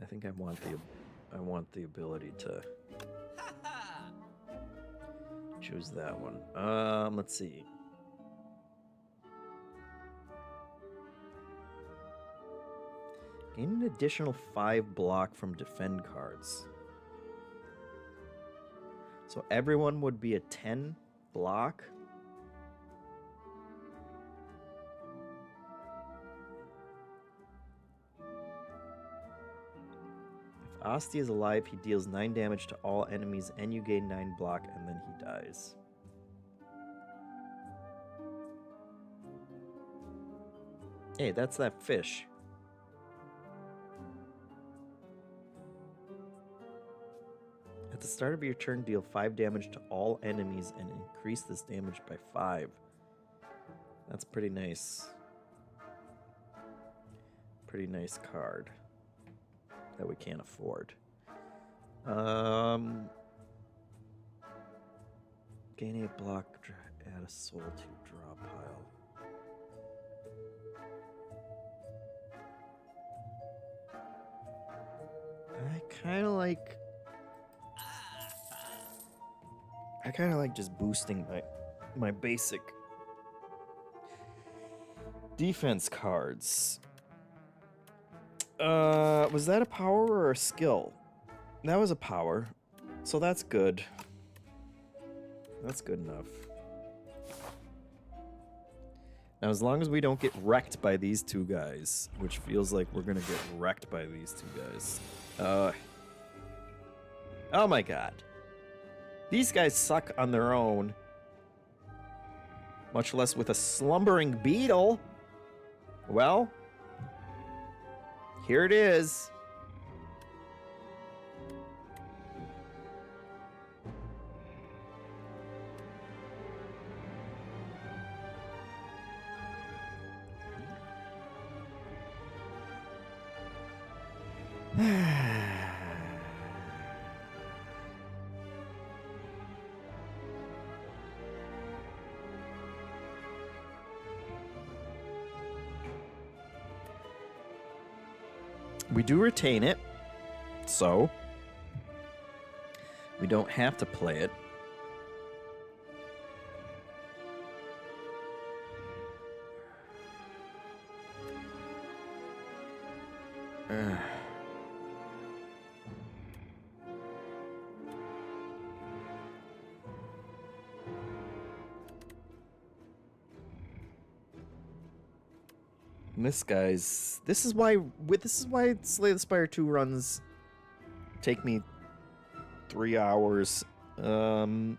I think I want the ability to choose that one. Let's see. Gain an additional 5 block from defend cards. So everyone would be a 10 block. If Asti is alive, he deals 9 damage to all enemies and you gain 9 block and then he dies. Hey, that's that fish. At the start of your turn, deal 5 damage to all enemies and increase this damage by 5. That's pretty nice. Pretty nice card that we can't afford. Gain a block, add a soul to draw pile. I kind of like just boosting my basic defense cards. Was that a power or a skill? That was a power, so that's good. That's good enough. Now, as long as we don't get wrecked by these 2 guys, which feels like we're gonna get wrecked by these 2 guys. Oh my god. These guys suck on their own. Much less with a slumbering beetle. Well, here it is. We do retain it, so we don't have to play it. This is why Slay the Spire 2 runs take me 3 hours. Do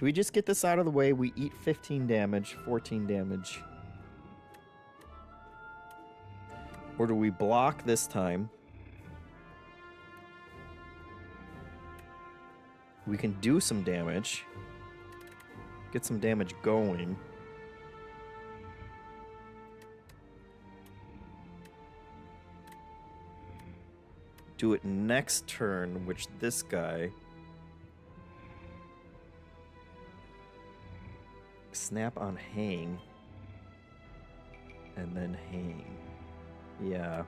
we just get this out of the way? We eat 15 damage, 14 damage. Or do we block this time? We can do some damage. Get some damage going. Do it next turn, which this guy... Snap on hang. And then hang. Yeah.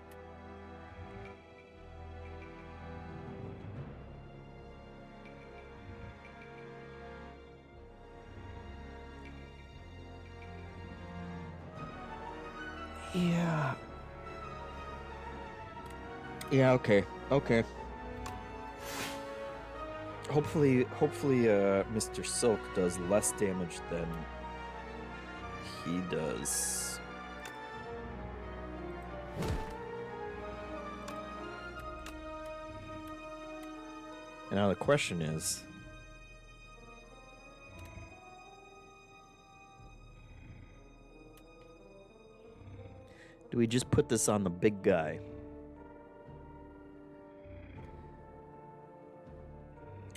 Yeah. Yeah, okay. Okay. Hopefully, Mr. Silk does less damage than he does. And now the question is... do we just put this on the big guy?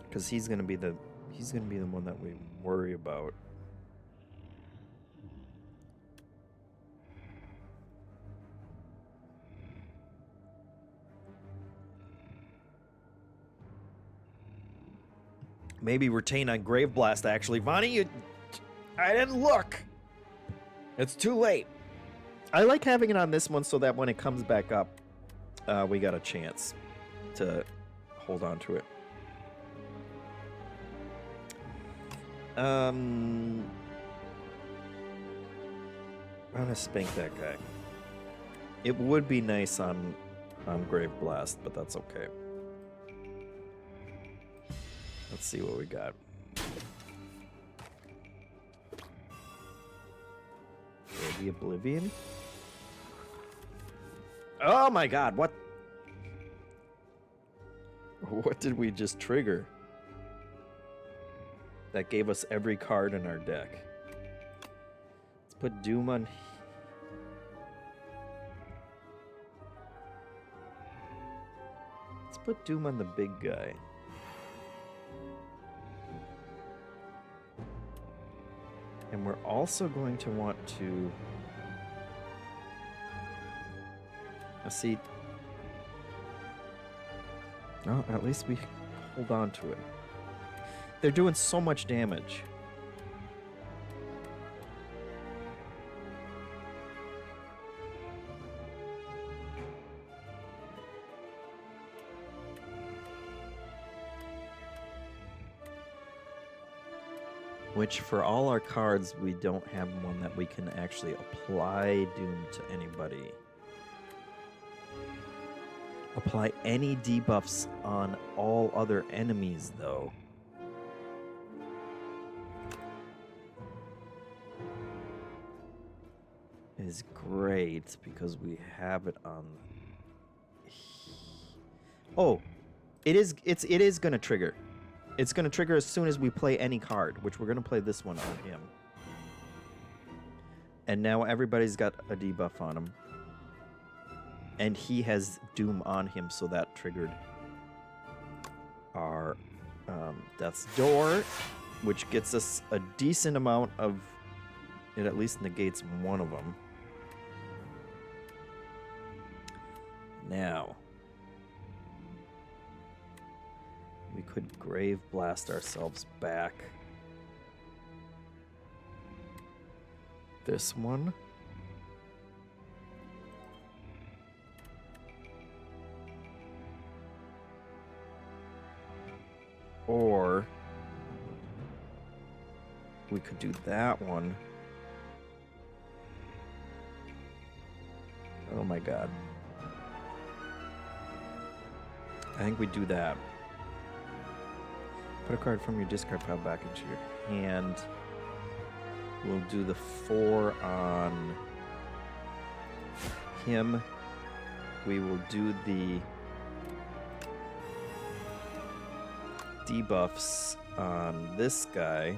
Because he's gonna be the one that we worry about. Maybe retain on Grave Blast, actually. Vonnie, I didn't look. It's too late. I like having it on this one so that when it comes back up, we got a chance to hold on to it. I'm gonna spank that guy. It would be nice on Grave Blast, but that's okay. Let's see what we got. The Oblivion. Oh my god, what? What did we just trigger? That gave us every card in our deck. Let's put Doom on... Let's put Doom on the big guy. And we're also going to want to... see... Oh, at least we hold on to it. They're doing so much damage. Which, for all our cards, we don't have one that we can actually apply Doom to anybody. Apply any debuffs on all other enemies, though. Is great because we have it on... Oh, it is gonna trigger. It's gonna trigger as soon as we play any card, which we're gonna play this one on him. And now everybody's got a debuff on him. And he has Doom on him, so that triggered our Death's Door, which gets us a decent amount of... It at least negates one of them. Now, we could Grave Blast ourselves back. This one. Or we could do that one. Oh my god. I think we do that. Put a card from your discard pile back into your hand. We'll do the 4 on him. We will do the debuffs on this guy,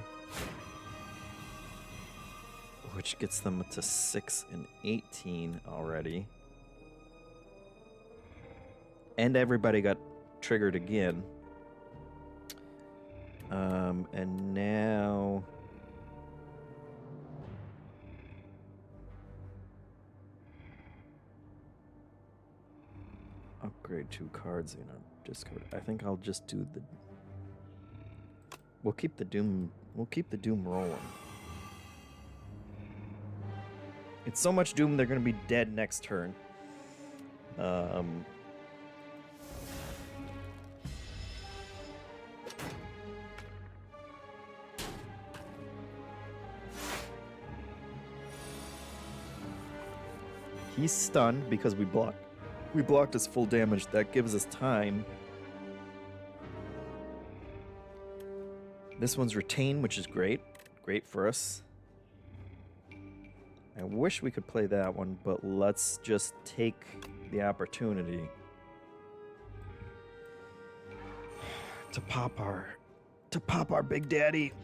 which gets them to 6 and 18 already. And everybody got triggered again. And now upgrade 2 cards in our discard. I think I'll just do the. We'll keep the doom. We'll keep the doom rolling. It's so much doom they're gonna be dead next turn. He's stunned because we blocked his full damage. That gives us time. This one's retain, which is great. Great for us. I wish we could play that one, but let's just take the opportunity to pop our Big Daddy.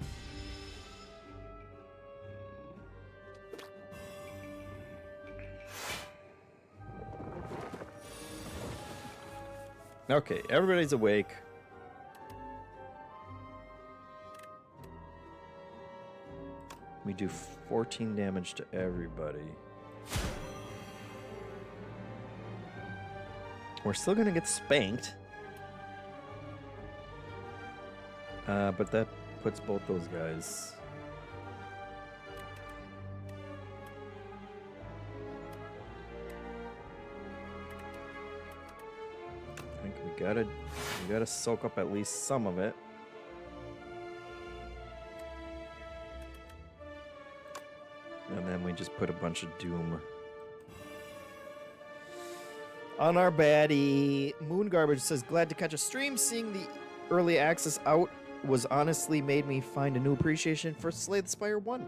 Okay, everybody's awake. We do 14 damage to everybody. We're still gonna get spanked. But that puts both those guys. I think we gotta soak up at least some of it. And then we just put a bunch of doom on our baddie. Moon Garbage says, glad to catch a stream. Seeing the early access out was honestly made me find a new appreciation for Slay the Spire 1.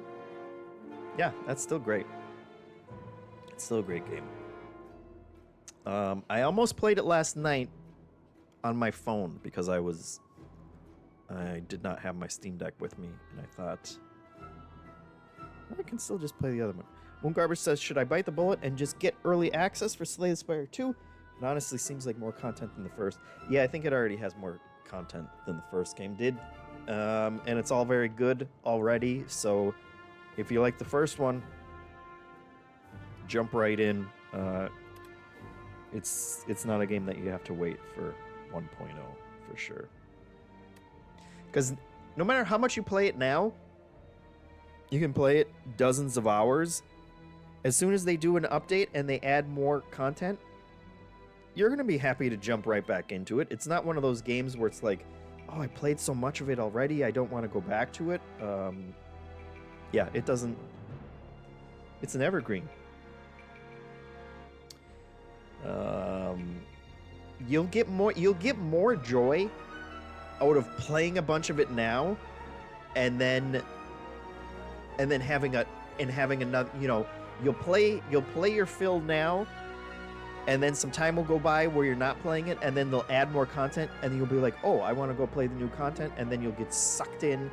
Yeah, that's still great. It's still a great game. I almost played it last night on my phone because I did not have my Steam Deck with me, and I thought I can still just play the other one. Moon Garbage says, should I bite the bullet and just get early access for Slay the Spire 2? It honestly seems like more content than the first. Yeah, I think it already has more content than the first game did. And it's all very good already, so if you like the first one, jump right in. It's not a game that you have to wait for 1.0 for sure. Because no matter how much you play it now, you can play it dozens of hours. As soon as they do an update and they add more content, you're going to be happy to jump right back into it. It's not one of those games where it's like, oh, I played so much of it already, I don't want to go back to it. Yeah, it doesn't. It's an evergreen. You'll get more joy out of playing a bunch of it now, and then having another, you'll play your fill now, and then some time will go by where you're not playing it, and then they'll add more content, and then you'll be like, oh, I want to go play the new content, and then you'll get sucked in,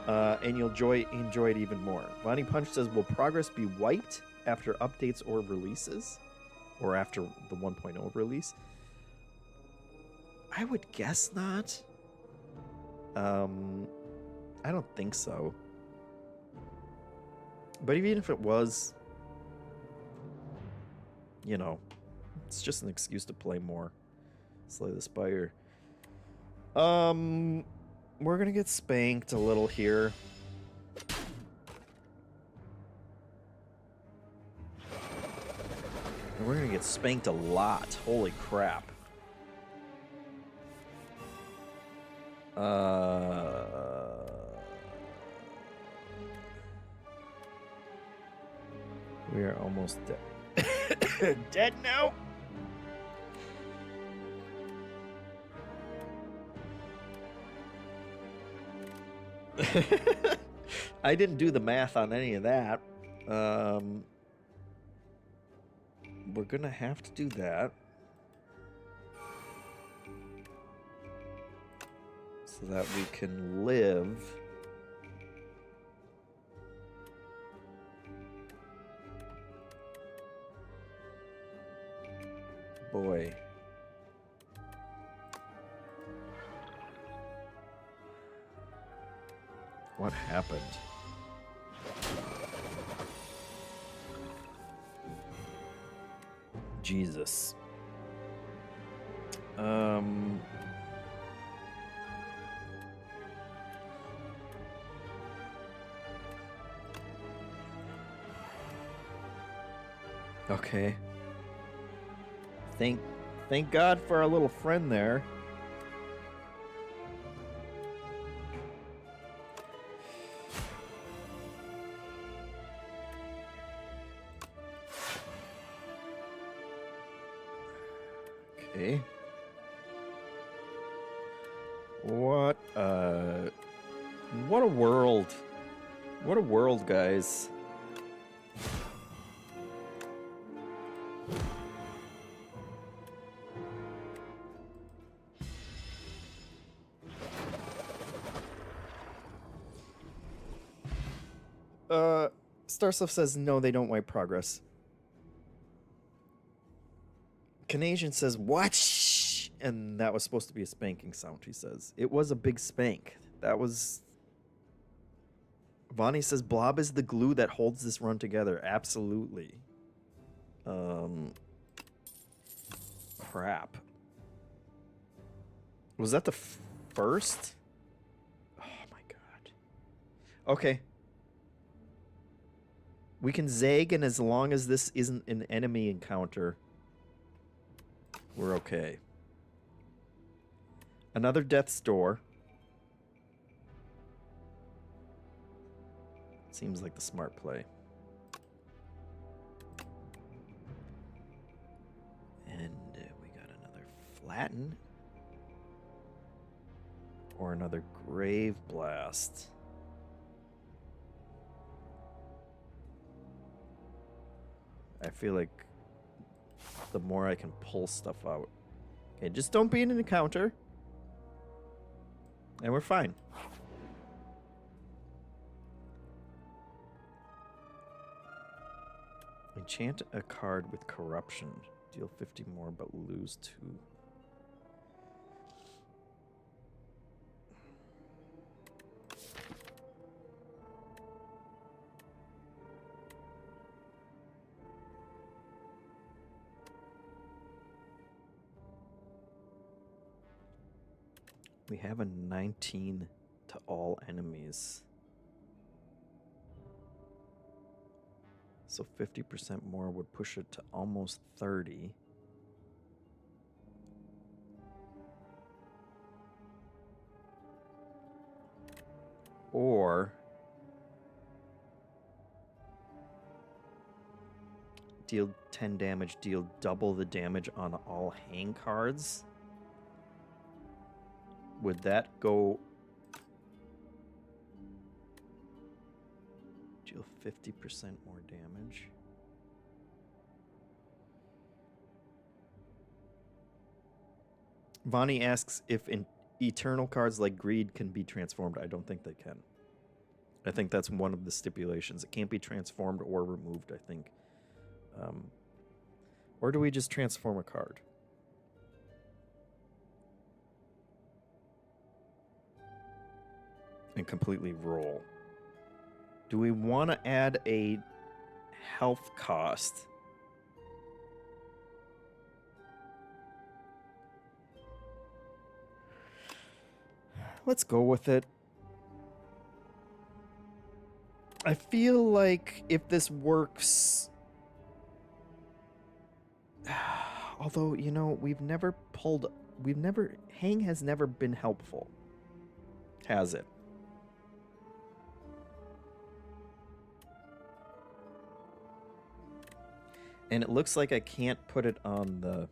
and you'll enjoy it even more. Vonnie Punch says, will progress be wiped after updates or releases, or after the 1.0 release? I would guess not. I don't think so. But even if it was, it's just an excuse to play more Slay the Spire. We're gonna get spanked a little here. And we're gonna get spanked a lot. Holy crap. We are almost dead. Dead now? I didn't do the math on any of that. We're gonna have to do that. So that we can live. Boy. What happened? Jesus. Okay. Thank God for our little friend there. Okay. What a world. What a world, guys. Starstuff says no, they don't wipe progress. Canadian says, what? And that was supposed to be a spanking sound, he says. It was a big spank. That was... Vonnie says, Blob is the glue that holds this run together. Absolutely. Crap. Was that the first? Oh my god. Okay. We can zag, and as long as this isn't an enemy encounter, we're okay. Another death's door. Seems like the smart play. And we got another flatten. Or another grave blast. I feel like the more I can pull stuff out. Okay, just don't be in an encounter. And we're fine. Enchant a card with corruption. Deal 50 more but lose 2. We have a 19 to all enemies. So 50% more would push it to almost 30. Or deal 10 damage, deal double the damage on all hang cards. Would that go... Deal 50% more damage. Vonnie asks if eternal cards like Greed can be transformed. I don't think they can. I think that's one of the stipulations. It can't be transformed or removed, I think. Or do we just transform a card? And completely roll. Do we want to add a health cost? Let's go with it. I feel like if this works... Although, you know, Hang has never been helpful. has it. And it looks like I can't put it on the...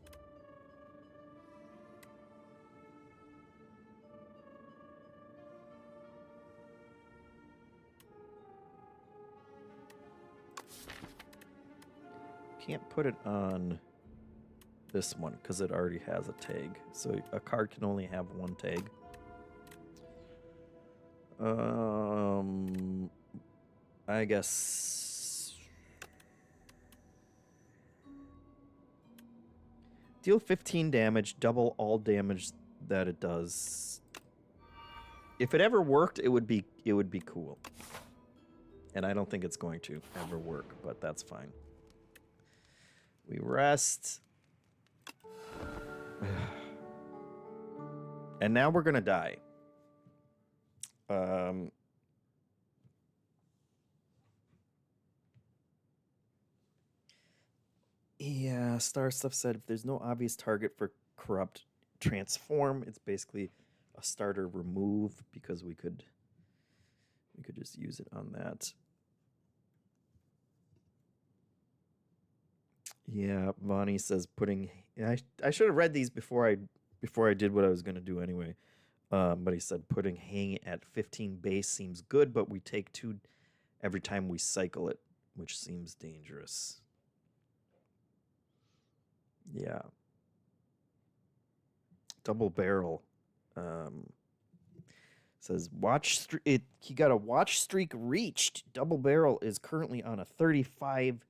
Can't put it on this one because it already has a tag. So a card can only have one tag. I guess... Deal 15 damage, double all damage that it does. If it ever worked, it would be cool. And I don't think it's going to ever work, but that's fine. We rest. And now we're gonna die. Yeah, Star Stuff said if there's no obvious target for corrupt transform, it's basically a starter remove because we could just use it on that. Yeah, Vonnie says putting... I should have read these before I did what I was going to do anyway. But he said putting hang at 15 base seems good, but we take 2 every time we cycle it, which seems dangerous. Yeah. Double barrel. Says he got a watch streak reached. Double barrel is currently on a 35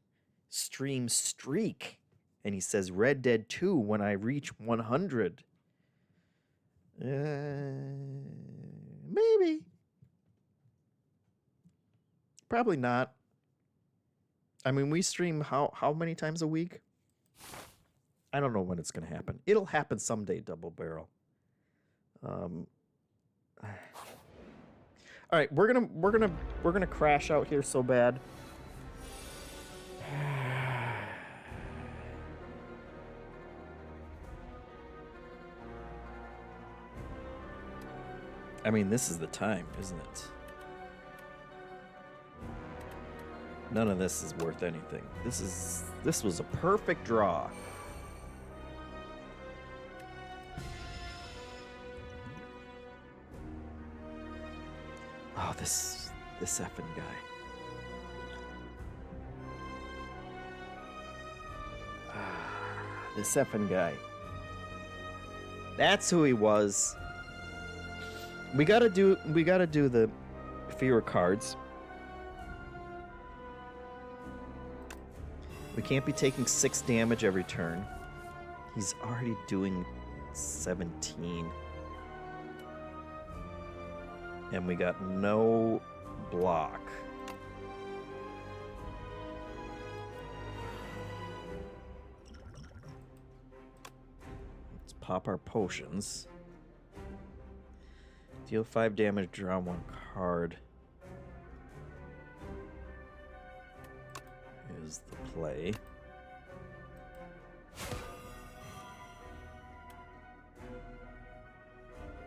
stream streak. And he says Red Dead 2 when I reach 100. Maybe. Probably not. I mean, we stream how many times a week? I don't know when it's going to happen. It'll happen someday, Double Barrel. All right, we're gonna crash out here so bad. I mean, this is the time, isn't it? None of this is worth anything. This was a perfect draw. Oh, this effing guy. This effing guy. That's who he was. We gotta do the fewer cards. We can't be taking 6 damage every turn. He's already doing 17. And we got no block. Let's pop our potions. Deal 5 damage, draw 1 card. Is the play.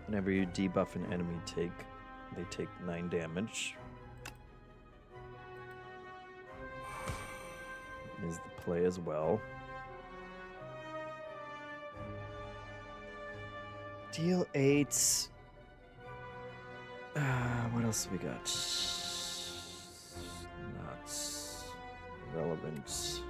Whenever you debuff an enemy, they take 9 damage. Is the play as well. Deal 8. What else we got? Not relevant.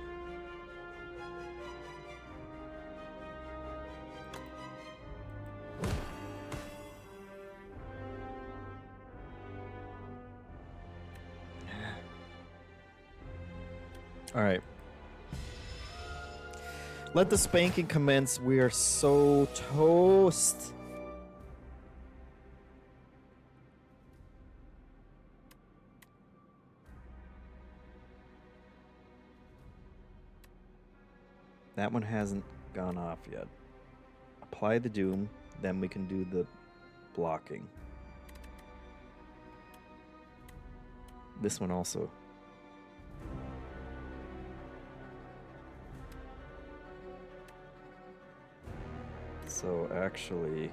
All right. Let the spanking commence. We are so toast. That one hasn't gone off yet. Apply the doom, then we can do the blocking. This one also. So actually,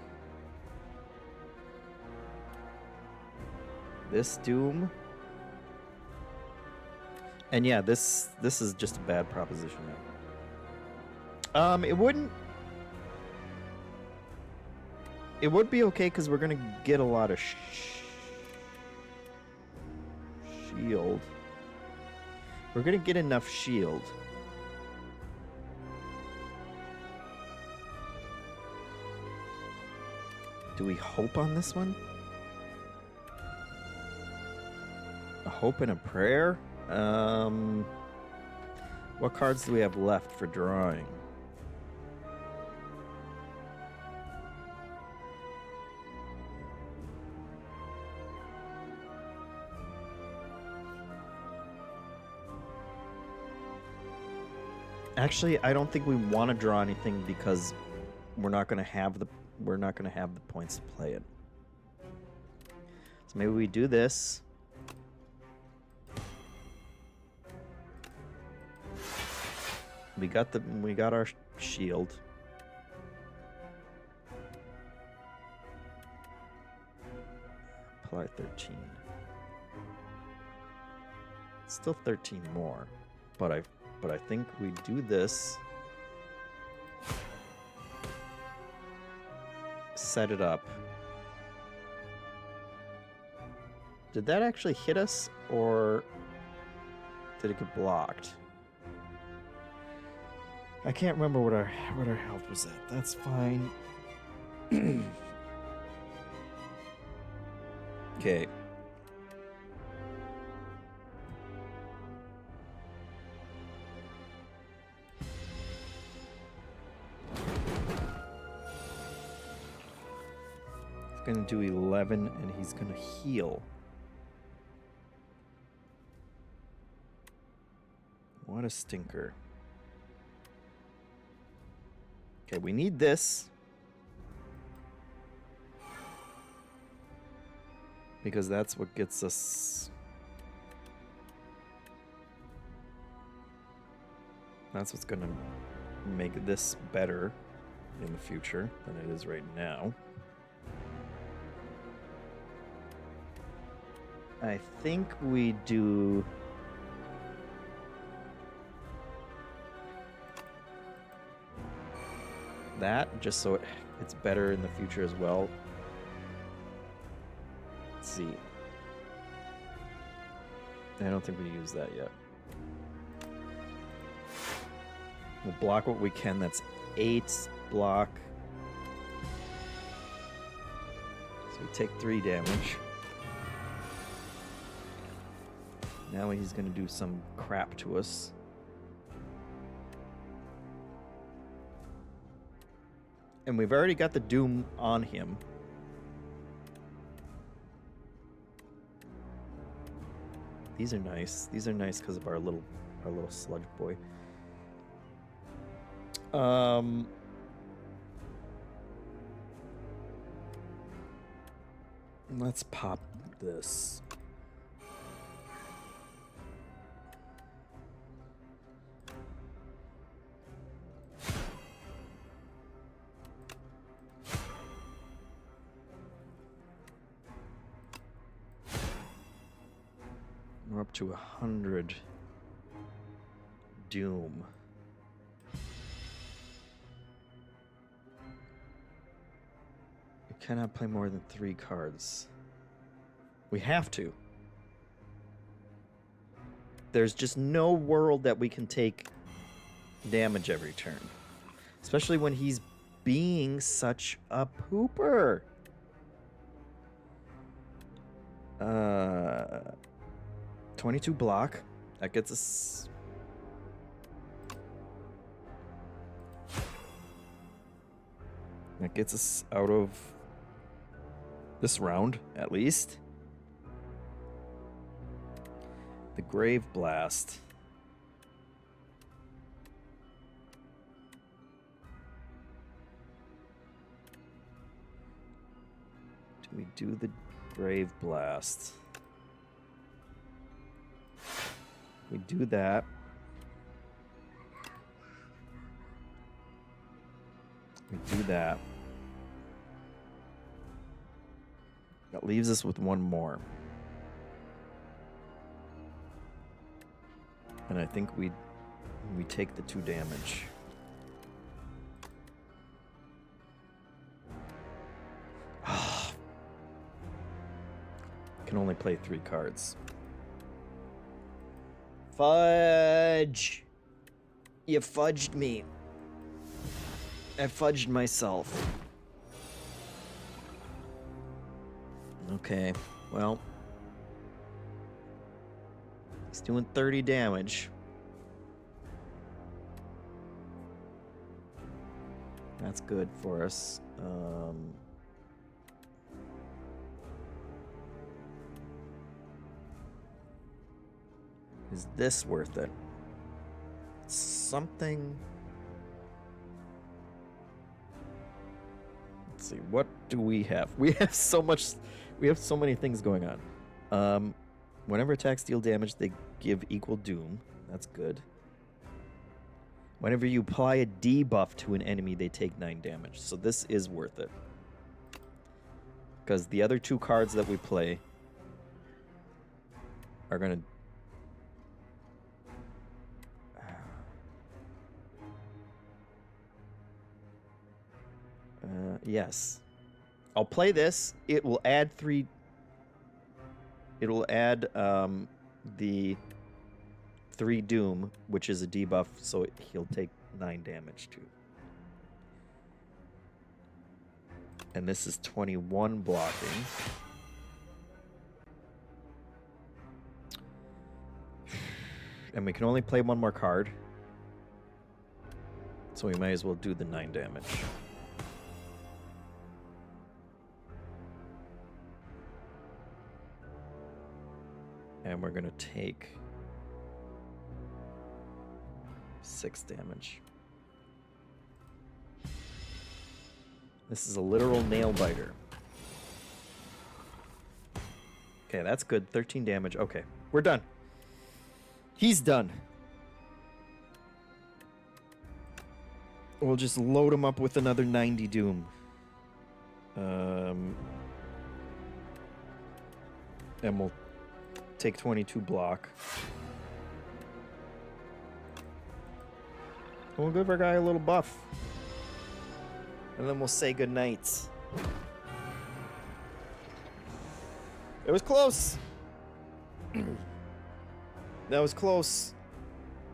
this Doom. And yeah, this is just a bad proposition now. It would be okay because we're gonna get a lot of shield. We're gonna get enough shield. Do we hope on this one? A hope and a prayer? What cards do we have left for drawing? Actually, I don't think we want to draw anything because we're not going to have the points to play it. So maybe we do this. We got our shield. Apply 13. Still 13 more, but I think we do this. Set it up. Did that actually hit us, or did it get blocked? I can't remember what our health was at. That's fine. Okay. He's gonna do 11, and he's gonna heal. What a stinker. Okay, we need this. Because that's what gets us... That's what's gonna make this better in the future than it is right now. I think we do... that, just so it's better in the future as well. Let's see. I don't think we use that yet. We'll block what we can. That's 8 block. So we take 3 damage. Now he's going to do some crap to us. And we've already got the Doom on him. These are nice. These are nice because of our little sludge boy. Let's pop this. We're up to 100 Doom. We cannot play more than 3 cards. We have to. There's just no world that we can take damage every turn. Especially when he's being such a pooper. 22 block. That gets us... That gets us out of this round, at least. The Grave Blast. Do we do the Grave Blast? We do that. We do that. That leaves us with 1 more. And I think we take the 2 damage. Can only play 3 cards. Fudge! You fudged me. I fudged myself. Okay, well. He's doing 30 damage. That's good for us. Is this worth it? Something. Let's see. What do we have? We have so much. We have so many things going on. Whenever attacks deal damage, they give equal doom. That's good. Whenever you apply a debuff to an enemy, they take 9 damage. So this is worth it. Because the other 2 cards that we play are going to... yes. I'll play this. It will add 3... It will add the 3 doom, which is a debuff, so he'll take 9 damage too. And this is 21 blocking. And we can only play 1 more card. So we might as well do the 9 damage. And we're going to take 6 damage. This is a literal nail biter. Okay, that's good. 13 damage. Okay, we're done. He's done. We'll just load him up with another 90 doom. And we'll take 22 block. We'll give our guy a little buff. And then we'll say goodnight. It was close. That was close.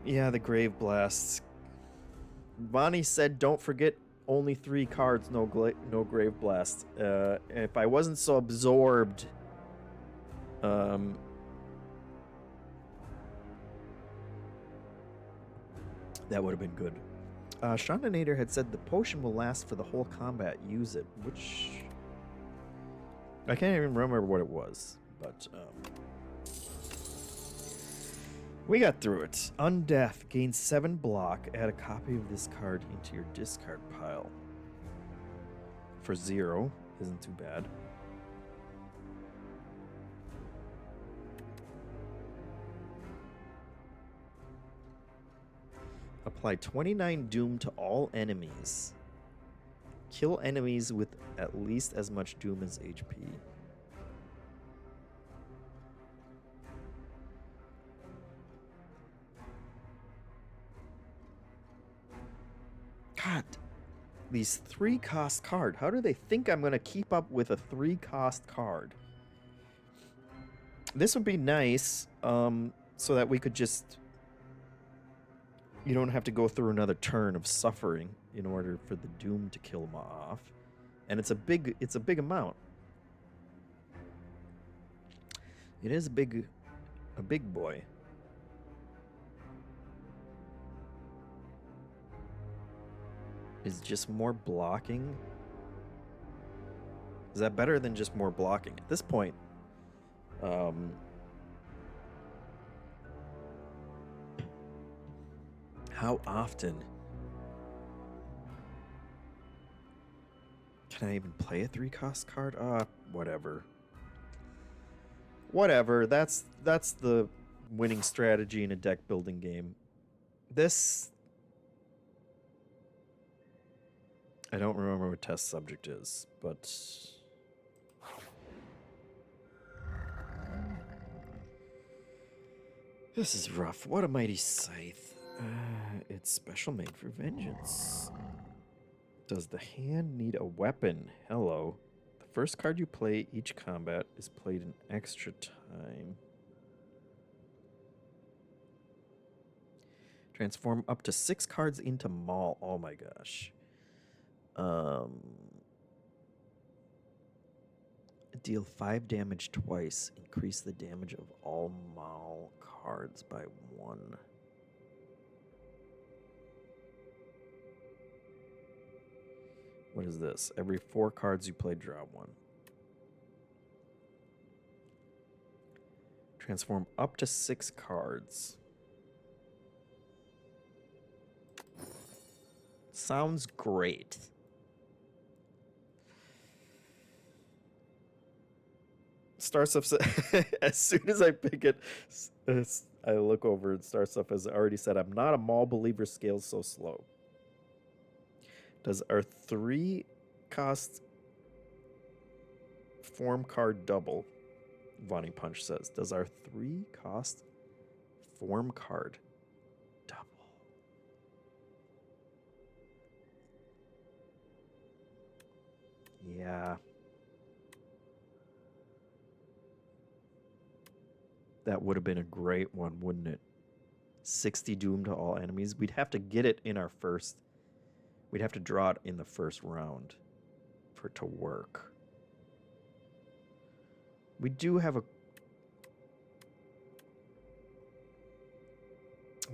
Yeah, the Grave Blasts. Bonnie said, don't forget only 3 cards, no Grave Blast. If I wasn't so absorbed... that would have been good. Shondonator had said the potion will last for the whole combat. Use it, which... I can't even remember what it was, but... we got through it. Undeath. Gain 7 block. Add a copy of this card into your discard pile. For 0. Isn't too bad. Apply 29 doom to all enemies. Kill enemies with at least as much doom as HP. God, these 3-cost card. How do they think I'm going to keep up with a 3-cost card? This would be nice, so that we could just... You don't have to go through another turn of suffering in order for the doom to kill them off. And it's a big amount. It is a big boy. Is just more blocking? Is that better than just more blocking? At this point, how often can I even play a 3-cost card? Whatever. Whatever. That's the winning strategy in a deck building game. This... I don't remember what test subject is, but... This is rough. What a mighty scythe. It's special made for vengeance. Does the hand need a weapon? Hello. The first card you play each combat is played in extra time. Transform up to 6 cards into Maul. Oh my gosh. Deal 5 damage twice. Increase the damage of all Maul cards by 1. What is this? Every 4 cards you play, draw 1. Transform up to 6 cards. Sounds great. Star Stuff as soon as I pick it, I look over and Star Stuff has already said, I'm not a Maul believer, scales so slow. Does our 3 cost form card double? Vonnie Punch says, does our 3 cost form card double? Yeah. That would have been a great one, wouldn't it? 60 doom to all enemies. We'd have to get it in our first. We'd have to draw it in the first round for it to work. We do have a...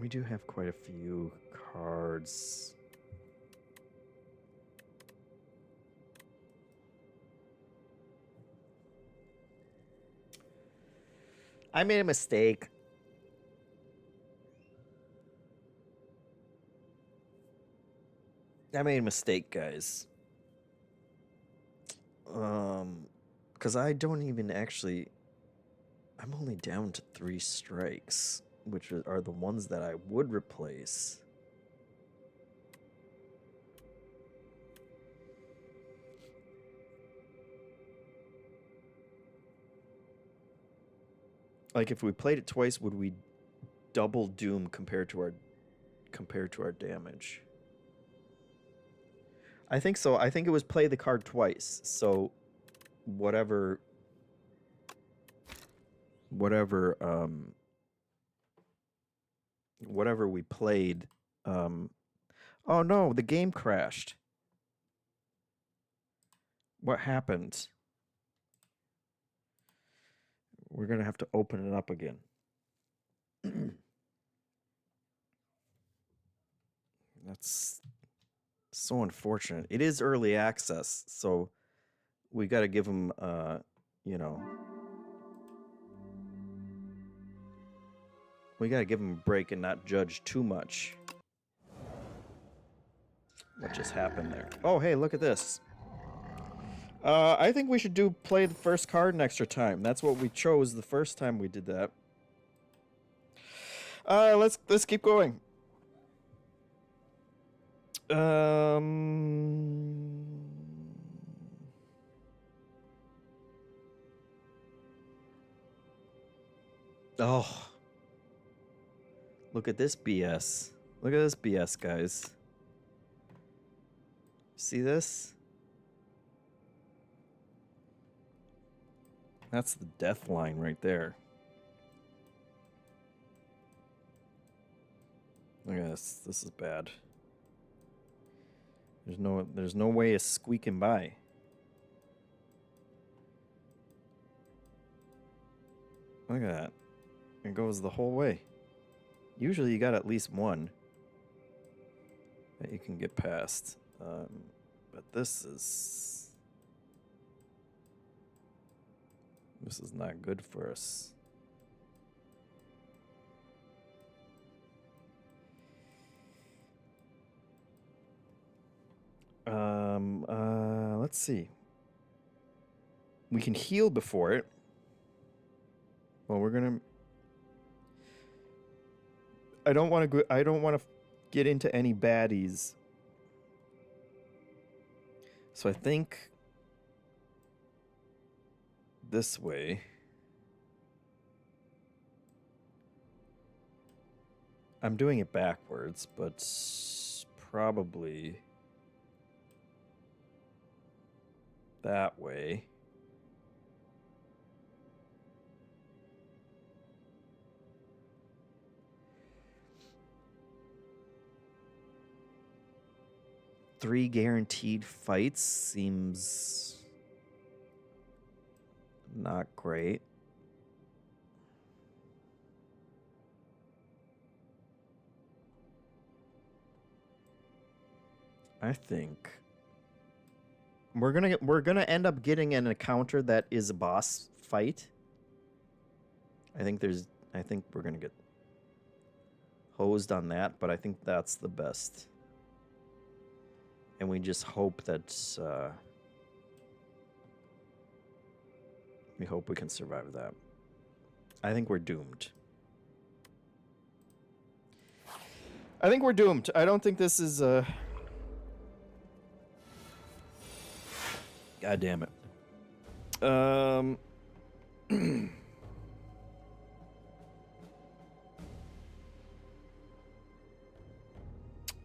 We do have quite a few cards. I made a mistake. I made a mistake, guys. Because I don't even actually... I'm only down to 3 strikes, which are the ones that I would replace. Like, if we played it twice, would we double doom compared to our damage? I think so. I think it was play the card twice. So whatever we played, oh no, the game crashed. What happened? We're going to have to open it up again. That's so unfortunate. It is early access, so we got to give them, you know, we got to give them a break and not judge too much. What just happened there? Oh, hey, look at this. I think we should play the first card an extra time. That's what we chose the first time we did that. Let's keep going. Oh. Look at this BS. Look at this BS, guys. See this? That's the death line right there. Look at this. This is bad. There's no way of squeaking by. Look at that. It goes the whole way. Usually you got at least one that you can get past. But this is not good for us. Let's see. We can heal before it. Well, we're gonna... I don't want to get into any baddies. So I think this way. I'm doing it backwards, but probably that way. Three guaranteed fights seems not great. I think we're gonna end up getting an encounter that is a boss fight. I think we're gonna get hosed on that, but I think that's the best. And we just hope that we hope we can survive that. I think we're doomed. I think we're doomed. I don't think this is God damn it.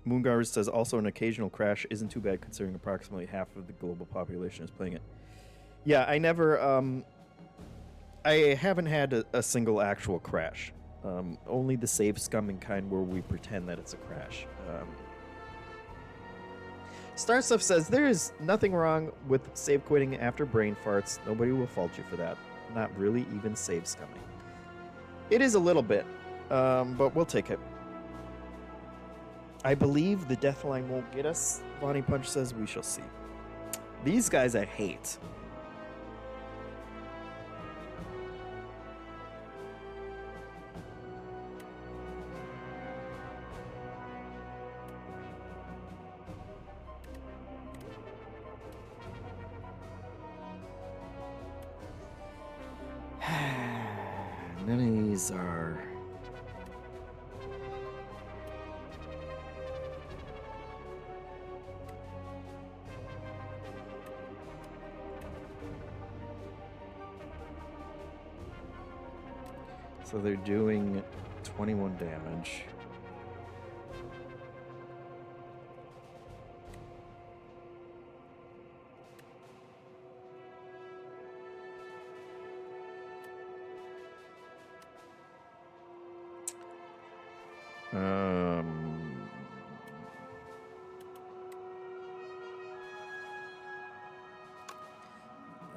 Moongar says also an occasional crash isn't too bad considering approximately half of the global population is playing it. Yeah, I never I haven't had a single actual crash. Only the save scumming kind where we pretend that it's a crash. Starstuff says there is nothing wrong with save quitting after brain farts. Nobody will fault you for that. Not really even save scumming. It is a little bit, but we'll take it. I believe the death line won't get us. Bonnie Punch says we shall see. These guys I hate. None of these are... So they're doing 21 damage.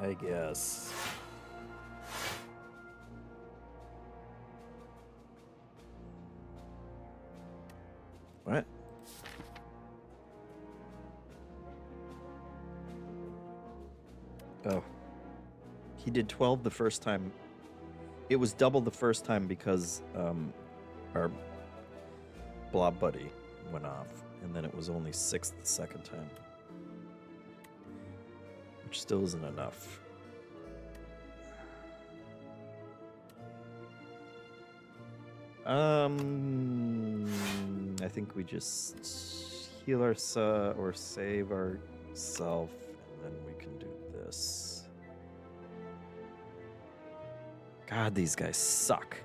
I guess. What? Oh. He did 12 the first time. It was double the first time because our blob buddy went off. And then it was only 6 the second time. Which still isn't enough. I think we just heal or save ourselves, and then we can do this. God, these guys suck.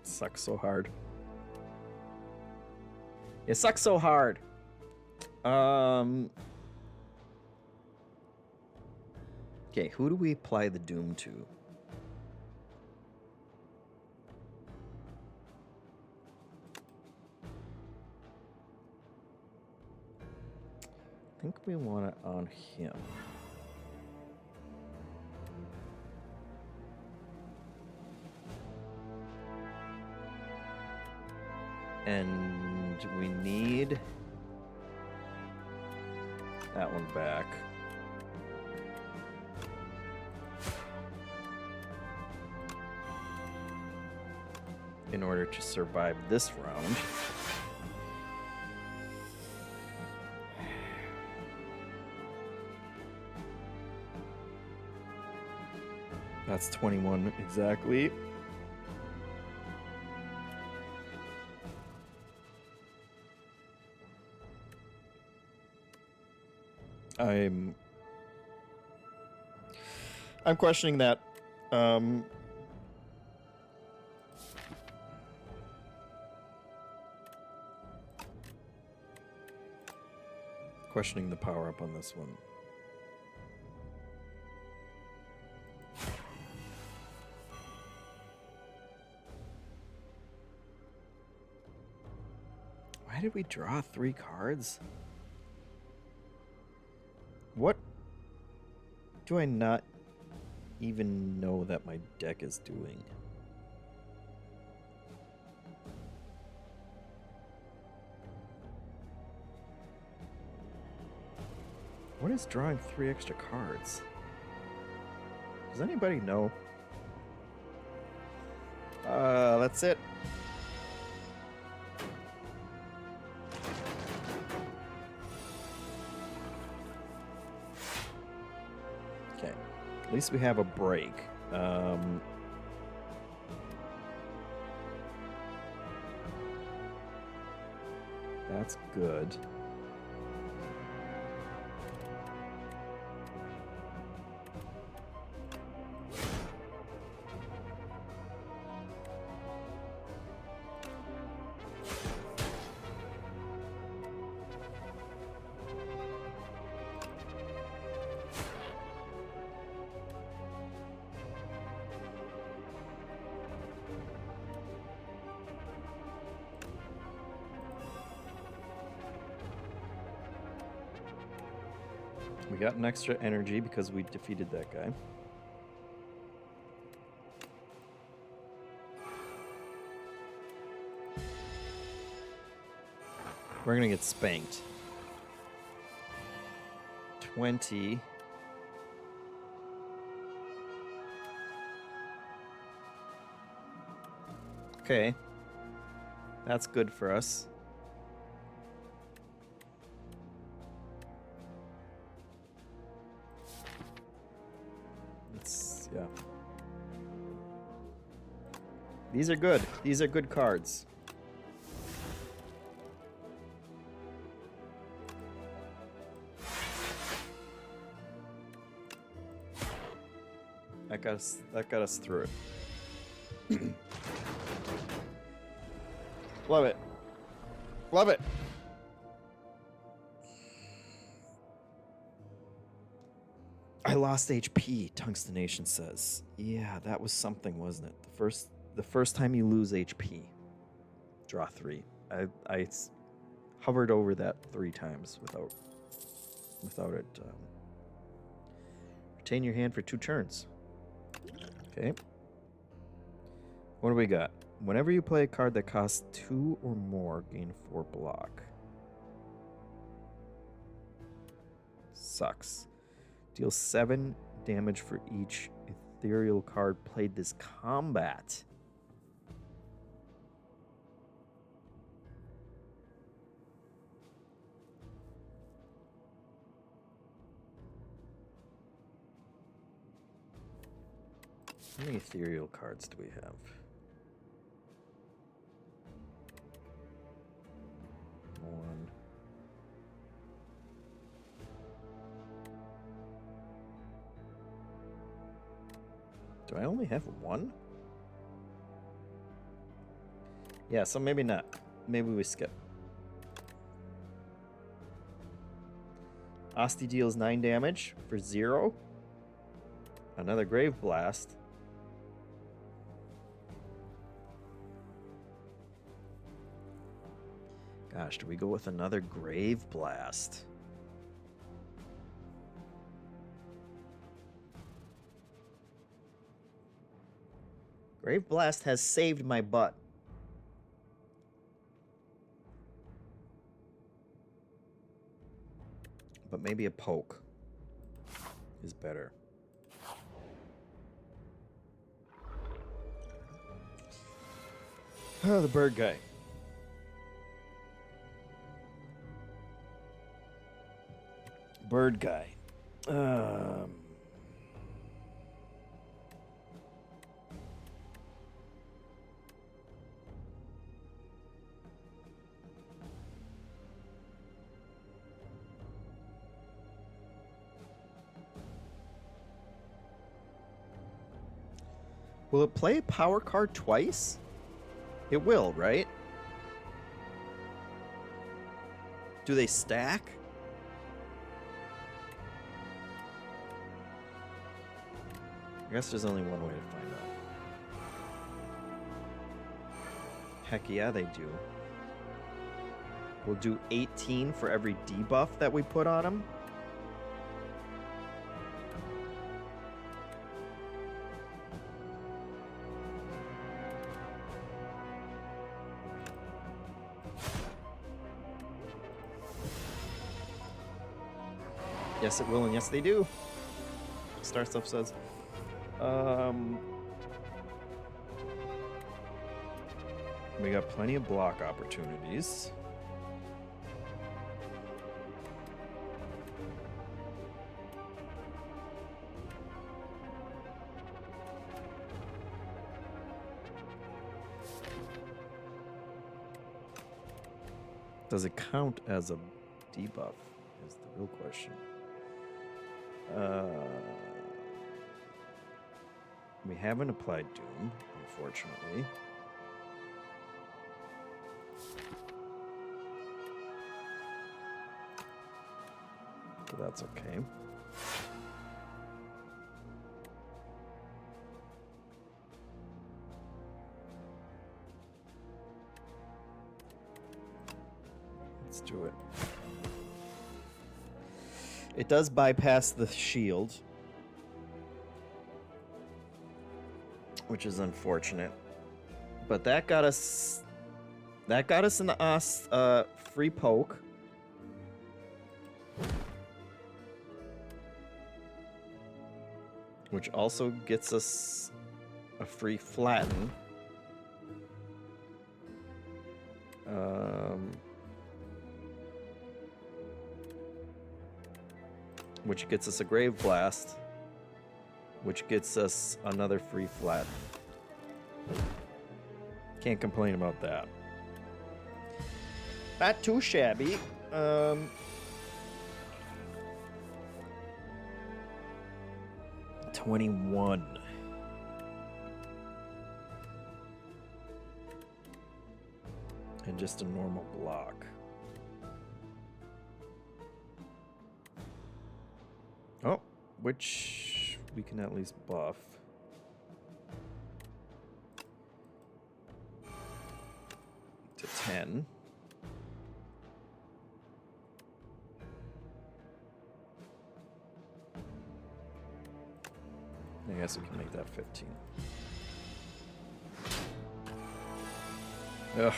Sucks so hard. It sucks so hard. Okay, who do we apply the doom to? I think we want it on him. And we need that one back. In order to survive this round. That's 21 exactly. I'm questioning that. Questioning the power up on this one. Why did we draw 3 cards? What do I not even know that my deck is doing? What is drawing 3 extra cards? Does anybody know? That's it. Okay. At least we have a break. That's good. We got an extra energy because we defeated that guy. We're gonna get spanked. 20. Okay. That's good for us. Yeah. These are good. These are good cards. That got us through it. Love it. Love it. I lost HP, Tungstenation says. Yeah, that was something, wasn't it? The first time you lose HP, draw 3. I hovered over that 3 times without it. Retain your hand for 2 turns. Okay. What do we got? Whenever you play a card that costs 2 or more, gain 4 block. Sucks. Deal 7 damage for each ethereal card played this combat. How many ethereal cards do we have? One. Do I only have 1? Yeah, so maybe not. Maybe we skip. Asti deals 9 damage for 0. Another Grave Blast. Gosh, do we go with another Grave Blast? Grave Blast has saved my butt. But maybe a poke is better. Oh, the bird guy. Bird guy. Will it play a power card twice? It will, right? Do they stack? I guess there's only one way to find out. Heck yeah, they do. We'll do 18 for every debuff that we put on them. Yes, it will, and yes, they do. Star Stuff says. We got plenty of block opportunities. Does it count as a debuff is the real question. We haven't applied Doom, unfortunately. So that's okay. Let's do it. It does bypass the shield, which is unfortunate. But that got us an free poke. Which also gets us a free flatten. Which gets us a Grave Blast, which gets us another free flat. Can't complain about that. Not too shabby. 21. And just a normal block. Oh, which we can at least buff. To 10. I guess we can make that 15. Ugh.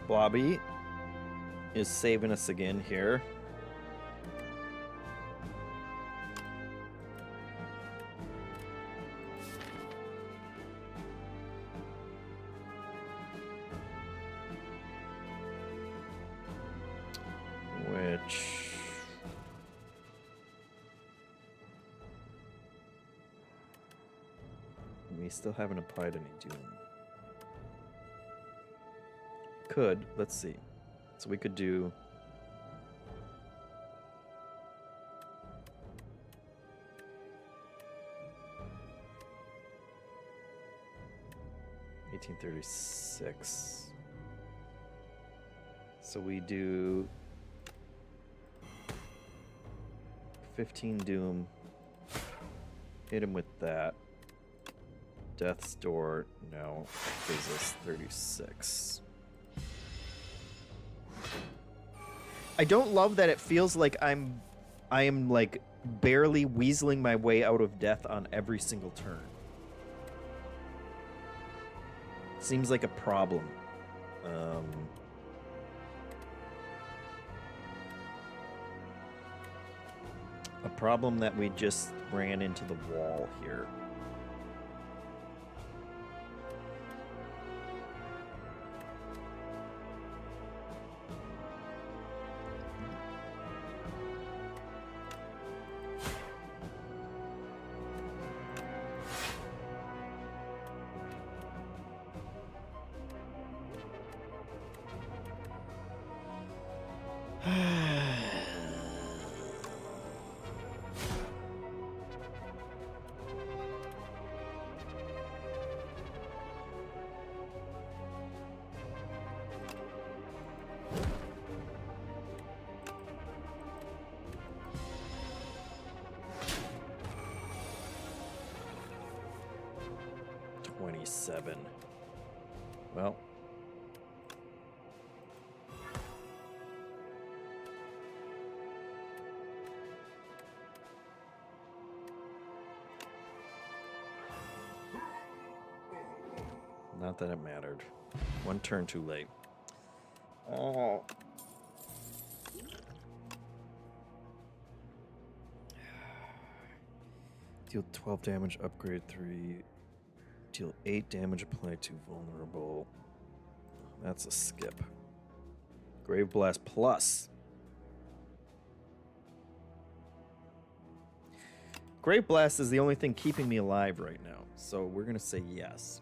Blobby is saving us again here. Which we still haven't applied any Doom. Could, let's see. So we could do $1836. So we do 15 Doom. Hit him with that. Death's Door, no. Gives us 36. I don't love that it feels like I am like barely weaseling my way out of death on every single turn. Seems like a problem. A problem that we just ran into the wall here. $27. Well. Not that it mattered. One turn too late. Oh. Deal 12 damage, upgrade 3. Deal 8 damage, apply to vulnerable. That's a skip. Grave Blast Plus. Grave Blast is the only thing keeping me alive right now, so we're going to say yes.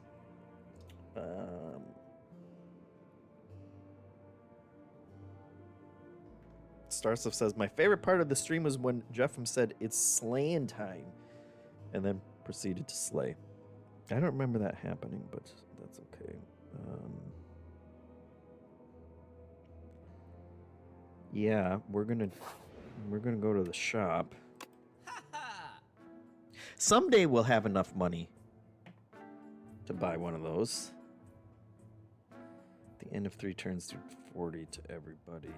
Starstuff says, my favorite part of the stream was when JeffM said, it's slaying time, and then proceeded to slay. I don't remember that happening, but that's okay. Yeah, we're gonna go to the shop. Someday we'll have enough money to buy one of those. At the end of 3 turns, do 40 to everybody.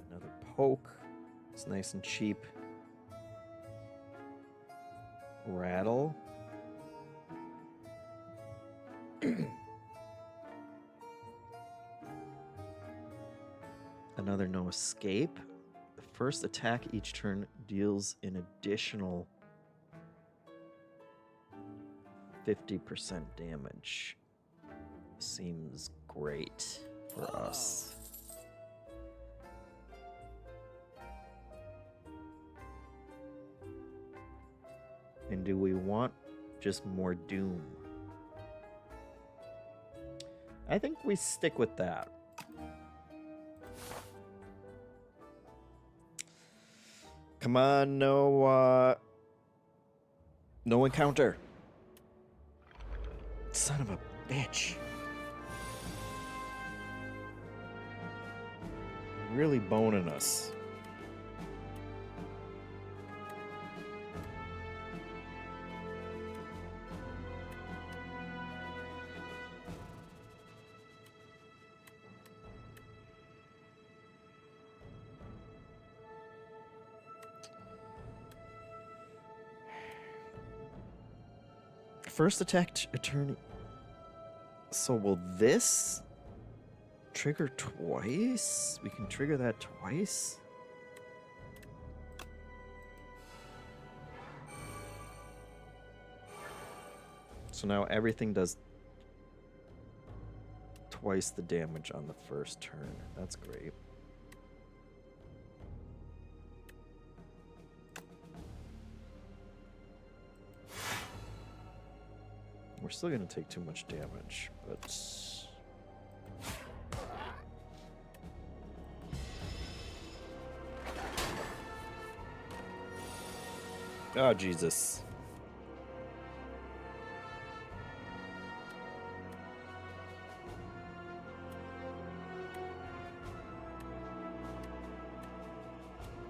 Another poke. It's nice and cheap. Rattle. Another no escape. The first attack each turn deals an additional 50% damage. Seems great for us. And do we want just more Doom? I think we stick with that. Come on, no encounter. Son of a bitch. Really boning us. First attack attorney. So will this trigger twice? We can trigger that twice? So now everything does twice the damage on the first turn. That's great. We're still going to take too much damage, but... Oh, Jesus.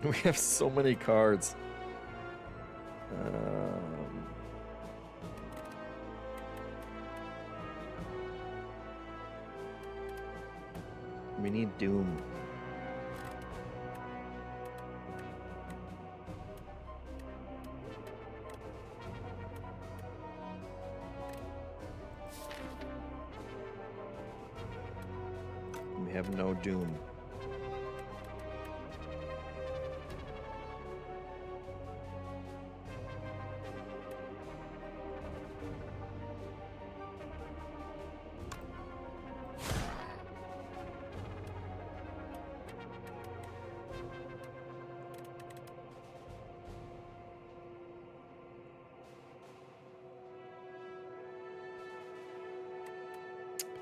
We have so many cards. We need Doom. We have no Doom.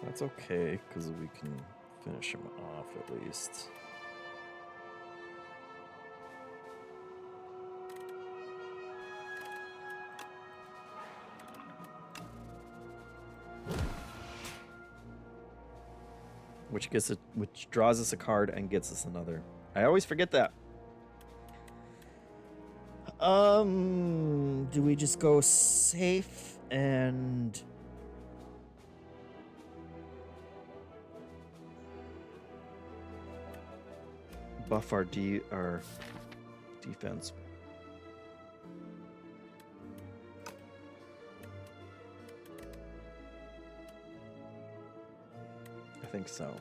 That's okay, because we can finish him off at least. which draws us a card and gets us another. I always forget that. Do we just go safe and buff our defense? I think so.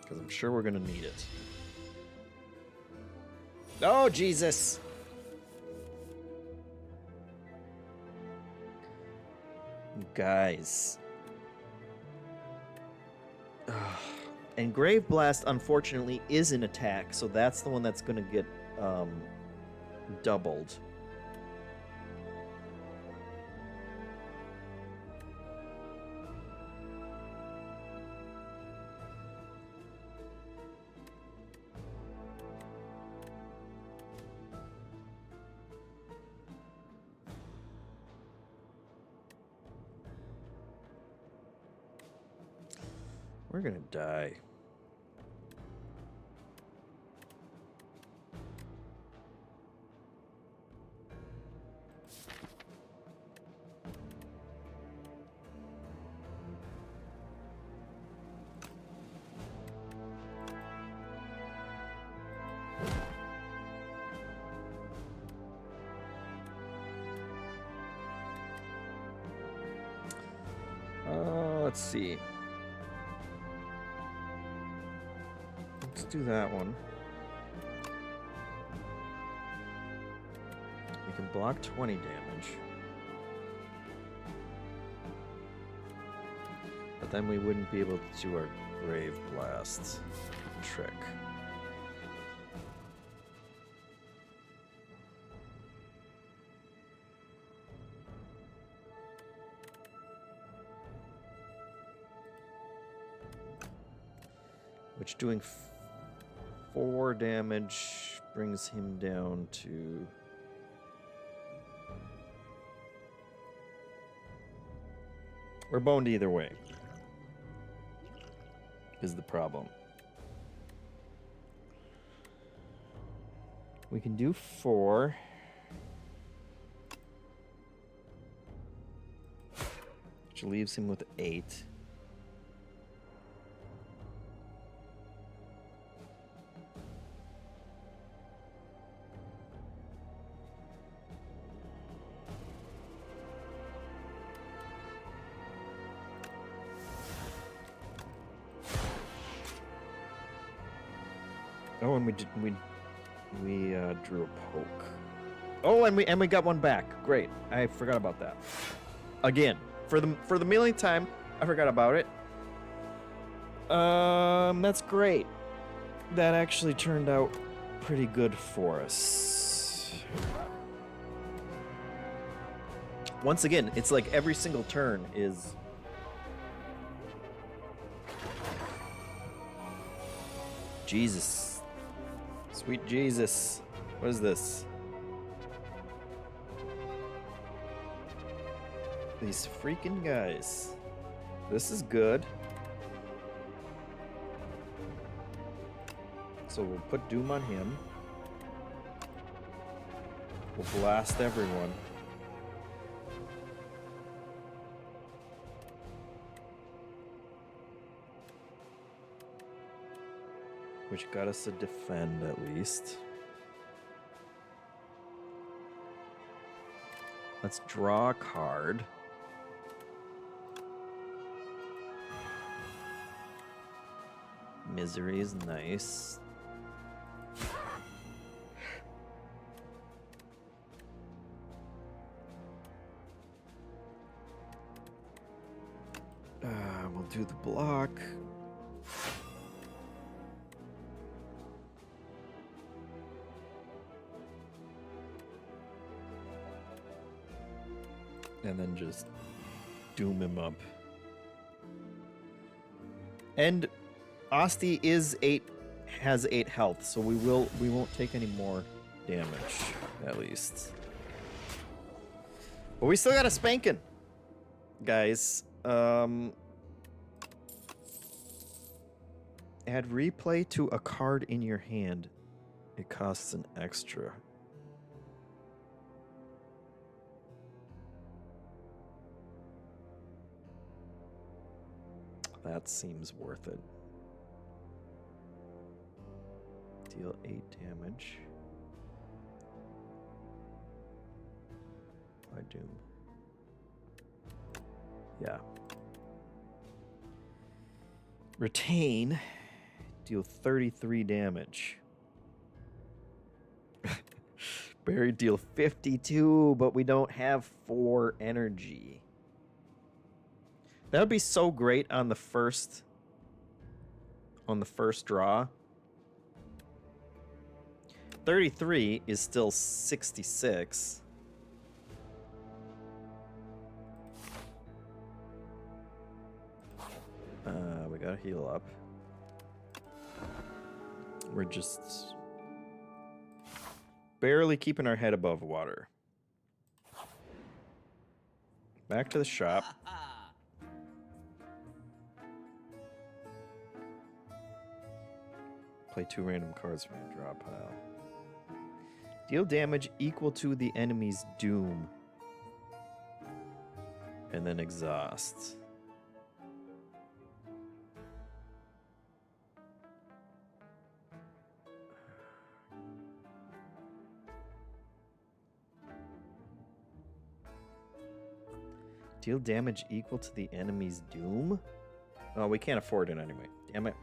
Because I'm sure we're going to need it. Oh, Jesus! Guys. Ugh. And Grave Blast, unfortunately, is an attack, so that's the one that's going to get doubled. We're gonna die. Let's see. Let's do that one. We can block 20 damage. But then we wouldn't be able to do our Grave Blast trick. Which doing 4 damage brings him down to... We're boned either way, is the problem. We can do 4. Which leaves him with 8. Oh, and we drew a poke. Oh, and we got one back. Great. I forgot about that. Again, for the millionth time, I forgot about it. That's great. That actually turned out pretty good for us. Once again, it's like every single turn is... Jesus. Sweet Jesus. What is this? These freaking guys. This is good. So we'll put Doom on him. We'll blast everyone. Which got us a defend at least. Let's draw a card. Misery is nice. We'll do the block. And then just doom him up. And Asti has 8 health, so we won't take any more damage, at least. But we still got a spanking, guys. Add replay to a card in your hand. It costs an extra. That seems worth it. Deal 8 damage. By Doom. Yeah. Retain. Deal 33 damage. Barry deal 52, but we don't have 4 energy. That would be so great on the first draw. 33 is still 66. We gotta heal up. We're just barely keeping our head above water. Back to the shop. Play 2 random cards from your draw pile. Deal damage equal to the enemy's doom. And then exhaust. Deal damage equal to the enemy's doom? Oh, we can't afford it anyway. Damn it.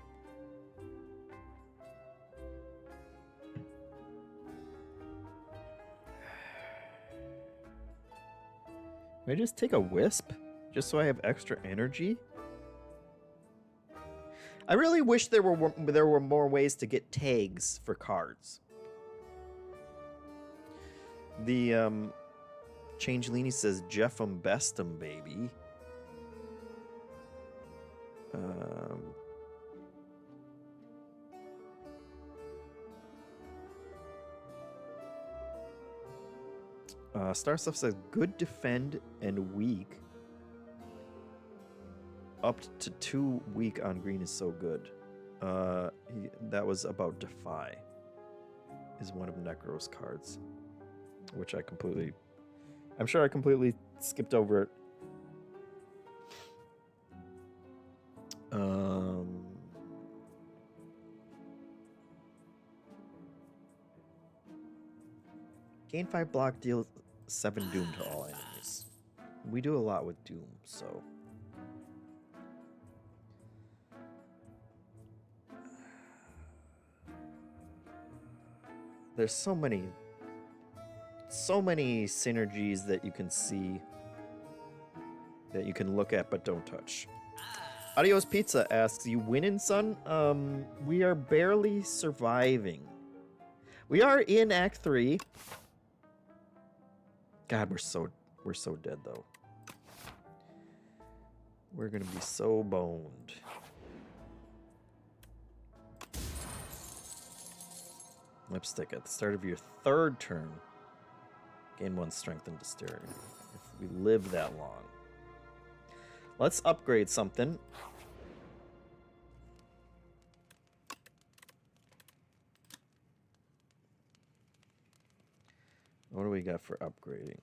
Can I just take a wisp? Just so I have extra energy? I really wish there were more ways to get tags for cards. The Changelini says JeffM Bestum, baby. Star Stuff says good defend and weak. Up to 2 weak on green is so good. That was about Defy. Is one of Necro's cards. Which I'm sure I completely skipped over it. Gain 5 block, deal 7 doom to all enemies. We do a lot with doom, so. There's so many synergies that you can see, that you can look at but don't touch. Adios Pizza asks, you winning, son? We are barely surviving. We are in Act 3. God, we're so dead though. We're gonna be so boned. Lipstick at the start of your 3rd turn. Gain 1 strength and dexterity. If we live that long. Let's upgrade something. What do we got for upgrading?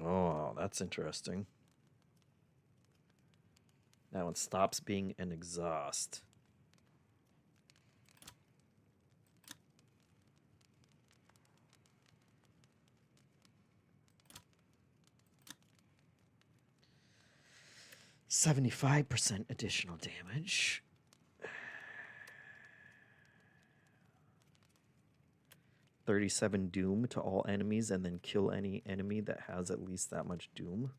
Oh, that's interesting. That one stops being an exhaust. %75% additional damage. 37 doom to all enemies, and then kill any enemy that has at least that much doom.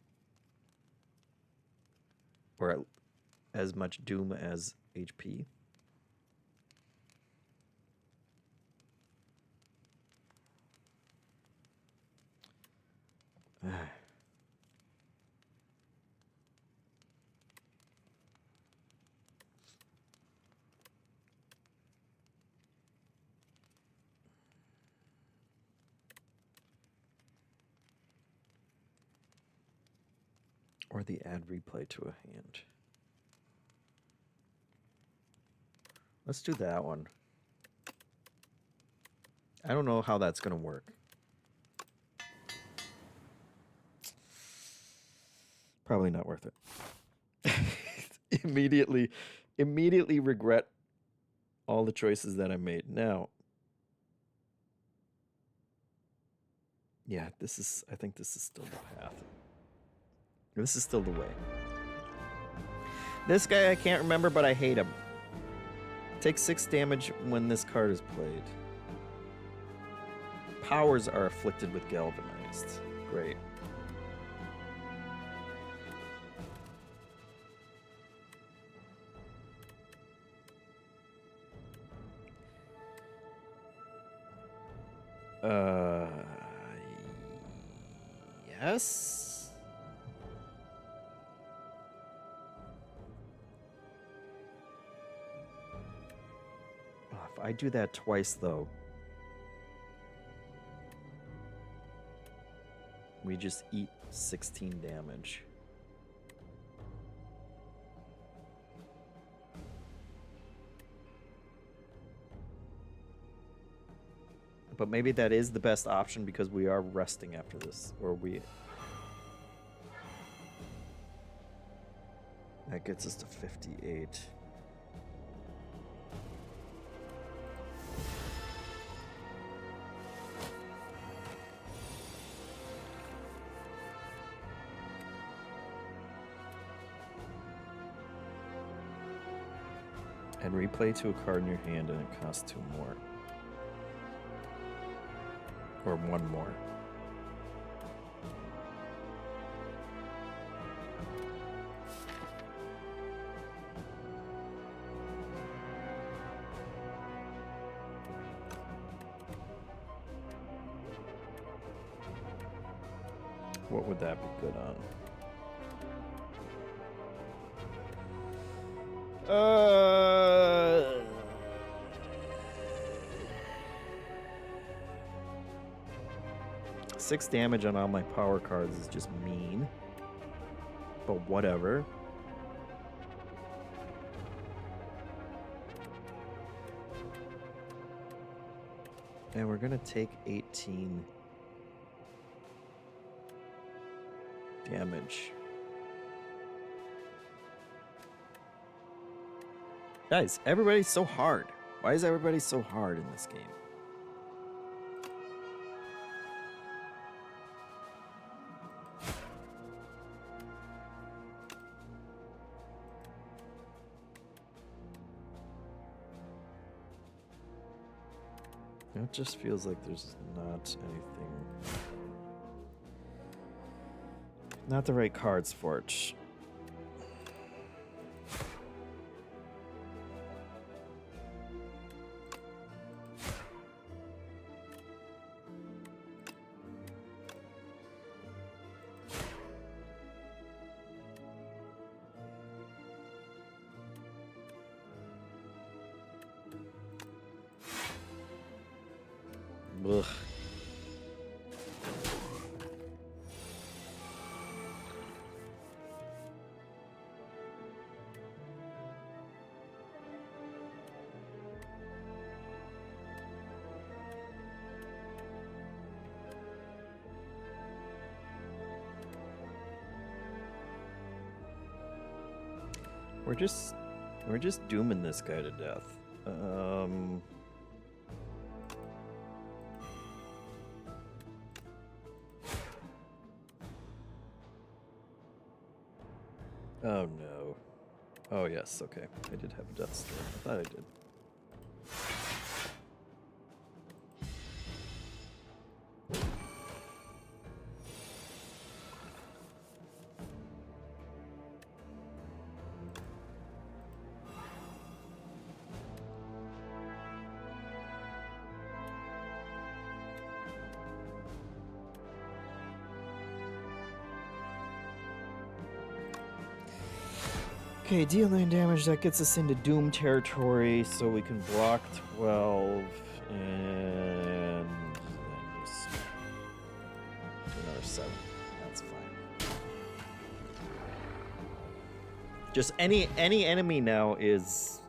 Or as much doom as HP. Or the add replay to a hand. Let's do that one. I don't know how that's going to work. Probably not worth it. Immediately regret all the choices that I made. Now, yeah, I think this is still the path. This is still the way. This guy I can't remember, but I hate him. Takes 6 damage when this card is played. Powers are afflicted with galvanized. Great. Yes. Oh, if I do that twice, though, we just eat 16 damage. But maybe that is the best option because we are resting after this. Or we... That gets us to 58. And replay to a card in your hand and it costs 2 more. Or 1 more. What would that be good on? 6 damage on all my power cards is just mean. But whatever. And we're gonna take 18 damage. Guys, everybody's so hard. Why is everybody so hard in this game? It just feels like there's not anything... Not the right cards for it. Ugh. We're just dooming this guy to death. Oh no. Oh yes, okay. I did have a death storm. I thought I did. Okay, deal 9 damage. That gets us into Doom territory, so we can block 12 and then just do another 7. That's fine. Just any enemy now is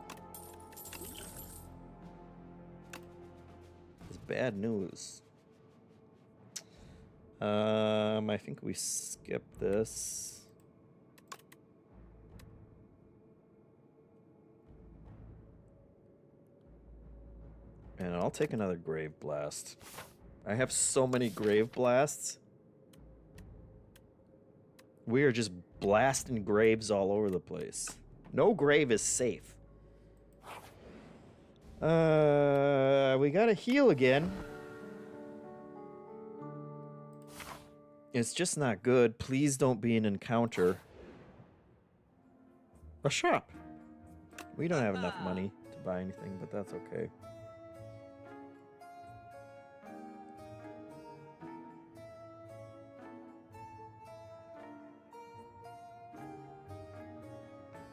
bad news. I think we skip this. And I'll take another Grave Blast. I have so many Grave Blasts. We are just blasting graves all over the place. No grave is safe. We gotta heal again. It's just not good. Please don't be an encounter. A shop. We don't have enough money to buy anything, but that's okay.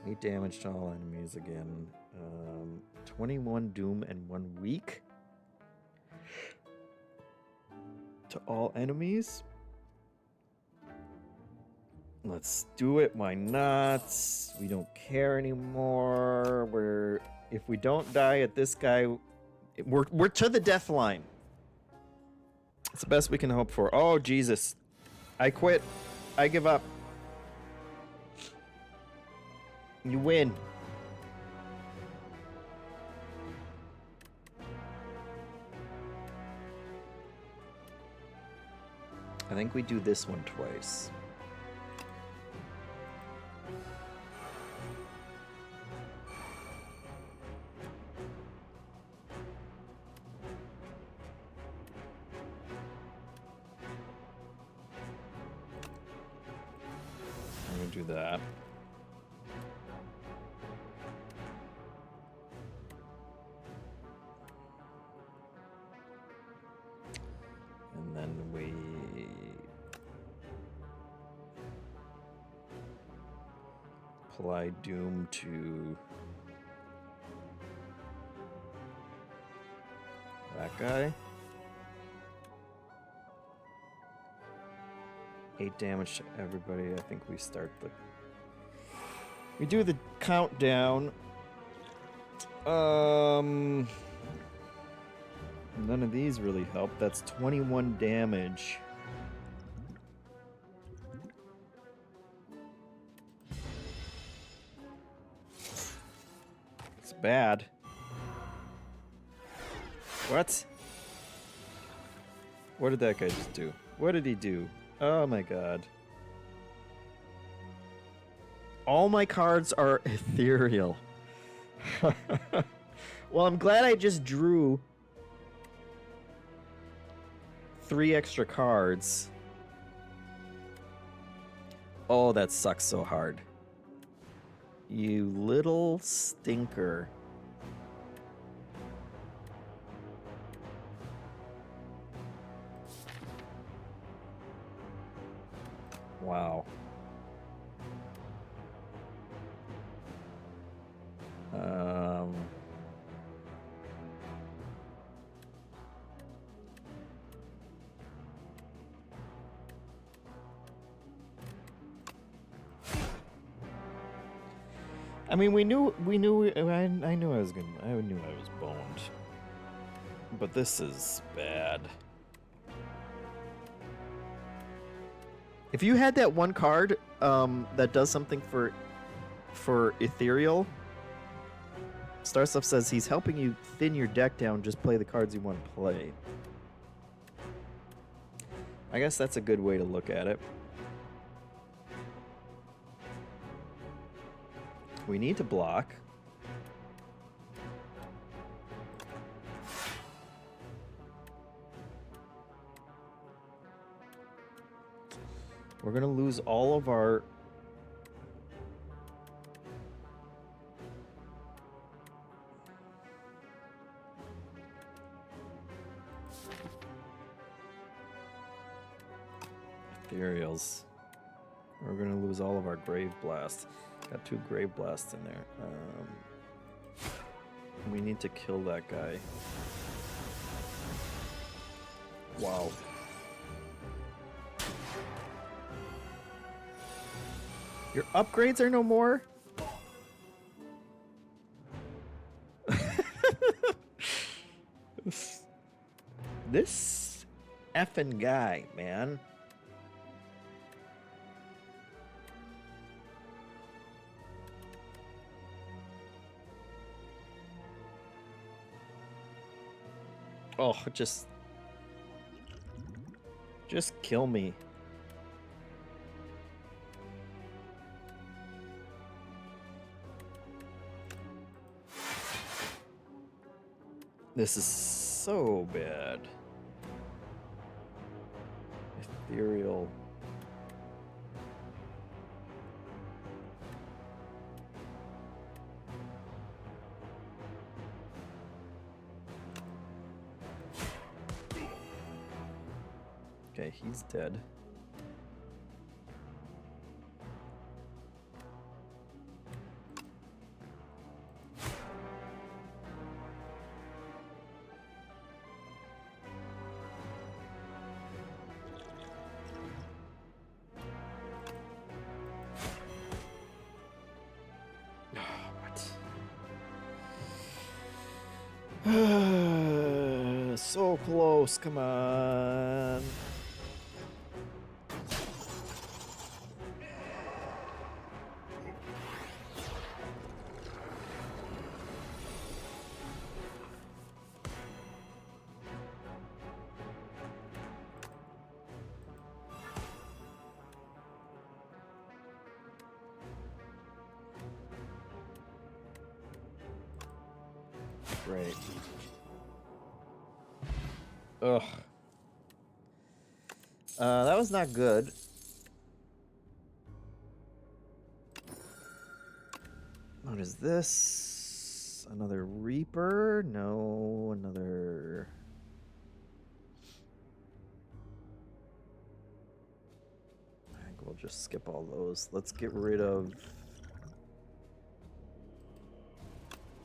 Eight damage to all enemies again. 21 doom in 1 week to all enemies. Let's do it. Why not? We don't care anymore. If we don't die at this guy, we're to the death line. It's the best we can hope for. Oh Jesus! I quit. I give up. You win. I think we do this one twice. I'm gonna do that. And then we apply doom to that guy. 8 damage to everybody. I think we start the... We do the countdown. None of these really help. That's 21 damage. It's bad. What? What did that guy just do? What did he do? Oh my god. All my cards are ethereal. Well, I'm glad I just drew 3 extra cards. Oh, that sucks so hard. You little stinker. Wow. I mean, I knew I was boned. But this is bad. If you had that one card that does something for ethereal, Star Stuff says he's helping you thin your deck down, just play the cards you want to play. I guess that's a good way to look at it. We need to block. We're gonna lose all of our... ethereals. We're gonna lose all of our Grave Blast. Got 2 Grave Blasts in there. We need to kill that guy. Wow. Your upgrades are no more? This effing guy, man. Oh, just kill me. This is so bad. Ethereal. Okay, he's dead. So close, come on. Great. Ugh. That was not good. What is this? Another Reaper? No, another... I think we'll just skip all those. Let's get rid of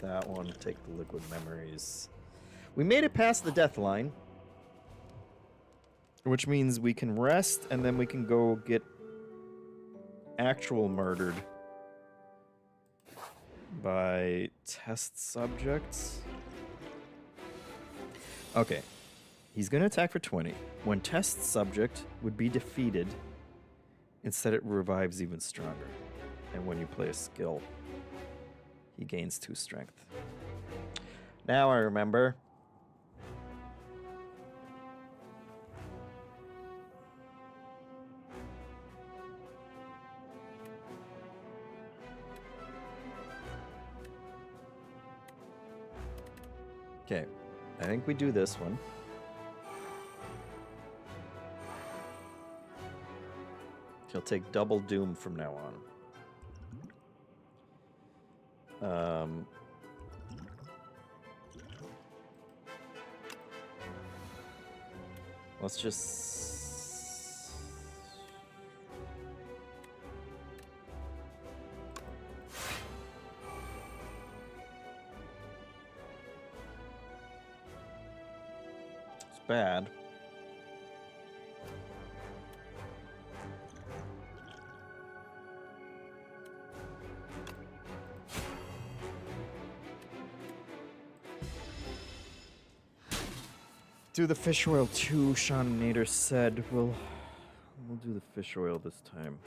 that one. Take the liquid memories. We made it past the death line, which means we can rest and then we can go get actual murdered by test subjects. Okay, he's gonna attack for 20. When test subject would be defeated, instead it revives even stronger. And when you play a skill, he gains 2 strength. Now I remember. Okay, I think we do this one. He'll take double doom from now on. Let's just... It's bad. Do the fish oil too, Sean Nader said. We'll do the fish oil this time.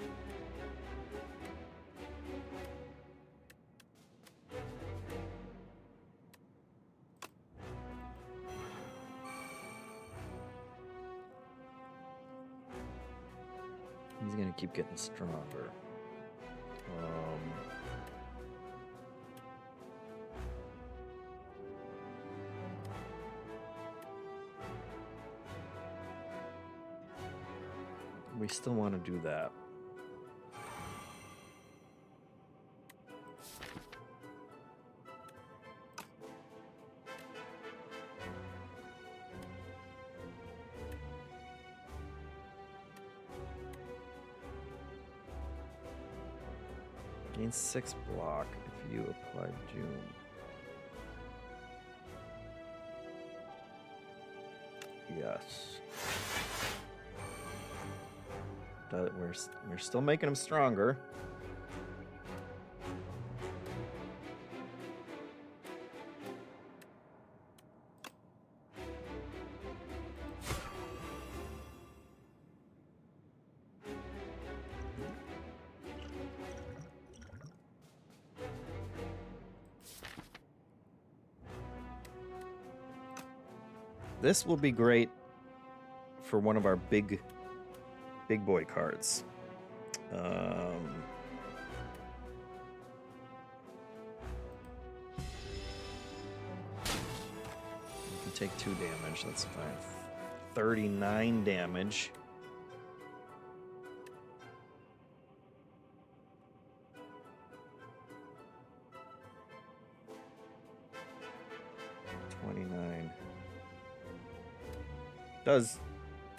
He's gonna keep getting stronger. We still want to do that. Gain 6 block if you apply Doom. Yes. We're still making him stronger. This will be great for one of our big boy cards. You can take 2 damage, that's fine. 39 damage.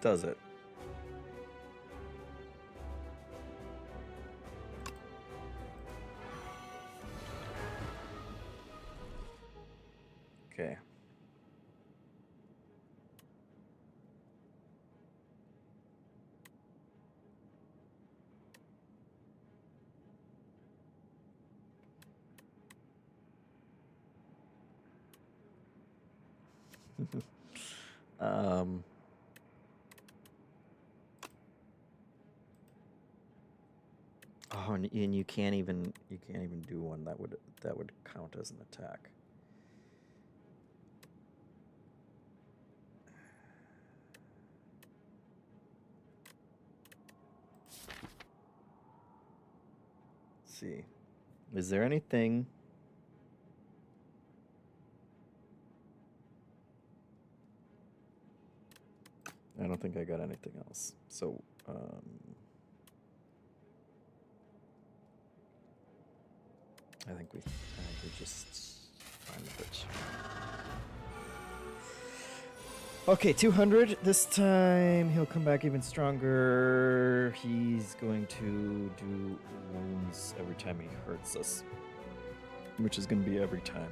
Does it? Okay. Oh, and you can't even do one that would count as an attack. Let's see. Is there anything? I don't think I got anything else. So, I think we just find the bitch. Okay, 200. This time he'll come back even stronger. He's going to do wounds every time he hurts us, which is going to be every time.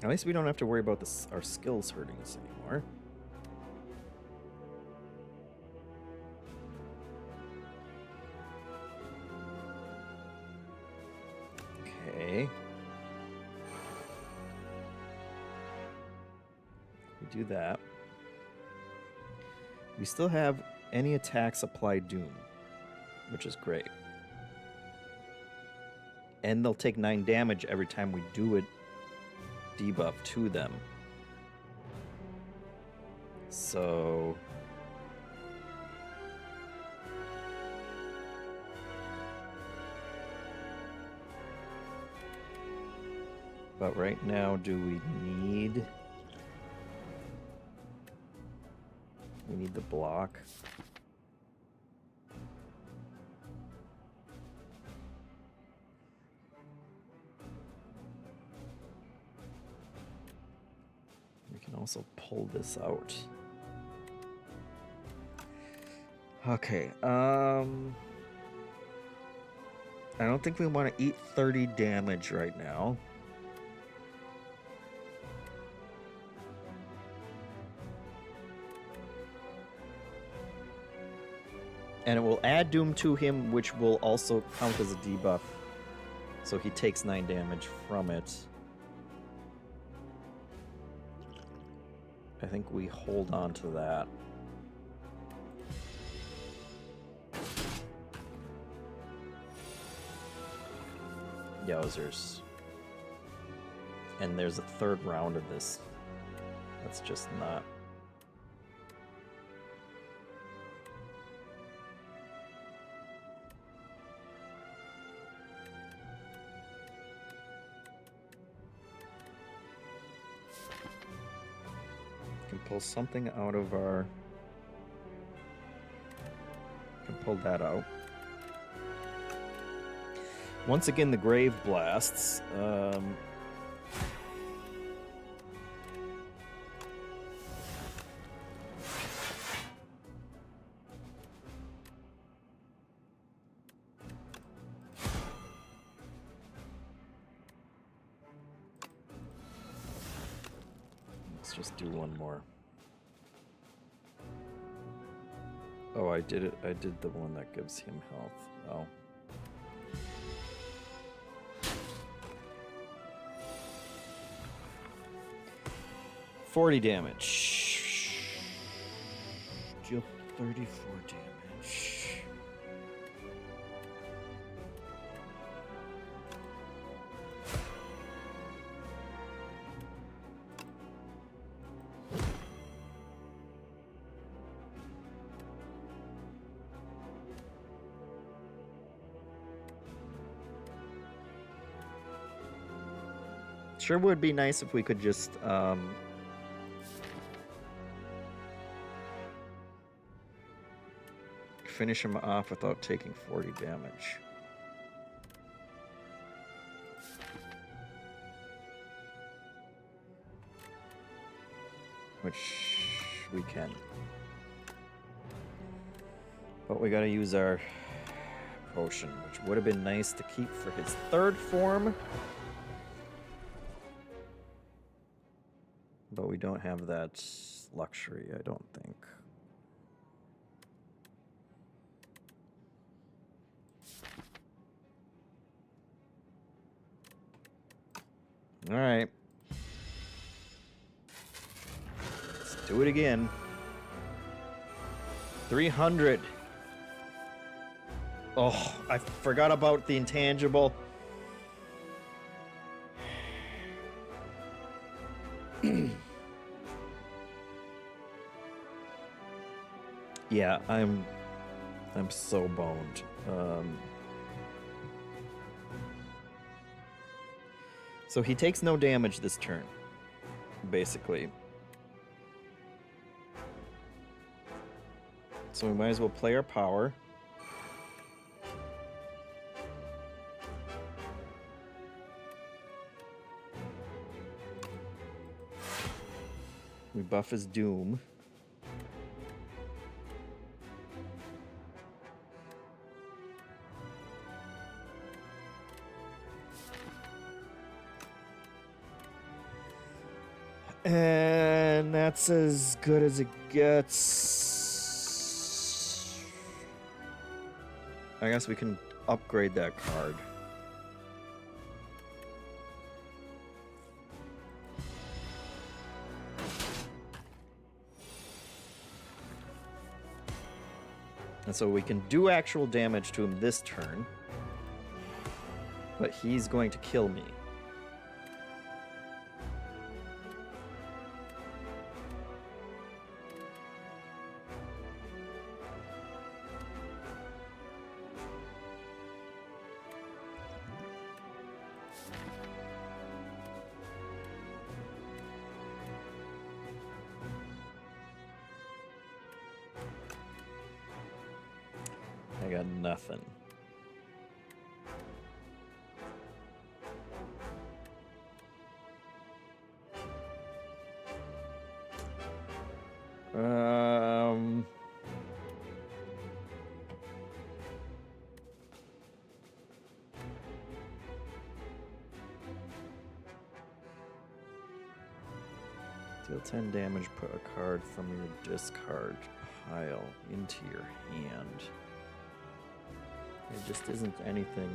At least we don't have to worry about our skills hurting us anymore. Okay. We do that. We still have any attacks apply doom, which is great. And they'll take 9 damage every time we do it. Debuff to them. So but right now, do we need the block? Also pull this out. Okay, I don't think we want to eat 30 damage right now. And it will add doom to him, which will also count as a debuff. So he takes 9 damage from it. I think we hold on to that. Yowzers. And there's a 3rd round of this. That's just not... Pull something out of our... Can pull that out. Once again, the Grave Blasts. Let's just do one more. Oh, I did it. I did the one that gives him health. Oh. $40 damage. Deal 34 damage. Sure would be nice if we could just finish him off without taking 40 damage. Which we can. But we gotta use our potion, which would have been nice to keep for his third form. But we don't have that luxury, I don't think. All right. Let's do it again. 300. Oh, I forgot about the intangible. Yeah, I'm so boned. So he takes no damage this turn, basically. So we might as well play our power. We buff his doom. And that's as good as it gets. I guess we can upgrade that card. And so we can do actual damage to him this turn. But he's going to kill me. I got nothing. Deal 10 damage, put a card from your discard pile into your hand. There just isn't anything.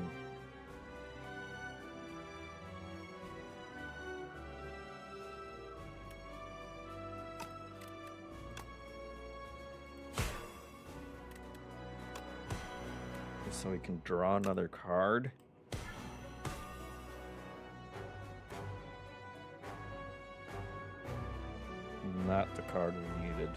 So we can draw another card. Not the card we needed.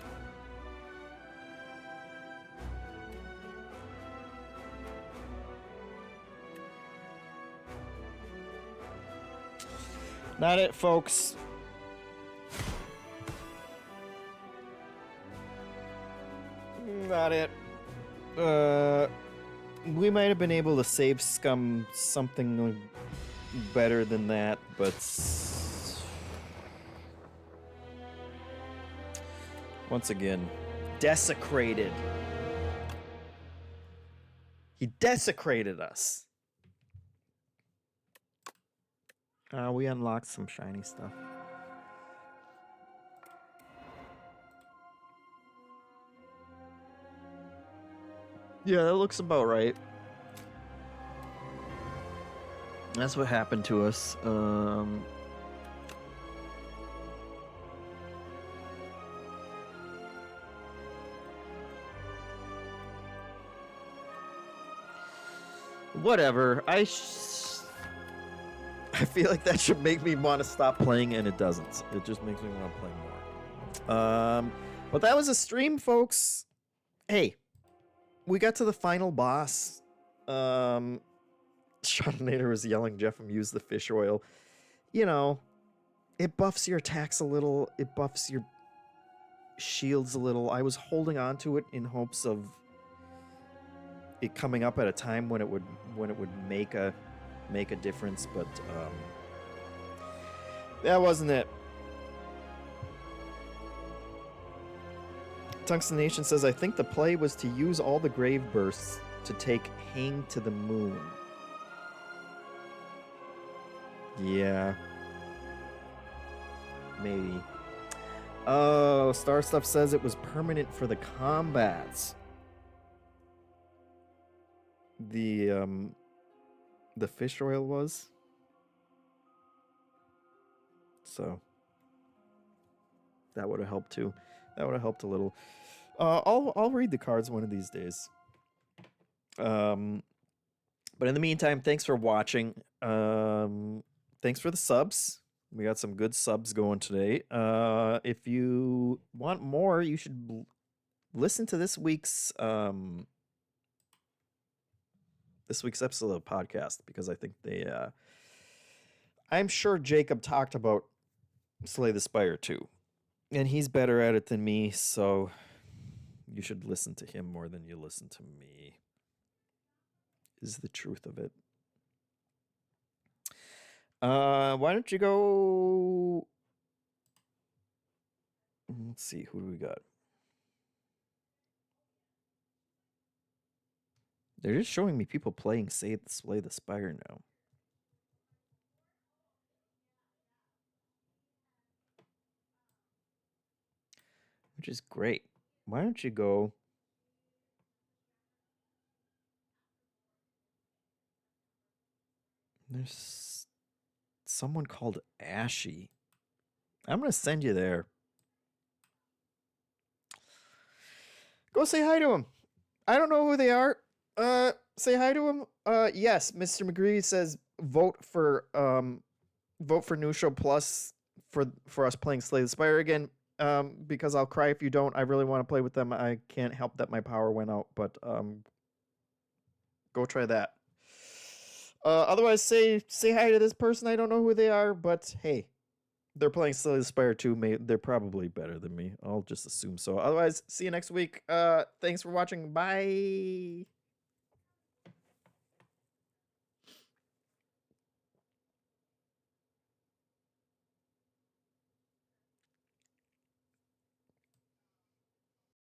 Not it, folks. Not it. We might have been able to save Scum something better than that, but once again, desecrated. He desecrated us. We unlocked some shiny stuff. Yeah, that looks about right. That's what happened to us. Whatever. I feel like that should make me want to stop playing, and it doesn't. It just makes me want to play more. But that was a stream, folks. Hey, we got to the final boss. Shotinator was yelling, JeffM, use the fish oil. you know, it buffs your attacks a little. It buffs your shields a little. I was holding on to it in hopes of it coming up at a time when it would make a difference, but that wasn't it. Tungsten Nation says, I think the play was to use all the grave bursts to take Hang to the moon. Yeah. Maybe. Oh, Star Stuff says it was permanent for the combats. The fish oil was. So that would have helped too. That would have helped a little. I'll read the cards one of these days. But in the meantime, thanks for watching. Thanks for the subs. We got some good subs going today. If you want more, you should listen to this week's episode of the podcast, because I think I'm sure Jacob talked about Slay the Spire too, and he's better at it than me, so you should listen to him more than you listen to me, is the truth of it. Why don't you go... Let's see, who do we got? They're just showing me people playing Slay the Spire now. Which is great. Why don't you go... There's someone called Ashy. I'm going to send you there. Go say hi to him. I don't know who they are. Say hi to him. Yes, Mr. McGree says vote for New Show Plus for us playing Slay the Spire again. Because I'll cry if you don't. I really want to play with them. I can't help that my power went out, but go try that. Otherwise, say hi to this person. I don't know who they are, but hey, they're playing Slay the Spire too. They're probably better than me. I'll just assume so. Otherwise, see you next week. Thanks for watching. Bye.